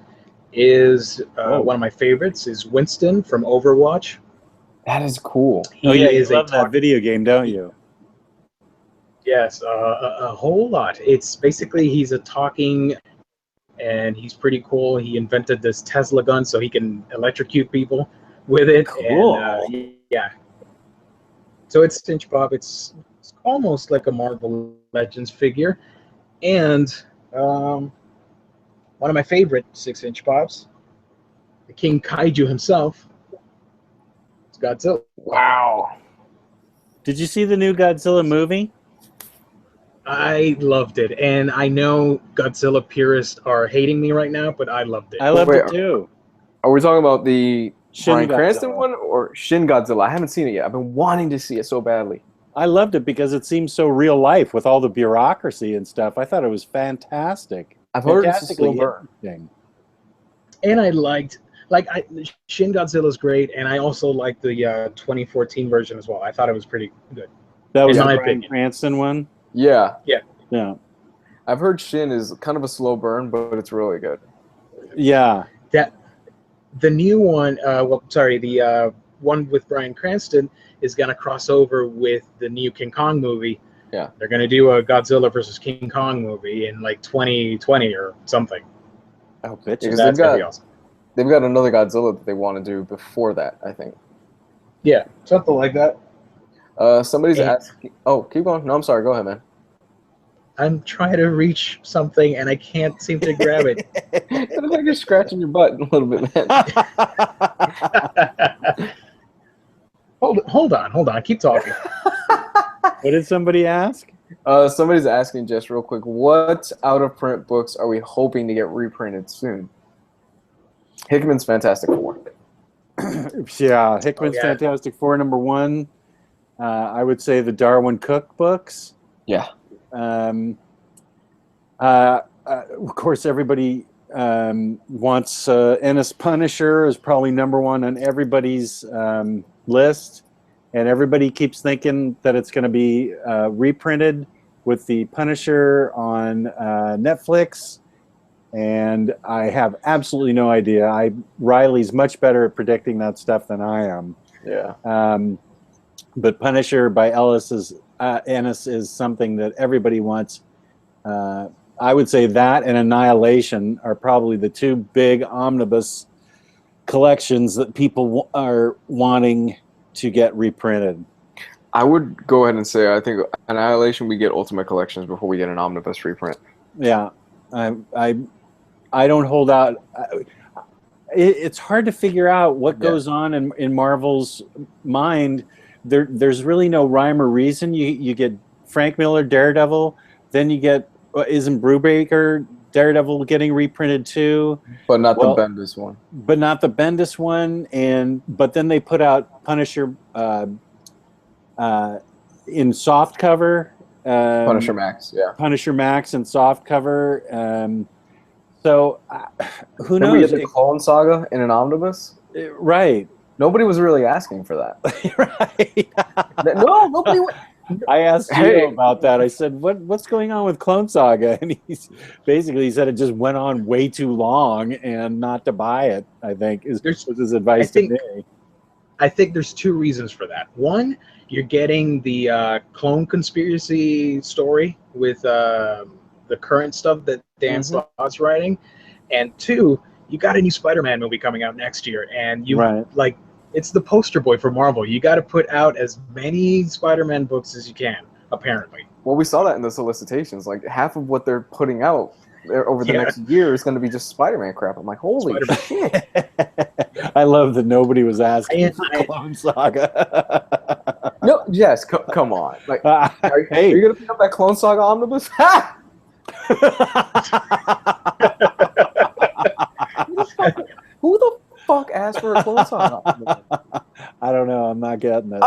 Speaker 1: is one of my favorites. Is Winston from Overwatch.
Speaker 2: That is cool.
Speaker 3: You love that video game, don't you?
Speaker 1: Yes, a whole lot. It's basically he's a talking, and he's pretty cool. He invented this Tesla gun so he can electrocute people with it.
Speaker 3: Cool.
Speaker 1: And, yeah. So it's 6-inch pop. It's almost like a Marvel Legends figure, and one of my favorite 6-inch pops, the King Kaiju himself. It's Godzilla.
Speaker 2: Wow.
Speaker 3: Did you see the new Godzilla movie?
Speaker 1: I loved it, and I know Godzilla purists are hating me right now, but I loved it.
Speaker 3: I loved it too.
Speaker 2: Are we talking about the Bryan
Speaker 3: Godzilla.
Speaker 2: Cranston one or Shin Godzilla? I haven't seen it yet. I've been wanting to see it so badly.
Speaker 3: I loved it because it seems so real life with all the bureaucracy and stuff. I thought it was fantastic.
Speaker 2: I've heard it's a slow burn.
Speaker 1: And I liked, Shin Godzilla's great, and I also liked the 2014 version as well. I thought it was pretty good.
Speaker 3: That was the
Speaker 1: my
Speaker 3: Bryan
Speaker 1: opinion.
Speaker 3: Cranston one?
Speaker 2: Yeah.
Speaker 1: Yeah.
Speaker 3: Yeah.
Speaker 2: I've heard Shin is kind of a slow burn, but it's really good.
Speaker 3: Yeah.
Speaker 1: That the new one, the one with Bryan Cranston is gonna cross over with the new King Kong movie.
Speaker 2: Yeah.
Speaker 1: They're gonna do a Godzilla versus King Kong movie in like 2020 or something.
Speaker 3: Oh, bitch.
Speaker 2: Because
Speaker 1: That's gonna be awesome.
Speaker 2: they've got another Godzilla that they want to do before that, I think.
Speaker 1: Yeah, something like that.
Speaker 2: Somebody's asking. Oh, keep going. No, I'm sorry. Go ahead, man.
Speaker 1: I'm trying to reach something and I can't seem to grab it.
Speaker 2: It looks like you're scratching your butt a little bit, man.
Speaker 1: hold on. Keep talking.
Speaker 3: What did somebody ask?
Speaker 2: Somebody's asking just real quick, what out-of-print books are we hoping to get reprinted soon? Hickman's Fantastic Four.
Speaker 3: Yeah, Hickman's Fantastic Four #1. I would say the Darwin Cook books.
Speaker 2: Yeah.
Speaker 3: Of course, everybody wants Ennis Punisher is probably #1 on everybody's list, and everybody keeps thinking that it's going to be reprinted with the Punisher on Netflix, and I have absolutely no idea. Riley's much better at predicting that stuff than I am.
Speaker 2: Yeah.
Speaker 3: But Punisher by Ennis is something that everybody wants. I would say that and Annihilation are probably the two big omnibus collections that people are wanting to get reprinted.
Speaker 2: I would go ahead and say I think Annihilation we get Ultimate Collections before we get an omnibus reprint.
Speaker 3: Yeah, I don't hold out. It's hard to figure out what goes on in Marvel's mind. There's really no rhyme or reason. You get Frank Miller Daredevil, then you get isn't Brubaker Daredevil getting reprinted too?
Speaker 2: But not the Bendis one.
Speaker 3: But not the Bendis one, but then they put out Punisher in soft cover.
Speaker 2: Punisher Max, yeah.
Speaker 3: Punisher Max in soft cover. So who
Speaker 2: Then
Speaker 3: knows?
Speaker 2: We get the Clone Saga in an omnibus.
Speaker 3: Right.
Speaker 2: Nobody was really asking for that.
Speaker 3: Right.
Speaker 2: No, nobody.
Speaker 3: I asked Gio about that. I said, "What's going on with Clone Saga?" And he said it just went on way too long and not to buy it. I think was his advice to me.
Speaker 1: I think there's two reasons for that. One, you're getting the clone conspiracy story with the current stuff that Dan Slott's writing, and two, you got a new Spider-Man movie coming out next year, and it's the poster boy for Marvel. You got to put out as many Spider-Man books as you can, apparently.
Speaker 2: Well, we saw that in the solicitations. Like half of what they're putting out over the next year is going to be just Spider-Man crap. I'm like, holy shit!
Speaker 3: I love that nobody was asking for Clone Saga.
Speaker 2: No, Jess, come on. Like, are you going to pick up that Clone Saga omnibus? Ha! Who the fuck asked for a Clone Saga omnibus?
Speaker 3: I don't know. I'm not getting it.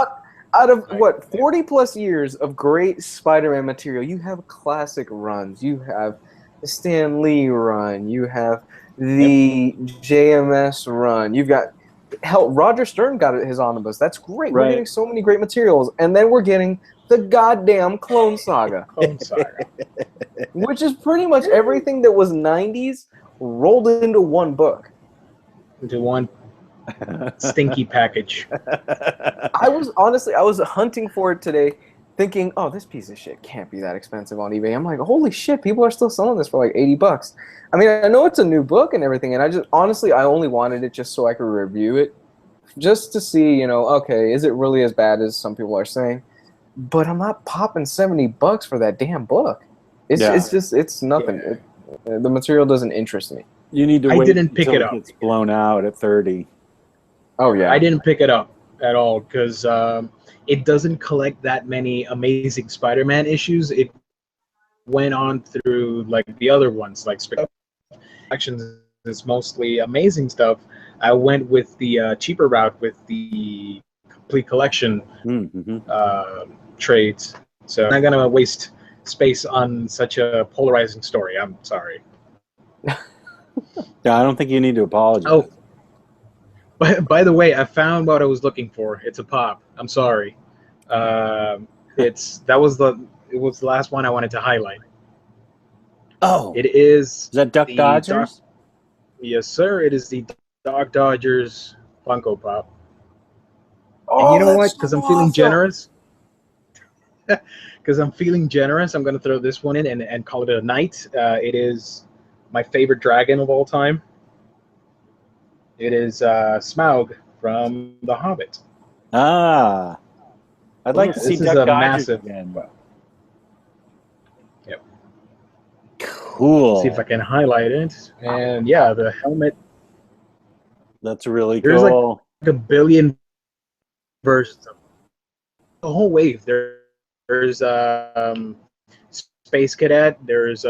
Speaker 2: Out of 40 plus years of great Spider-Man material, you have classic runs. You have the Stan Lee run. You have the JMS run. You've got Roger Stern got his omnibus. That's great. We're getting so many great materials, and then we're getting the goddamn Clone Saga. Which is pretty much everything that was 90s rolled into one book.
Speaker 1: Into one stinky package.
Speaker 2: I was hunting for it today, thinking, oh, this piece of shit can't be that expensive on eBay. I'm like, holy shit, people are still selling this for like $80. I mean, I know it's a new book and everything, and I only wanted it just so I could review it, just to see, okay, is it really as bad as some people are saying? But I'm not popping $70 for that damn book. It's nothing.
Speaker 1: Yeah.
Speaker 2: The material doesn't interest me.
Speaker 3: You need to wait
Speaker 1: didn't pick
Speaker 3: until
Speaker 1: it up.
Speaker 3: It's blown out at 30.
Speaker 2: Oh yeah.
Speaker 1: I didn't pick it up at all because it doesn't collect that many amazing Spider-Man issues. It went on through like the other ones, like Actions is mostly amazing stuff. I went with the cheaper route with the complete collection trades. So I'm not gonna waste space on such a polarizing story. I'm sorry.
Speaker 3: Yeah, I don't think you need to apologize.
Speaker 1: Oh, by the way, I found what I was looking for. It's a pop. I'm sorry. It was the last one I wanted to highlight.
Speaker 3: Oh,
Speaker 1: It is
Speaker 3: is that Duck
Speaker 1: the
Speaker 3: Dodgers?
Speaker 1: Yes, sir. It is the Dog Dodgers Funko Pop. And you
Speaker 2: Oh,
Speaker 1: know
Speaker 2: that's
Speaker 1: what?
Speaker 2: so
Speaker 1: Because I'm feeling
Speaker 2: awesome.
Speaker 1: generous. Because I'm feeling generous, I'm going to throw this one in and call it a night. It is my favorite dragon of all time. It is Smaug from The Hobbit.
Speaker 3: Ah, I'd like to see
Speaker 1: This is
Speaker 3: Duck
Speaker 1: a
Speaker 3: Dodgers
Speaker 1: massive.
Speaker 3: again.
Speaker 1: Yep. See if I
Speaker 3: Cool.
Speaker 1: can highlight it. And yeah, the helmet.
Speaker 3: That's really
Speaker 1: There's like
Speaker 3: cool.
Speaker 1: a billion versions of the whole wave. There's Space Cadet. There's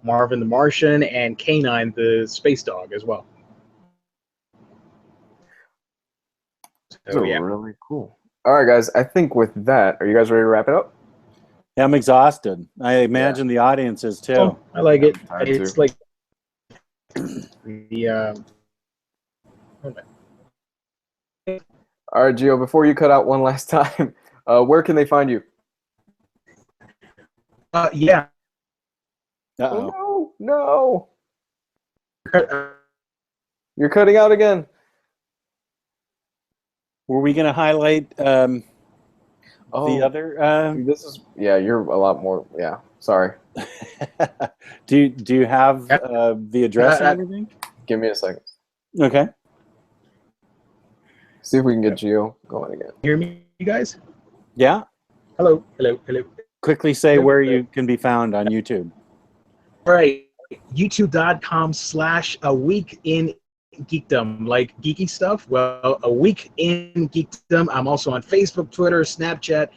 Speaker 1: Marvin the Martian and Canine the space dog as well.
Speaker 2: Those
Speaker 1: So
Speaker 2: are
Speaker 1: yeah.
Speaker 2: really cool. All right, guys. I think with that, are you guys ready to wrap it up?
Speaker 3: Yeah, I'm exhausted. I imagine the audience is too.
Speaker 1: Oh, I like it.
Speaker 2: I'm tired
Speaker 1: It's
Speaker 2: too.
Speaker 1: like the
Speaker 2: All right, Gio. Before you cut out one last time, where can they find you?
Speaker 1: yeah.
Speaker 3: Uh-oh.
Speaker 2: Oh no, no! You're cutting out again.
Speaker 3: Were we going to highlight the
Speaker 2: Oh,
Speaker 3: other?
Speaker 2: this is You're a lot more. Yeah, sorry.
Speaker 3: Do you have the address and everything?
Speaker 2: Give me a second.
Speaker 3: Okay.
Speaker 2: See if we can get Gio going again.
Speaker 1: Hear me, you guys?
Speaker 3: Yeah.
Speaker 1: Hello, hello, hello.
Speaker 3: Quickly say where you can be found on YouTube.
Speaker 1: All right, youtube.com/a week in geekdom, like geeky stuff. Well, a week in geekdom. I'm also on Facebook, Twitter, Snapchat,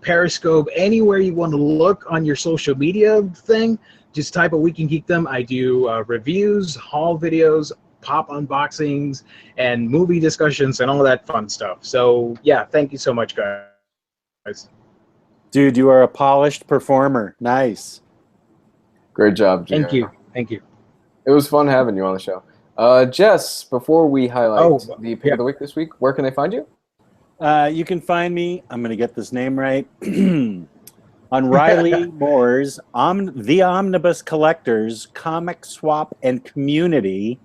Speaker 1: Periscope, anywhere you want to look on your social media thing. Just type a week in geekdom. I do reviews, haul videos, pop unboxings, and movie discussions, and all that fun stuff. So yeah, thank you so much, guys.
Speaker 3: Dude, you are a polished performer. Nice.
Speaker 2: Great job, Gio.
Speaker 1: Thank you, thank you.
Speaker 2: It was fun having you on the show. Jess, before we highlight the pick of the week this week, where can they find you?
Speaker 3: You can find me, I'm going to get this name right, on Riley Moore's The Omnibus Collectors Comic Swap and Community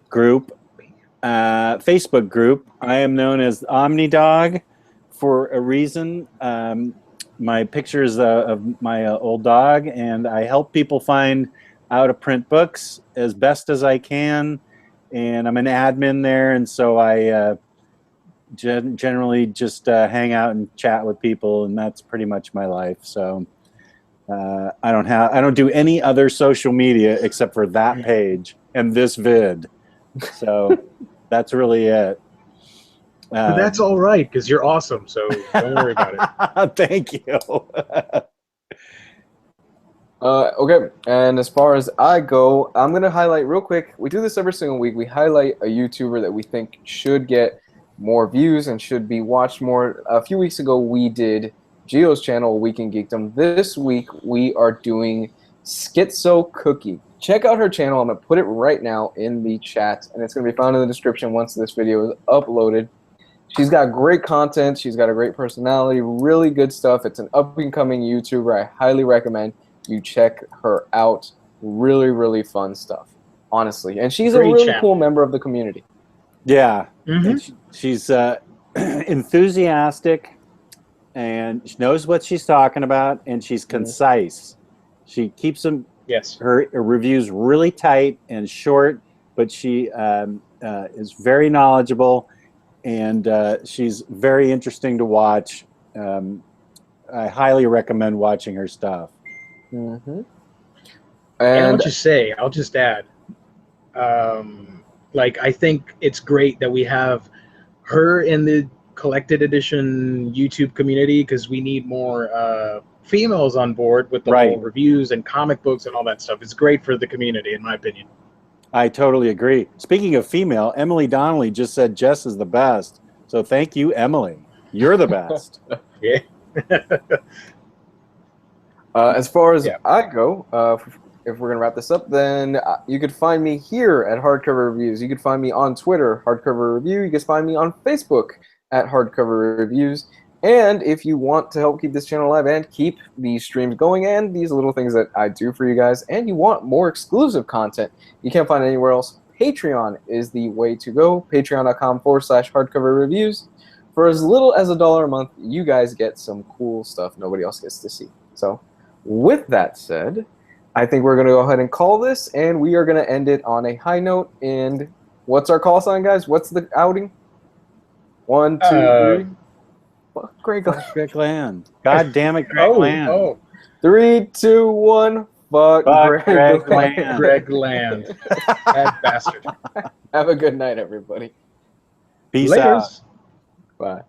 Speaker 3: group, Facebook group. I am known as Omnidog for a reason. My pictures of my old dog, and I help people find out-of-print books as best as I can, and I'm an admin there, and so I generally just hang out and chat with people, and that's pretty much my life. So I don't do any other social media except for that page and this vid. So that's really it.
Speaker 1: But that's all right, because you're awesome, so don't worry about
Speaker 3: it. Thank you.
Speaker 2: Okay, and as far as I go, I'm going to highlight real quick. We do this every single week. We highlight a YouTuber that we think should get more views and should be watched more. A few weeks ago, we did Gio's channel, Week in Geekdom. This week, we are doing Schizo Cookie. Check out her channel. I'm going to put it right now in the chat, and it's going to be found in the description once this video is uploaded. She's got great content. She's got a great personality, really good stuff. It's an up-and-coming YouTuber. I highly recommend you check her out. Really, really fun stuff, honestly. And she's a really cool member of the community.
Speaker 3: Yeah. Mm-hmm. She's enthusiastic, and she knows what she's talking about, and she's concise. She keeps them, her reviews really tight and short, but she is very knowledgeable, and she's very interesting to watch. I highly recommend watching her stuff.
Speaker 2: Mm-hmm.
Speaker 1: And I'll just say, I'll just add, like, I think it's great that we have her in the collected edition YouTube community, because we need more females on board with the whole reviews and comic books and all that stuff. It's great for the community, in my opinion.
Speaker 3: I totally agree. Speaking of female, Emily Donnelly just said Jess is the best. So thank you, Emily. You're the best.
Speaker 1: Yeah.
Speaker 2: As far as I go, if we're going to wrap this up, then you could find me here at Hardcover Reviews. You could find me on Twitter, Hardcover Review. You can find me on Facebook at Hardcover Reviews. And if you want to help keep this channel alive and keep these streams going and these little things that I do for you guys, and you want more exclusive content you can't find anywhere else, Patreon is the way to go. Patreon.com/hardcover reviews. For as little as $1 a month, you guys get some cool stuff nobody else gets to see. So with that said, I think we're going to go ahead and call this, and we are going to end it on a high note. And what's our call sign, guys? What's the outing? 1, 2, 3. Fuck Greg
Speaker 3: Land. God damn it, Greg Land.
Speaker 1: Oh.
Speaker 2: 3, 2, 1. Fuck Greg
Speaker 3: Land.
Speaker 1: Greg Land. That bastard.
Speaker 2: Have a good night, everybody.
Speaker 3: Peace
Speaker 1: Laters.
Speaker 3: out.
Speaker 2: Bye.